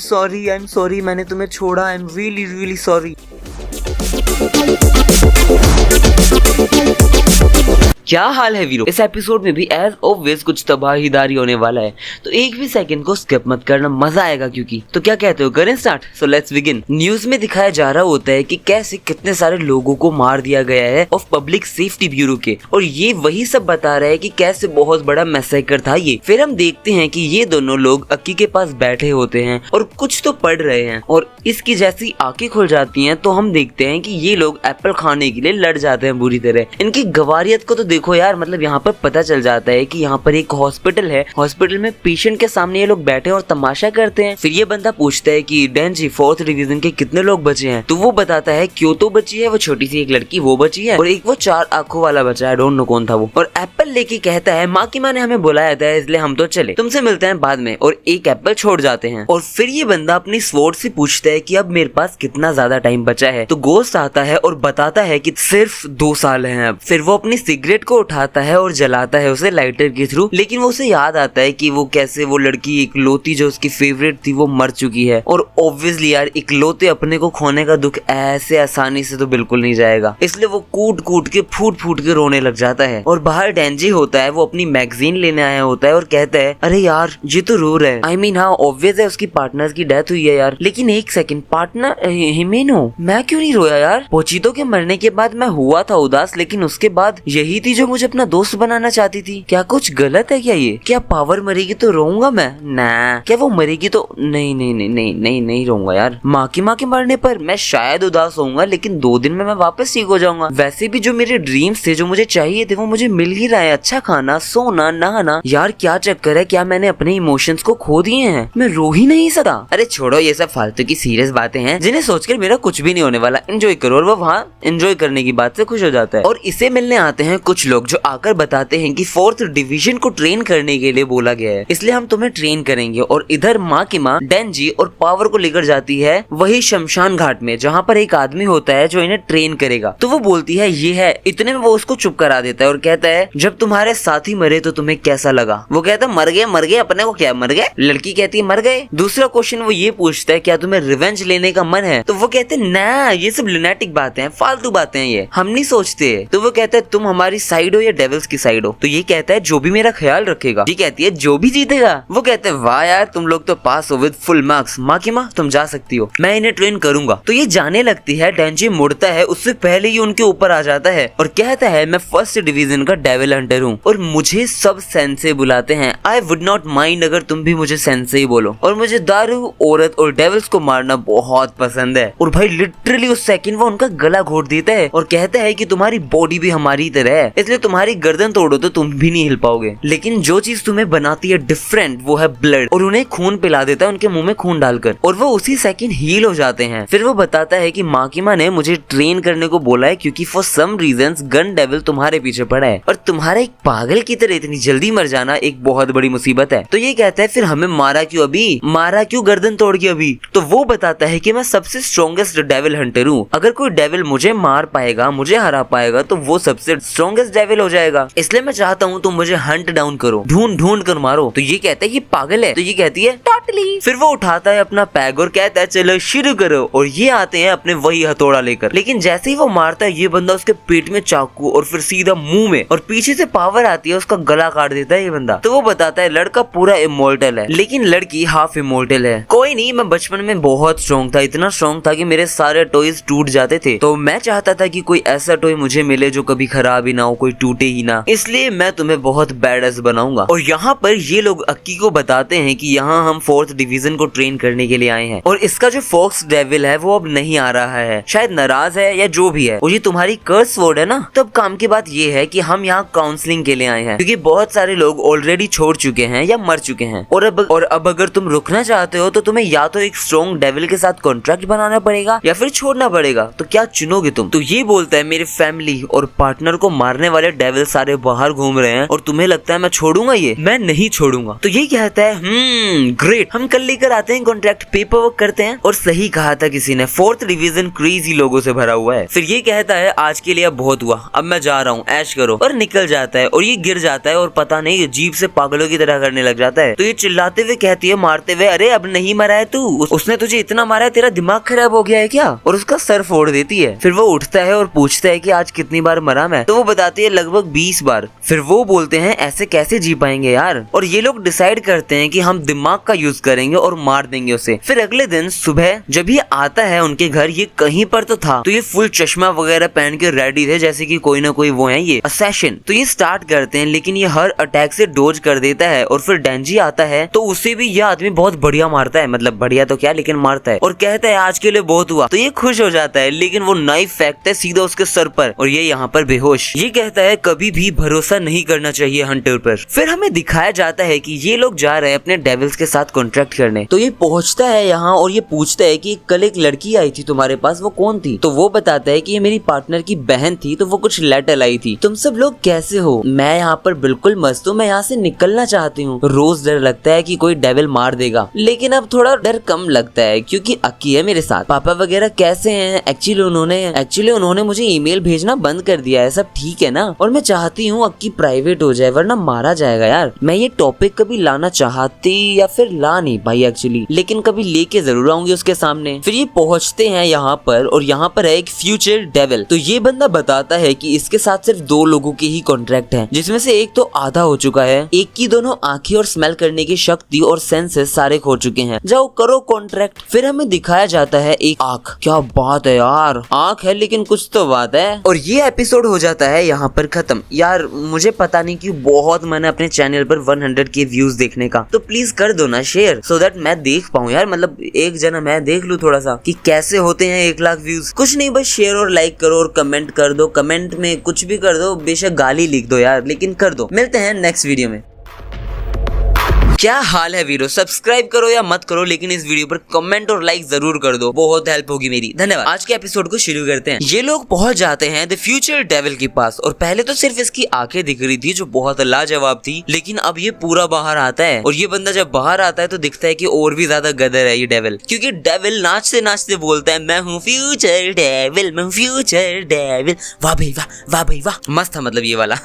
सॉरी मैंने तुम्हें छोड़ा, I am really really sorry. क्या हाल है वीरो, इस एपिसोड में भी एज ऑब्वियस कुछ तबाहीदारी होने वाला है, तो एक भी सेकंड को स्किप मत करना, मजा आएगा क्योंकि। तो क्या कहते हो, करें start? So let's begin. News में दिखाया जा रहा होता है कि कैसे कितने सारे लोगों को मार दिया गया है ऑफ पब्लिक सेफ्टी ब्यूरो के, और ये वही सब बता रहा है कि कैसे बहुत बड़ा मैसेकर था ये। फिर हम देखते हैं कि ये दोनों लोग अक्की के पास बैठे होते हैं और कुछ तो पढ़ रहे हैं, और इसकी जैसी आंखें खुल जाती हैं तो हम देखते हैं कि ये लोग एप्पल खाने के लिए लड़ जाते हैं बुरी तरह। इनकी गवारियत को तो देखो यार, मतलब यहाँ पर पता चल जाता है कि यहाँ पर एक हॉस्पिटल है, हॉस्पिटल में पेशेंट के सामने ये लोग बैठे और तमाशा करते हैं। फिर ये बंदा पूछता है कि डेंजी फोर्थ डिवीजन के कितने लोग बचे हैं, तो वो बताता है क्योतो बची है, वो छोटी सी एक लड़की वो बची है, और एक वो 4 आंखों वाला बचा है, डोंट नो कौन था वो। और एप्पल लेके कहता है माकिमा ने हमें बुलाया था इसलिए हम तो चले, तुमसे मिलते हैं बाद में, और एक एप्पल छोड़ जाते हैं। और फिर ये बंदा अपनी स्वॉर्ड से पूछता है कि अब मेरे पास कितना ज्यादा टाइम बचा है, तो गोस्ट आता है और बताता है कि सिर्फ 2 साल हैं अब। फिर वो अपनी सिगरेट को उठाता है और जलाता है उसे लाइटर के थ्रू, लेकिन वो उसे याद आता है कि वो कैसे वो लड़की इकलौती जो उसकी फेवरेट थी वो मर चुकी है, और ऑब्वियसली यार इकलौते अपने को खोने का दुख ऐसे आसानी से तो बिल्कुल नहीं जाएगा, इसलिए वो कूट कूट के फूट फूट के रोने लग जाता है। और बाहर डेंजी होता है, वो अपनी मैगजीन लेने आया होता है और कहता है अरे यार ये तो रो रहा है, आई मीन हाँ ऑब्वियस है उसकी पार्टनर की डेथ हुई है यार, लेकिन एक सेकंड, पार्टनर हिमेनो, मैं क्यों नहीं रोया यार? पोचीतो के मरने के बाद मैं हुआ था उदास, लेकिन उसके बाद यही थी जो मुझे अपना दोस्त बनाना चाहती थी। क्या कुछ गलत है क्या ये? क्या पावर मरेगी तो रोऊंगा मैं? ना। क्या वो मरेगी तो नहीं रोऊंगा यार। माकिमा के मरने पर मैं शायद उदास होऊंगा, लेकिन 2 दिन में मैं वापस ठीक हो जाऊंगा। वैसे भी जो मेरे ड्रीम्स थे, जो मुझे चाहिए थे, वो मुझे मिल ही रहा है। अच्छा खाना, सोना, नहाना। यार क्या चक्कर है, क्या मैंने अपने इमोशंस को खो दिए हैं? मैं रो ही नहीं सकता। अरे छोड़ो ये सब फालतू की सीरियस बातें हैं जिन्हें सोचकर मेरा कुछ भी नहीं होने वाला। एंजॉय करो। और वो वहाँ एंजॉय करने की बात से खुश हो जाता है। और इसे मिलने आते हैं कुछ लोग जो आकर बताते हैं कि 4th डिवीजन को ट्रेन करने के लिए बोला गया है, इसलिए हम तुम्हें ट्रेन करेंगे। और इधर माकिमा डेंजी और पावर को लेकर जाती है वही शमशान घाट में, जहाँ पर एक आदमी होता है जो इन्हें ट्रेन करेगा। तो वो बोलती है ये है, इतने में वो उसको चुप करा देता है और कहता है जब तुम्हारे साथी मरे तो तुम्हें कैसा लगा? वो कहता है मर गए, अपने को क्या मर गए? लड़की कहती है मर गए। दूसरा क्वेश्चन वो ये पूछता है क्या तुम्हें रिवेंज लेने का मन है? तो वो कहते हैं ना, ये सब लुनेटिक बातें हैं, फालतू बातें हैं, ये हम नहीं सोचते। तो वो कहता है तुम हमारी साइड हो या डेविल्स की साइड हो? तो ये कहता है जो भी मेरा ख्याल रखेगा। ये कहती है जो भी जीतेगा। वो कहते हैं वाह यार तुम लोग तो पास हो विद फुल मार्क्स, माकिमा तुम जा सकती हो, मैं इन्हें ट्रेन करूंगा। तो ये जाने लगती है, डेंजी मुड़ता है, उससे पहले ही उनके ऊपर आ जाता है और कहता है मैं 1st डिवीजन का डेविल हंटर हूँ और मुझे सब सेंसे बुलाते हैं। आई वुड नॉट माइंड अगर तुम भी मुझे सेंसे ही बोलो। और मुझे दारू, औरत और डेविल्स को मारना बहुत पसंद है। और भाई लिटरली उस सेकंड वो उनका गला घोट देता है और कहता है कि तुम्हारी बॉडी भी हमारी तरह है, इसलिए तुम्हारी गर्दन तोड़ो तो तुम भी नहीं हिल पाओगे, लेकिन जो चीज तुम्हें बनाती है डिफरेंट वो है ब्लड। और उन्हें खून पिला देता है उनके मुंह में खून डालकर और वो उसी सेकंड हील हो जाते हैं। फिर वो बताता है कि माकिमा ने मुझे ट्रेन करने को बोला है क्योंकि for some reasons gun devil तुम्हारे पीछे पड़ा है और तुम्हारा एक पागल की तरह इतनी जल्दी मर जाना एक बहुत बड़ी मुसीबत है। तो ये कहता है फिर हमें मारा क्यों गर्दन तोड़ के अभी? तो वो बताता है कि मैं सबसे स्ट्रॉन्गेस्ट डेविल हंटर हूँ। अगर कोई डेविल मुझे मार पाएगा, मुझे हरा पाएगा तो वो सबसे स्ट्रॉन्गेस्ट डेविल हो जाएगा, इसलिए मैं चाहता हूँ तुम मुझे हंट डाउन करो, ढूंढ कर मारो। तो ये कहता है ये पागल है। तो ये कहती है टोटली। फिर वो उठाता है अपना पैग और कहता है चलो शुरू करो। और ये आते हैं अपने वही हथौड़ा लेकर, लेकिन जैसे ही वो मारता है ये बंदा उसके पेट में चाकू और फिर सीधा मुंह में, और पीछे से पावर आती है उसका गला काट देता है ये बंदा। तो वो बताता है लड़का पूरा इमोर्टल है लेकिन लड़की हाफ इमोर्टल है। कोई नहीं, मैं बचपन में बहुत स्ट्रॉन्ग था, इतना स्ट्रॉन्ग था कि मेरे सारे टॉयज टूट जाते थे, तो मैं चाहता था कि कोई ऐसा टॉय मुझे मिले जो कभी खराब ही ना हो, कोई टूटे ही ना, इसलिए मैं तुम्हें बहुत बैडस बनाऊंगा। और यहाँ पर ये लोग अक्की को बताते हैं कि यहाँ हम 4th डिवीजन को ट्रेन करने के लिए आए हैं और इसका जो फॉक्स डेविल है वो अब नहीं आ रहा है, शायद नाराज है या जो भी है। और ये तुम्हारी कर्स वर्ड है ना। तब काम की बात ये है कि हम यहाँ काउंसलिंग के लिए आए हैं क्योंकि बहुत सारे लोग ऑलरेडी छोड़ चुके हैं या मर चुके हैं और अब अगर तुम रुकना चाहते हो तो तुम्हें या तो एक स्ट्रॉन्ग डेविल के साथ कॉन्ट्रैक्ट बनाना पड़ेगा या फिर छोड़ना पड़ेगा। तो क्या चुनोगे तुम? तो ये बोलता है मेरे फैमिली और पार्टनर को मारने वाले डेविल सारे बाहर घूम रहे हैं और तुम्हें लगता है मैं छोड़ूंगा? ये मैं नहीं छोड़ूंगा। तो ये कहता है ग्रेट, हम कल लेकर आते हैं कॉन्ट्रैक्ट, पेपर वर्क करते हैं। और सही कहा था किसी ने, 4th डिवीजन क्रेजी लोगों से भरा हुआ है। फिर ये कहता है आज के लिए अब बहुत हुआ, अब मैं जा रहा हूँ, ऐश करो, और निकल जाता है। और ये गिर जाता है और पता नहीं जीभ से पागलों की तरह करने लग जाता है। तो ये चिल्लाते हुए कहती है मारते हुए, अरे अब नहीं मरा है तू, उसने तुझे इतना मारा है, तेरा दिमाग खराब हो गया है क्या? और उसका सर फोड़ देती है। फिर वो उठता है और पूछता है कि आज कितनी बार मरा मैं? तो वो बताती है लगभग 20 बार। फिर वो बोलते हैं ऐसे कैसे जी पाएंगे यार? और ये लोग डिसाइड करते हैं कि हम दिमाग का यूज करेंगे और मार देंगे उसे। फिर अगले दिन सुबह जब ये आता है उनके घर, ये कहीं पर तो था, तो ये फुल चश्मा वगैरह पहन के रेडी थे जैसे कि कोई ना कोई वो है ये असैसिन। तो ये स्टार्ट करते हैं लेकिन ये हर अटैक से डोज कर देता है। और फिर डेंजी आता है तो उसे भी ये आदमी बहुत बढ़िया मारता है, मतलब बढ़िया तो क्या लेकिन मारता है, और कहता है आज के लिए बहुत हुआ। तो ये खुश हो जाता है लेकिन वो नाइफ फेंकता है सीधा उसके सर पर और ये यहाँ पर बेहोश। ये कहता है कभी भी भरोसा नहीं करना चाहिए हंटर पर। फिर हमें दिखाया जाता है कि ये लोग जा रहे हैं अपने डेविल्स के साथ कॉन्ट्रैक्ट करने। तो ये पहुंचता है यहाँ और ये पूछता है कि कल एक लड़की आई थी तुम्हारे पास, वो कौन थी? तो वो बताता है कि ये मेरी पार्टनर की बहन थी, तो वो कुछ लेटर लाई थी। तुम सब लोग कैसे हो? मैं यहाँ पर बिल्कुल मस्त हूँ, मैं यहाँ से निकलना चाहती हूँ। रोज डर लगता है कि कोई डेविल मार देगा, लेकिन अब थोड़ा डर कम लगता है क्योंकि अक्की है मेरे साथ। पापा वगैरह कैसे हैं? एक्चुअली उन्होंने मुझे ईमेल भेजना बंद कर दिया है, सब ठीक है ना? और मैं चाहती हूँ अक्की प्राइवेट हो जाए वरना मारा जाएगा यार। मैं ये टॉपिक कभी लाना चाहती या फिर ला नहीं पाई एक्चुअली, लेकिन कभी लेके जरूर आऊंगी उसके सामने। फिर ये पहुंचते हैं यहाँ पर और यहाँ पर है एक फ्यूचर डेविल। तो ये बंदा बताता है कि इसके साथ सिर्फ 2 लोगों के ही कॉन्ट्रैक्ट है, जिसमें से एक तो आधा हो चुका है, एक की दोनों आंखें और स्मेल करने की शक्ति और सेंसेस सारे खो चुके हैं। जाओ करो कॉन्ट्रैक्ट। फिर हमें दिखाया जाता है एक आंख। क्या बात है यार, आंख है लेकिन कुछ तो बात है। और ये एपिसोड हो जाता है यहाँ पर खत्म। यार मुझे पता नहीं क्यों बहुत मन है अपने चैनल पर 100K व्यूज देखने का, तो प्लीज कर दो ना शेयर, सो दैट मैं देख पाऊँ यार, मतलब एक जना मैं देख लूँ थोड़ा सा कि कैसे होते हैं 1 लाख व्यूज। कुछ नहीं, बस शेयर और लाइक करो और कमेंट कर दो। कमेंट में कुछ भी कर दो, बेशक गाली लिख दो यार, लेकिन कर दो। मिलते हैं नेक्स्ट वीडियो में। क्या हाल है वीरो? सब्सक्राइब करो या मत करो, लेकिन इस वीडियो पर कमेंट और लाइक जरूर कर दो, बहुत हेल्प होगी मेरी। धन्यवाद। आज के एपिसोड को शुरू करते हैं। ये लोग पहुंच जाते हैं द फ्यूचर डेविल के पास और पहले तो सिर्फ इसकी आंखें दिख रही थी जो बहुत लाजवाब थी, लेकिन अब ये पूरा बाहर आता है। और ये बंदा जब बाहर आता है तो दिखता है कि और भी ज्यादा गदर है ये डेविल, क्योंकि डेविल नाचते नाचते बोलता है मैं हूँ फ्यूचर डेविल, मैं फ्यूचर डेविल। वाह भाई वाह, वाह भाई वाह, मस्त था मतलब ये वाला।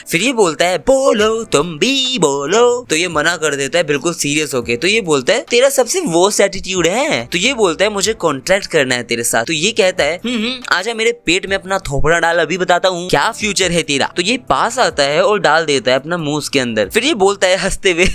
फिर ये बोलता है बोलो तुम भी बोलो, तो ये मना कर देता है बिल्कुल सीरियस होके। तो ये बोलता है तेरा सबसे वर्स्ट एटीट्यूड है। तो ये बोलता है मुझे कॉन्ट्रैक्ट करना है तेरे साथ। तो ये कहता है आजा मेरे पेट में अपना थोपड़ा डाल, अभी बताता हूँ क्या फ्यूचर है तेरा। तो ये पास आता है और डाल देता है अपना मुंह उसके अंदर। फिर ये बोलता है हंसते हुए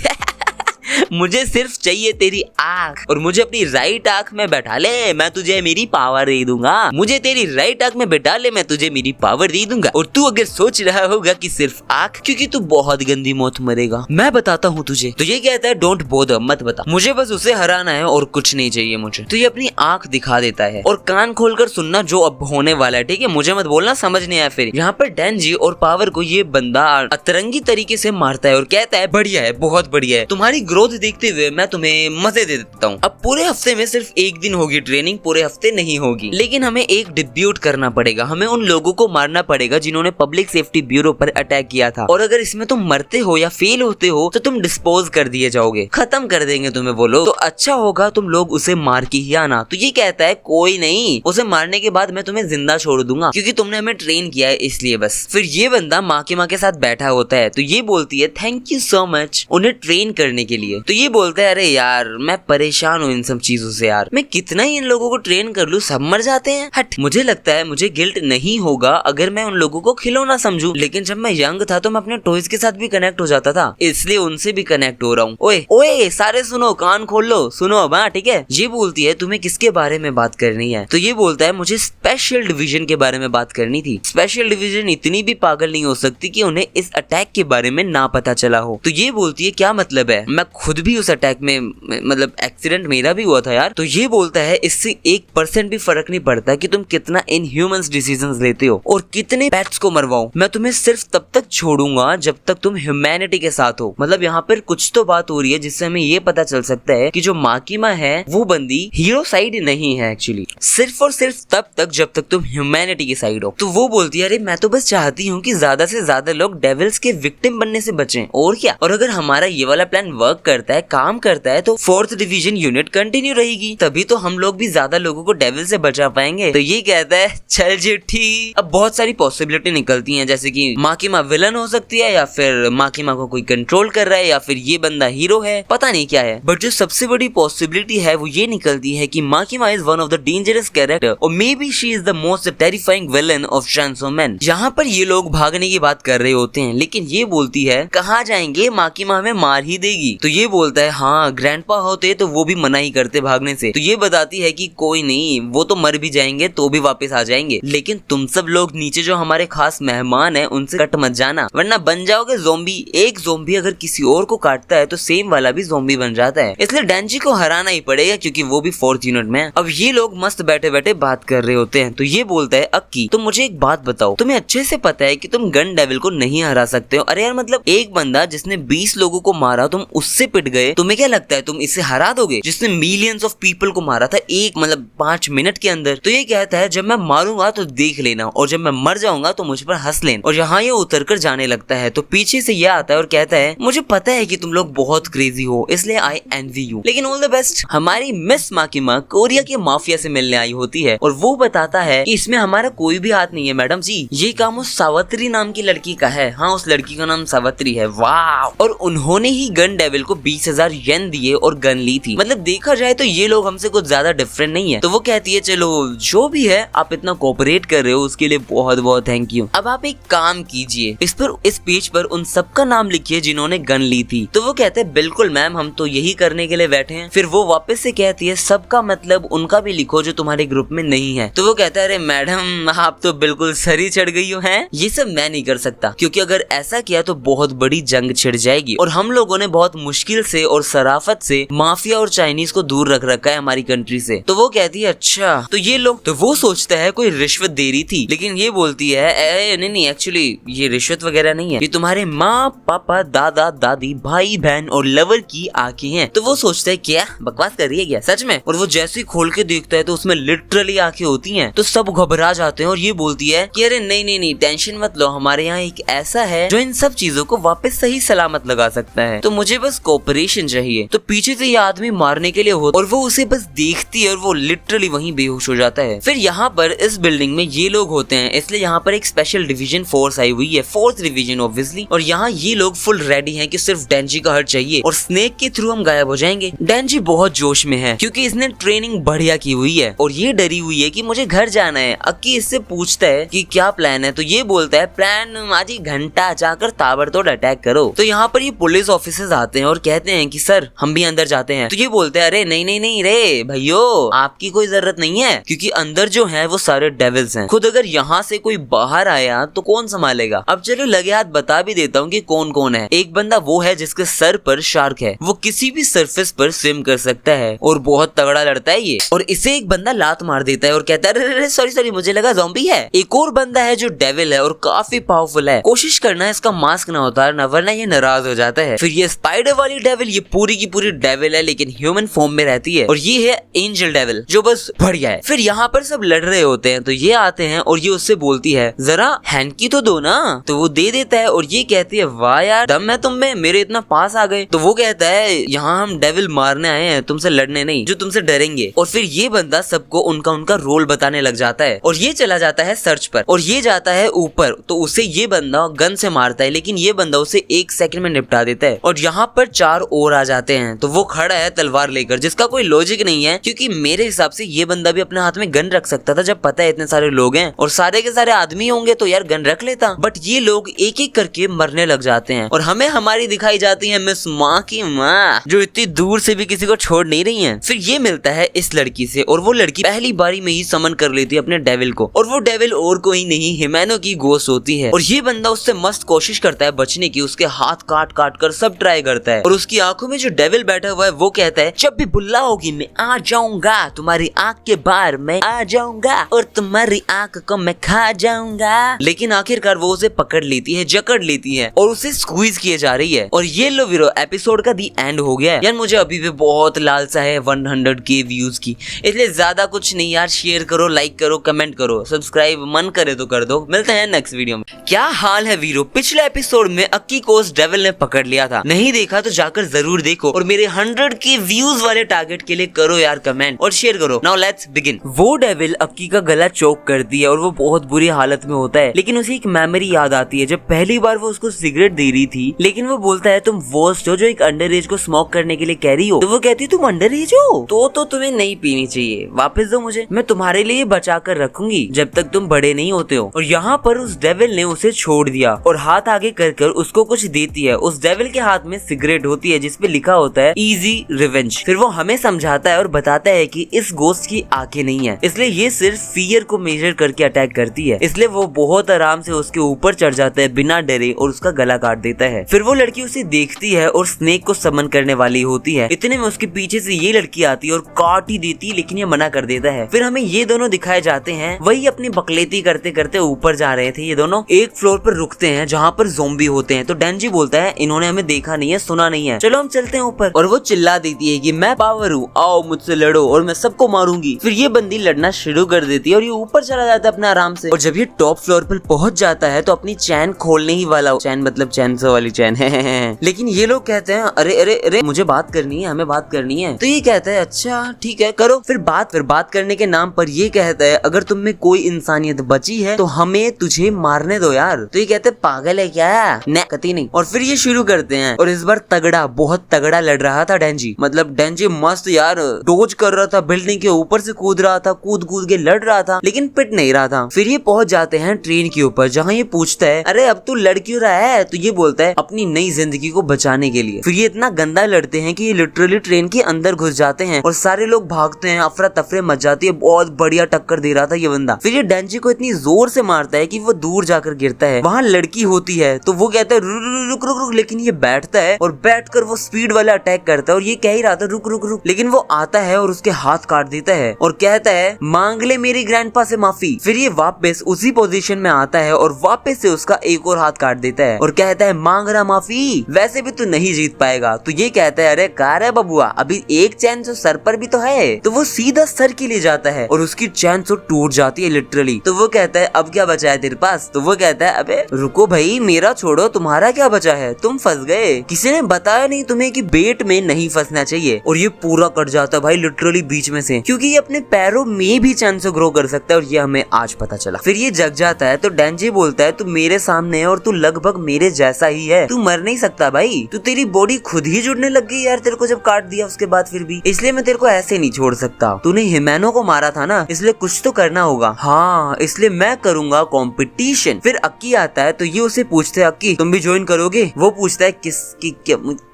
मुझे सिर्फ चाहिए तेरी आंख और मुझे अपनी राइट आंख में बैठा ले, मैं तुझे मेरी पावर दे दूंगा। मुझे तेरी राइट आंख में बैठा ले, मैं तुझे मेरी पावर दे दूंगा। और तू अगर सोच रहा होगा कि सिर्फ आंख, क्योंकि तू बहुत गंदी मौत मरेगा, मैं बताता हूँ तुझे। तो ये कहता है डोंट बोदर, मत बता, मुझे बस उसे हराना है और कुछ नहीं चाहिए मुझे। तो ये अपनी आंख दिखा देता है और कान खोलकर सुनना जो अब होने वाला है, ठीक है? मुझे मत बोलना समझ नहीं आया। फिर यहाँ पर डेंजी और पावर को ये बंदा अतरंगी तरीके से मारता है और कहता है बढ़िया है, बहुत बढ़िया है, तुम्हारी ग्रोथ देखते हुए मैं तुम्हें मजे दे देता हूँ। अब पूरे हफ्ते में सिर्फ एक दिन होगी ट्रेनिंग, पूरे हफ्ते नहीं होगी, लेकिन हमें एक डिब्यूट करना पड़ेगा। हमें उन लोगों को मारना पड़ेगा जिन्होंने पब्लिक सेफ्टी ब्यूरो पर अटैक किया था, और अगर इसमें तुम मरते हो या फेल होते हो तो तुम डिस्पोज कर दिए जाओगे, खत्म कर देंगे तुम्हें वो लोग। तो अच्छा होगा तुम लोग उसे मार के ही आना। तो ये कहता है कोई नहीं, उसे मारने के बाद मैं तुम्हें जिंदा छोड़ दूंगा क्योंकि तुमने हमें ट्रेन किया है, इसलिए बस। फिर ये बंदा माँ के साथ बैठा होता है, तो ये बोलती है थैंक यू सो मच उन्हें ट्रेन करने के लिए। तो ये बोलता है अरे यार मैं परेशान हूँ इन सब चीजों से यार, मैं कितना ही इन लोगों को ट्रेन कर लूँ, सब मर जाते हैं। हट, मुझे लगता है मुझे गिल्ट नहीं होगा अगर मैं उन लोगों को खिलौना समझूं, लेकिन जब मैं यंग था तो मैं अपने टॉयज के साथ भी कनेक्ट हो जाता था, इसलिए उनसे भी कनेक्ट हो रहा हूँ। ओए ओए सारे सुनो, कान खोल लो, सुनो अब, हाँ ठीक है। ये बोलती है तुम्हें किसके बारे में बात करनी है? तो ये बोलता है मुझे स्पेशल डिवीजन के बारे में बात करनी थी। स्पेशल डिवीजन इतनी भी पागल नहीं हो सकती कि उन्हें इस अटैक के बारे में ना पता चला हो। तो ये बोलती है क्या मतलब है, मैं खुद भी उस अटैक में, मतलब एक्सीडेंट मेरा भी हुआ था यार। तो ये बोलता है इससे 1% भी फर्क नहीं पड़ता कि तुम कितना इनह्यूमन डिसीजंस लेते हो और कितने पेट्स को मरवाओ, मैं तुम्हें सिर्फ तब तक छोड़ूंगा जब तक तुम ह्यूमैनिटी के साथ हो। मतलब यहाँ पर कुछ तो बात हो रही है जिससे हमें ये पता चल सकता है कि जो माकिमा है वो बंदी हीरो साइड नहीं है एक्चुअली, सिर्फ और सिर्फ तब तक जब तक तुम ह्यूमैनिटी की साइड हो। तो वो बोलती है अरे मैं तो बस चाहती हूँ कि ज्यादा से ज्यादा लोग डेविल्स के विक्टिम बनने से बचें, और क्या। और अगर हमारा ये वाला प्लान वर्क करता है, काम करता है, तो 4th डिवीजन यूनिट कंटिन्यू रहेगी, तभी तो हम लोग भी ज्यादा लोगों को डेविल से बचा पाएंगे। तो ये कहता है चल जी ठीक। अब बहुत सारी पॉसिबिलिटी निकलती हैं, जैसे कि माकिमा विलन हो सकती है, या फिर माकिमा को कोई कंट्रोल कर रहा है, या फिर ये बंदा हीरो है, पता नहीं क्या है। बट जो सबसे बड़ी पॉसिबिलिटी है वो ये निकलती है कि Makima is one of the dangerous character, और maybe she is the most terrifying villain of Chainsaw Man. यहाँ पर ये लोग भागने की बात कर रहे होते हैं, लेकिन ये बोलती है कहाँ जाएंगे, माकिमा हमें मार ही देगी। तो ये बोलता है हाँ ग्रैंडपा होते तो वो भी मना ही करते भागने से। तो ये बताती है कि कोई नहीं, वो तो मर भी जाएंगे तो भी वापस आ जाएंगे, लेकिन तुम सब लोग नीचे जो हमारे खास मेहमान हैं उनसे कट मत जाना, वरना बन जाओगे ज़ोंबी। एक ज़ोंबी अगर किसी और को काटता है तो सेम वाला भी ज़ोंबी बन जाता है, इसलिए डेंजी को हराना ही पड़ेगा क्योंकि वो भी 4th यूनिट में है। अब ये लोग मस्त बैठे बैठे बात कर रहे होते हैं। तो ये बोलता है अक्की तुम मुझे एक बात बताओ, तुम्हें अच्छे से पता है कि तुम गन डेविल को नहीं हरा सकते हो। अरे यार मतलब एक बंदा जिसने 20 लोगों को मारा तुम उससे पिट गए, तुम्हें क्या लगता है तुम इसे हरा दोगे जिसने मिलियंस ऑफ पीपल को मारा था एक 5 मिनट के अंदर? तो ये कहता है जब मैं मारूंगा तो देख लेना, और जब मैं मर जाऊंगा तो मुझ पर हंस लेना। और यहाँ ये उतर कर जाने लगता है तो पीछे से ये आता है और कहता है मुझे पता है कि तुम लोग बहुत क्रेजी हो, इसलिए आई एनवी यू, लेकिन ऑल द बेस्ट। हमारी मिस माकिमा कोरिया के माफिया से मिलने आई होती है और वो बताता है कि इसमें हमारा कोई भी हाथ नहीं है मैडम जी, ये काम उस सावित्री नाम की लड़की का है। हाँ उस लड़की का नाम सावित्री है। वाह, और उन्होंने ही गन डेविल को 20,000 येन दिए और गन ली थी। मतलब देखा जाए तो ये लोग हमसे कुछ ज्यादा डिफरेंट नहीं है। तो वो कहती है चलो जो भी है, आप इतना कोऑपरेट कर रहे हो उसके लिए बहुत बहुत थैंक यू। अब आप एक काम कीजिए, इस पेज पर उन सबका नाम लिखिए जिन्होंने गन ली थी। तो वो कहते हैं बिल्कुल मैम, हम तो यही करने के लिए बैठे हैं। फिर वो वापस से कहती है सबका मतलब उनका भी लिखो जो तुम्हारे ग्रुप में नहीं है। तो वो कहता है अरे मैडम आप तो बिल्कुल सरी चढ़ गई हो हैं, ये सब मैं नहीं कर सकता क्योंकि अगर ऐसा किया तो बहुत बड़ी जंग छिड़ जाएगी, और हम लोगों ने बहुत मुश्किल से और शराफत से माफिया और चाइनीज को दूर रख रखा है हमारी कंट्री से। तो वो कहती है अच्छा तो ये लोग, तो वो सोचता है कोई रिश्वत दे रही थी, लेकिन ये बोलती है नहीं एक्चुअली ये रिश्वत वगैरह नहीं है, ये तुम्हारे माँ पापा दादा दादी भाई बहन और लवर की आंखें हैं। तो वो सोचता है क्या बकवास कर रही है क्या सच में, और वो जैसे ही खोल के देखता है तो उसमें लिटरली आंखें होती हैं। तो सब घबरा जाते हैं और ये बोलती है कि अरे नहीं टेंशन मत लो, हमारे यहाँ एक ऐसा है जो इन सब चीजों को वापस सही सलामत लगा सकता है, तो मुझे बस कोऑपरेशन चाहिए। तो पीछे से ये आदमी मारने के लिए होता और वो उसे बस देखती है और वो लिटरली वहीं बेहोश हो जाता है। फिर यहाँ पर इस बिल्डिंग में ये लोग होते हैं, इसलिए यहाँ पर एक स्पेशल डिवीजन फोर्स आई हुई है, 4th डिवीजन ऑब्वियसली, और यहाँ ये लोग फुल रेडी हैं कि सिर्फ डेंजी का हट चाहिए और स्नेक के थ्रू हम गायब हो जाएंगे। डेंजी बहुत जोश में है क्योंकि इसने ट्रेनिंग बढ़िया की हुई है और ये डरी हुई है कि मुझे घर जाना है। अक्की इससे पूछता है कि क्या प्लान है, तो ये बोलता है प्लान आज ही घंटा जाकर ताबड़तोड़ अटैक करो। तो यहाँ पर ये पुलिस ऑफिसर्स आते हैं और कहते हैं कि सर हम भी अंदर जाते हैं। तो ये बोलते हैं अरे नहीं नहीं नहीं रे भैयो, आपकी कोई जरूरत नहीं है, क्योंकि अंदर जो है वो सारे डेविल्स हैं। खुद अगर यहाँ से कोई बाहर आया तो कौन संभालेगा। अब चलो लगे हाथ बता भी देता हूँ कि कौन कौन है। एक बंदा वो है जिसके सर पर शार्क है, वो किसी भी सरफेस पर स्विम कर सकता है और बहुत तगड़ा लड़ता है ये। और इसे एक बंदा लात मार देता है और कहता है अरे सॉरी सॉरी मुझे लगा ज़ॉम्बी है। एक और बंदा है जो डेविल है और काफी पावरफुल है। कोशिश करना है इसका मास्क ना उतारना वरना ये नाराज हो जाता है। फिर ये स्पाइडर वाली डेविल, ये पूरी की पूरी डेविल है लेकिन ह्यूमन फॉर्म में रहती है। और ये है एंजल डेविल जो बस बढ़िया है। फिर यहाँ पर सब लड़ रहे होते हैं तो ये आते हैं और ये उससे बोलती है जरा हैंकी तो दो ना। तो वो दे देता है और ये कहती है वाह यार दम है तुम में, मेरे इतना पास आ गए। तो वो कहता है यहाँ हम डेविल मारने आए हैं, तुमसे लड़ने नहीं जो तुमसे डरेंगे। और फिर ये बंदा सबको उनका उनका रोल बताने लग जाता है और ये चला जाता है सर्च पर और ये जाता है ऊपर। तो उसे ये बंदा गन से मारता है लेकिन ये बंदा उसे 1 सेकंड में निपटा देता है। और यहाँ पर 4 और आ जाते हैं तो वो खड़ा है तलवार लेकर, जिसका कोई लॉजिक नहीं है क्योंकि मेरे हिसाब से ये बंदा भी अपने हाथ में गन रख सकता था। जब पता है इतने सारे लोग हैं और सारे के सारे आदमी होंगे तो यार गन रख लेता। बट ये लोग एक एक करके मरने लग जाते हैं और हमें हमारी दिखाई जाती है मिस माँ की माँ, जो इतनी दूर से भी किसी को छोड़ नहीं रही है। फिर ये मिलता है इस लड़की से और वो लड़की पहली बारी में ही समन कर लेती है अपने डेविल को। और वो डेविल और कोई नहीं हिमैनो की गोस्ट होती है। और ये बंदा उससे मस्त कोशिश करता है बचने की, उसके हाथ काट काट कर सब ट्राई करता है। और उसकी आंखों में जो डेविल बैठा हुआ है वो कहता है जब भी बुल्ला होगी मैं आ जाऊंगा, तुम्हारी आंख के बाहर मैं आ जाऊंगा और तुम्हारी आंख को मैं खा जाऊंगा। लेकिन आखिरकार वो उसे पकड़ लेती है, जकड़ लेती है और उसे स्क्वीज किए जा रही है। और ये लो वीरो एपिसोड का दी एंड हो गया है। यार मुझे अभी भी बहुत लालसा है 100K व्यूज की, इसलिए ज्यादा कुछ नहीं यार, शेयर करो, लाइक करो, कमेंट करो, सब्सक्राइब मन करे तो कर दो। मिलते हैं नेक्स्ट वीडियो में। क्या हाल है वीरो, पिछले एपिसोड में अक्की को उस डेविल ने पकड़ लिया था, नहीं देखा तो जाकर जरूर देखो और मेरे 100K व्यूज वाले टारगेट के लिए करो यार कमेंट और शेयर करो। Now let's begin. वो डेविल अक्की का गला चोक करती है और वो बहुत बुरी हालत में होता है, लेकिन उसे एक मेमोरी याद आती है जब पहली बार वो उसको सिगरेट दे रही थी। लेकिन वो बोलता है तुम वर्स्ट हो जो एक अंडर एज को स्मोक करने के लिए कह रही हो। तो वो कहती है तुम अंडर एज हो तो तुम्हें नहीं पीनी चाहिए, वापस दो मुझे, मैं तुम्हारे लिए बचा कर रखूंगी जब तक तुम बड़े नहीं होते हो। और यहाँ पर उस डेविल ने उसे छोड़ दिया और हाथ आगे कर उसको कुछ देती है। उस डेविल के हाथ में सिगरेट होती है जिसपे लिखा होता है इजी रिवेंज। फिर वो हमें समझाता है और बताता है कि इस गोस्ट की आंखें नहीं है, इसलिए ये सिर्फ फियर को मेजर करके अटैक करती है। इसलिए वो बहुत आराम से उसके ऊपर चढ़ जाता है बिना डरे और उसका गला काट देता है। फिर वो लड़की उसे देखती है और स्नेक को समन करने वाली होती है। इतने में उसके पीछे से ये लड़की आती है और काट ही देती है, लेकिन ये मना कर देता है। फिर हमें ये दोनों दिखाए जाते हैं, वही अपनी बकलेती करते करते ऊपर जा रहे थे। ये दोनों एक फ्लोर पर रुकते हैं जहाँ पर ज़ॉम्बी होते हैं। तो डेंजी बोलता है इन्होंने हमें देखा नहीं है, सुना नहीं है, चलो हम चलते हैं ऊपर। और वो चिल्ला देती है कि मैं पावर हूँ, आओ मुझसे लड़ो और मैं सबको मारूंगी। फिर ये बंदी लड़ना शुरू कर देती है और ये ऊपर चला जाता है अपने आराम से। और जब ये टॉप फ्लोर पर पहुंच जाता है तो अपनी चैन खोलने ही वाला, चैन मतलब चैन वाली चैन है। लेकिन ये लोग कहते हैं अरे अरे अरे मुझे बात करनी है, हमें बात करनी है। तो ये कहता है अच्छा ठीक है करो। फिर बात करने के नाम पर ये कहता है अगर तुम में कोई इंसानियत बची है तो हमें तुझे मारने दो यार। तो ये कहते हैं पागल है क्या, नहीं कती नहीं। और फिर ये शुरू करते हैं और इस बार तगड़ा, बहुत तगड़ा लड़ रहा था डेंजी। मतलब डेंजी मस्त यार डोज कर रहा था, बिल्डिंग के ऊपर से कूद रहा था, कूद कूद के लड़ रहा था, लेकिन पिट नहीं रहा था। फिर ये पहुंच जाते हैं ट्रेन के ऊपर जहाँ ये पूछता है अरे अब तू लड़ क्यों रहा है। तो ये बोलता है अपनी नई जिंदगी को बचाने के लिए। फिर ये इतना गंदा लड़ते हैं कि ये लिटरली ट्रेन के अंदर घुस जाते हैं और सारे लोग भागते हैं, अफरा तफरे मच जाती है। बहुत बढ़िया टक्कर दे रहा था ये बंदा। फिर ये डेंजी को इतनी जोर से मारता है कि वो दूर जाकर गिरता है। वहाँ लड़की होती है तो वो कहता है रुक रुक रुक, लेकिन ये बैठता है और बैठकर वो स्पीड वाला अटैक करता है। और ये कह ही रहा था रुक रुक रुक, लेकिन वो आता है और उसके हाथ काट देता है और कहता है मांग ले मेरी ग्रैंडपा से माफी। फिर ये वापस उसी पोजीशन में आता है और वापस से उसका एक और हाथ काट देता है और कहता है मांग रहा माफी, वैसे भी तू नहीं जीत पाएगा। तो ये कहता है अरे कार है बबुआ, अभी एक चैन तो सर पर भी तो है। तो वो सीधा सर के लिए जाता है और उसकी चैन तो टूट जाती है लिटरली। तो वो कहता है अब क्या बचा है तेरे पास। तो वो कहता है अबे रुको भाई, मेरा छोड़ो, तुम्हारा क्या बचा है, तुम फंस गए, किसी ने बताया नहीं तुम्हें कि बेट में नहीं फंसना चाहिए। और ये पूरा कट जाता है भाई लिटरली बीच में से, क्योंकि ये अपने पैरों में भी चैन से ग्रो कर सकता है और ये हमें आज पता चला। फिर ये जग जाता है तो डेंजी बोलता है तू मेरे सामने है और तू लगभग मेरे जैसा ही है, तू मर नहीं सकता भाई, तू तेरी बॉडी खुद ही जुड़ने लग गई यार तेरे को जब काट दिया उसके बाद। फिर भी इसलिए मैं तेरे को ऐसे नहीं छोड़ सकता, तूने हिमैनो को मारा था ना, इसलिए कुछ तो करना होगा। हाँ इसलिए मैं करूंगा कंपटीशन। फिर अक्की आता है तो ये उसे पूछते है अक्की तुम भी ज्वाइन करोगे। वो पूछता है किसकी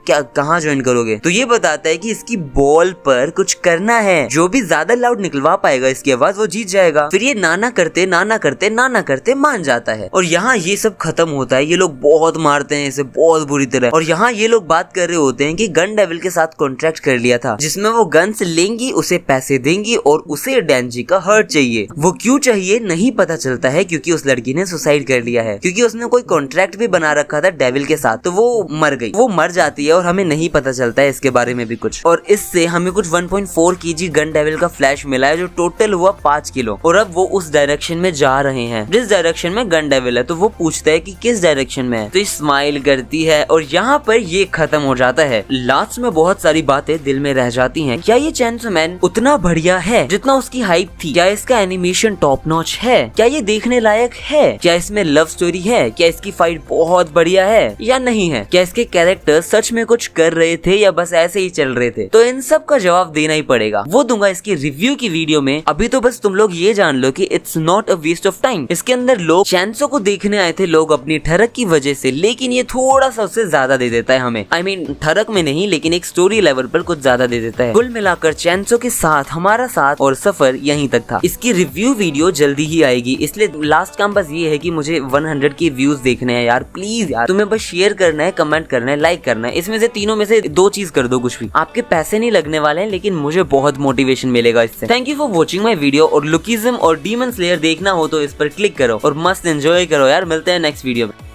क्या कहाँ ज्वाइन करोगे? तो ये बताता है कि इसकी बॉल पर कुछ करना है, जो भी ज्यादा लाउड निकलवा पाएगा इसकी आवाज वो जीत जाएगा। फिर ये नाना करते मान जाता है और यहाँ ये सब खत्म होता है। ये लोग बहुत मारते हैं इसे बहुत बुरी तरह, और यहाँ ये लोग बात कर रहे होते हैं कि गन डेविल के साथ कॉन्ट्रैक्ट कर लिया था जिसमें वो गन्स लेंगी, उसे पैसे देंगी और उसे डेंजी का हर्ट चाहिए। वो क्यों चाहिए नहीं पता चलता है, क्योंकि उस लड़की ने सुसाइड कर लिया है, क्योंकि उसने कोई कॉन्ट्रैक्ट भी बना रखा था डेविल के साथ, तो वो मर गई। वो मर जाती है और हमें नहीं पता चलता है इसके बारे में भी कुछ। और इससे हमें कुछ 1.4 kg गन डेविल का फ्लैश मिला है, जो टोटल हुआ 5 किलो। और अब वो उस डायरेक्शन में जा रहे हैं जिस डायरेक्शन में गन डेविल है। तो वो पूछता है कि किस डायरेक्शन में है, तो स्माइल करती है और यहाँ पर ये खत्म हो जाता है। लास्ट में बहुत सारी बातें दिल में रह जाती हैं। क्या ये चेनसो मैन उतना बढ़िया है जितना उसकी हाइप थी? क्या इसका एनिमेशन टॉप नॉच है? क्या ये देखने लायक है? क्या इसमें लव स्टोरी है? क्या इसकी फाइट बहुत बढ़िया है या नहीं है? क्या इसके कैरेक्टर सच में कुछ कर रहे थे या बस ऐसे ही चल रहे थे? तो इन सब का जवाब देना ही पड़ेगा, वो दूंगा इसकी रिव्यू की वीडियो में। अभी तो बस तुम लोग ये जान लो कि it's not a waste of time. इसके अंदर लोग चेनसो को देखने आए थे, लोग अपनी ठरक की वजह से, लेकिन ये थोड़ा सा उससे ज्यादा दे देता है हमें। I mean, ठरक में नहीं, लेकिन एक स्टोरी लेवल पर कुछ ज्यादा दे देता है। कुल मिलाकर चेनसो के साथ हमारा साथ और सफर यहीं तक था। इसकी रिव्यू वीडियो जल्दी ही आएगी, इसलिए लास्ट काम बस ये है कि मुझे 100 के व्यूज देखने हैं यार, प्लीज यार। तुम्हें बस शेयर करना है, कमेंट करना है, लाइक करना है। इसमें से तीनों में से 2 चीज कर दो, कुछ भी। आपके पैसे नहीं लगने वाले हैं, लेकिन मुझे बहुत मोटिवेशन मिलेगा इससे। Thank you for watching my video. और लुकिज्म और डीमन स्लेयर देखना हो तो इस पर क्लिक करो और मस्त एंजॉय करो यार। मिलते हैं नेक्स्ट वीडियो में।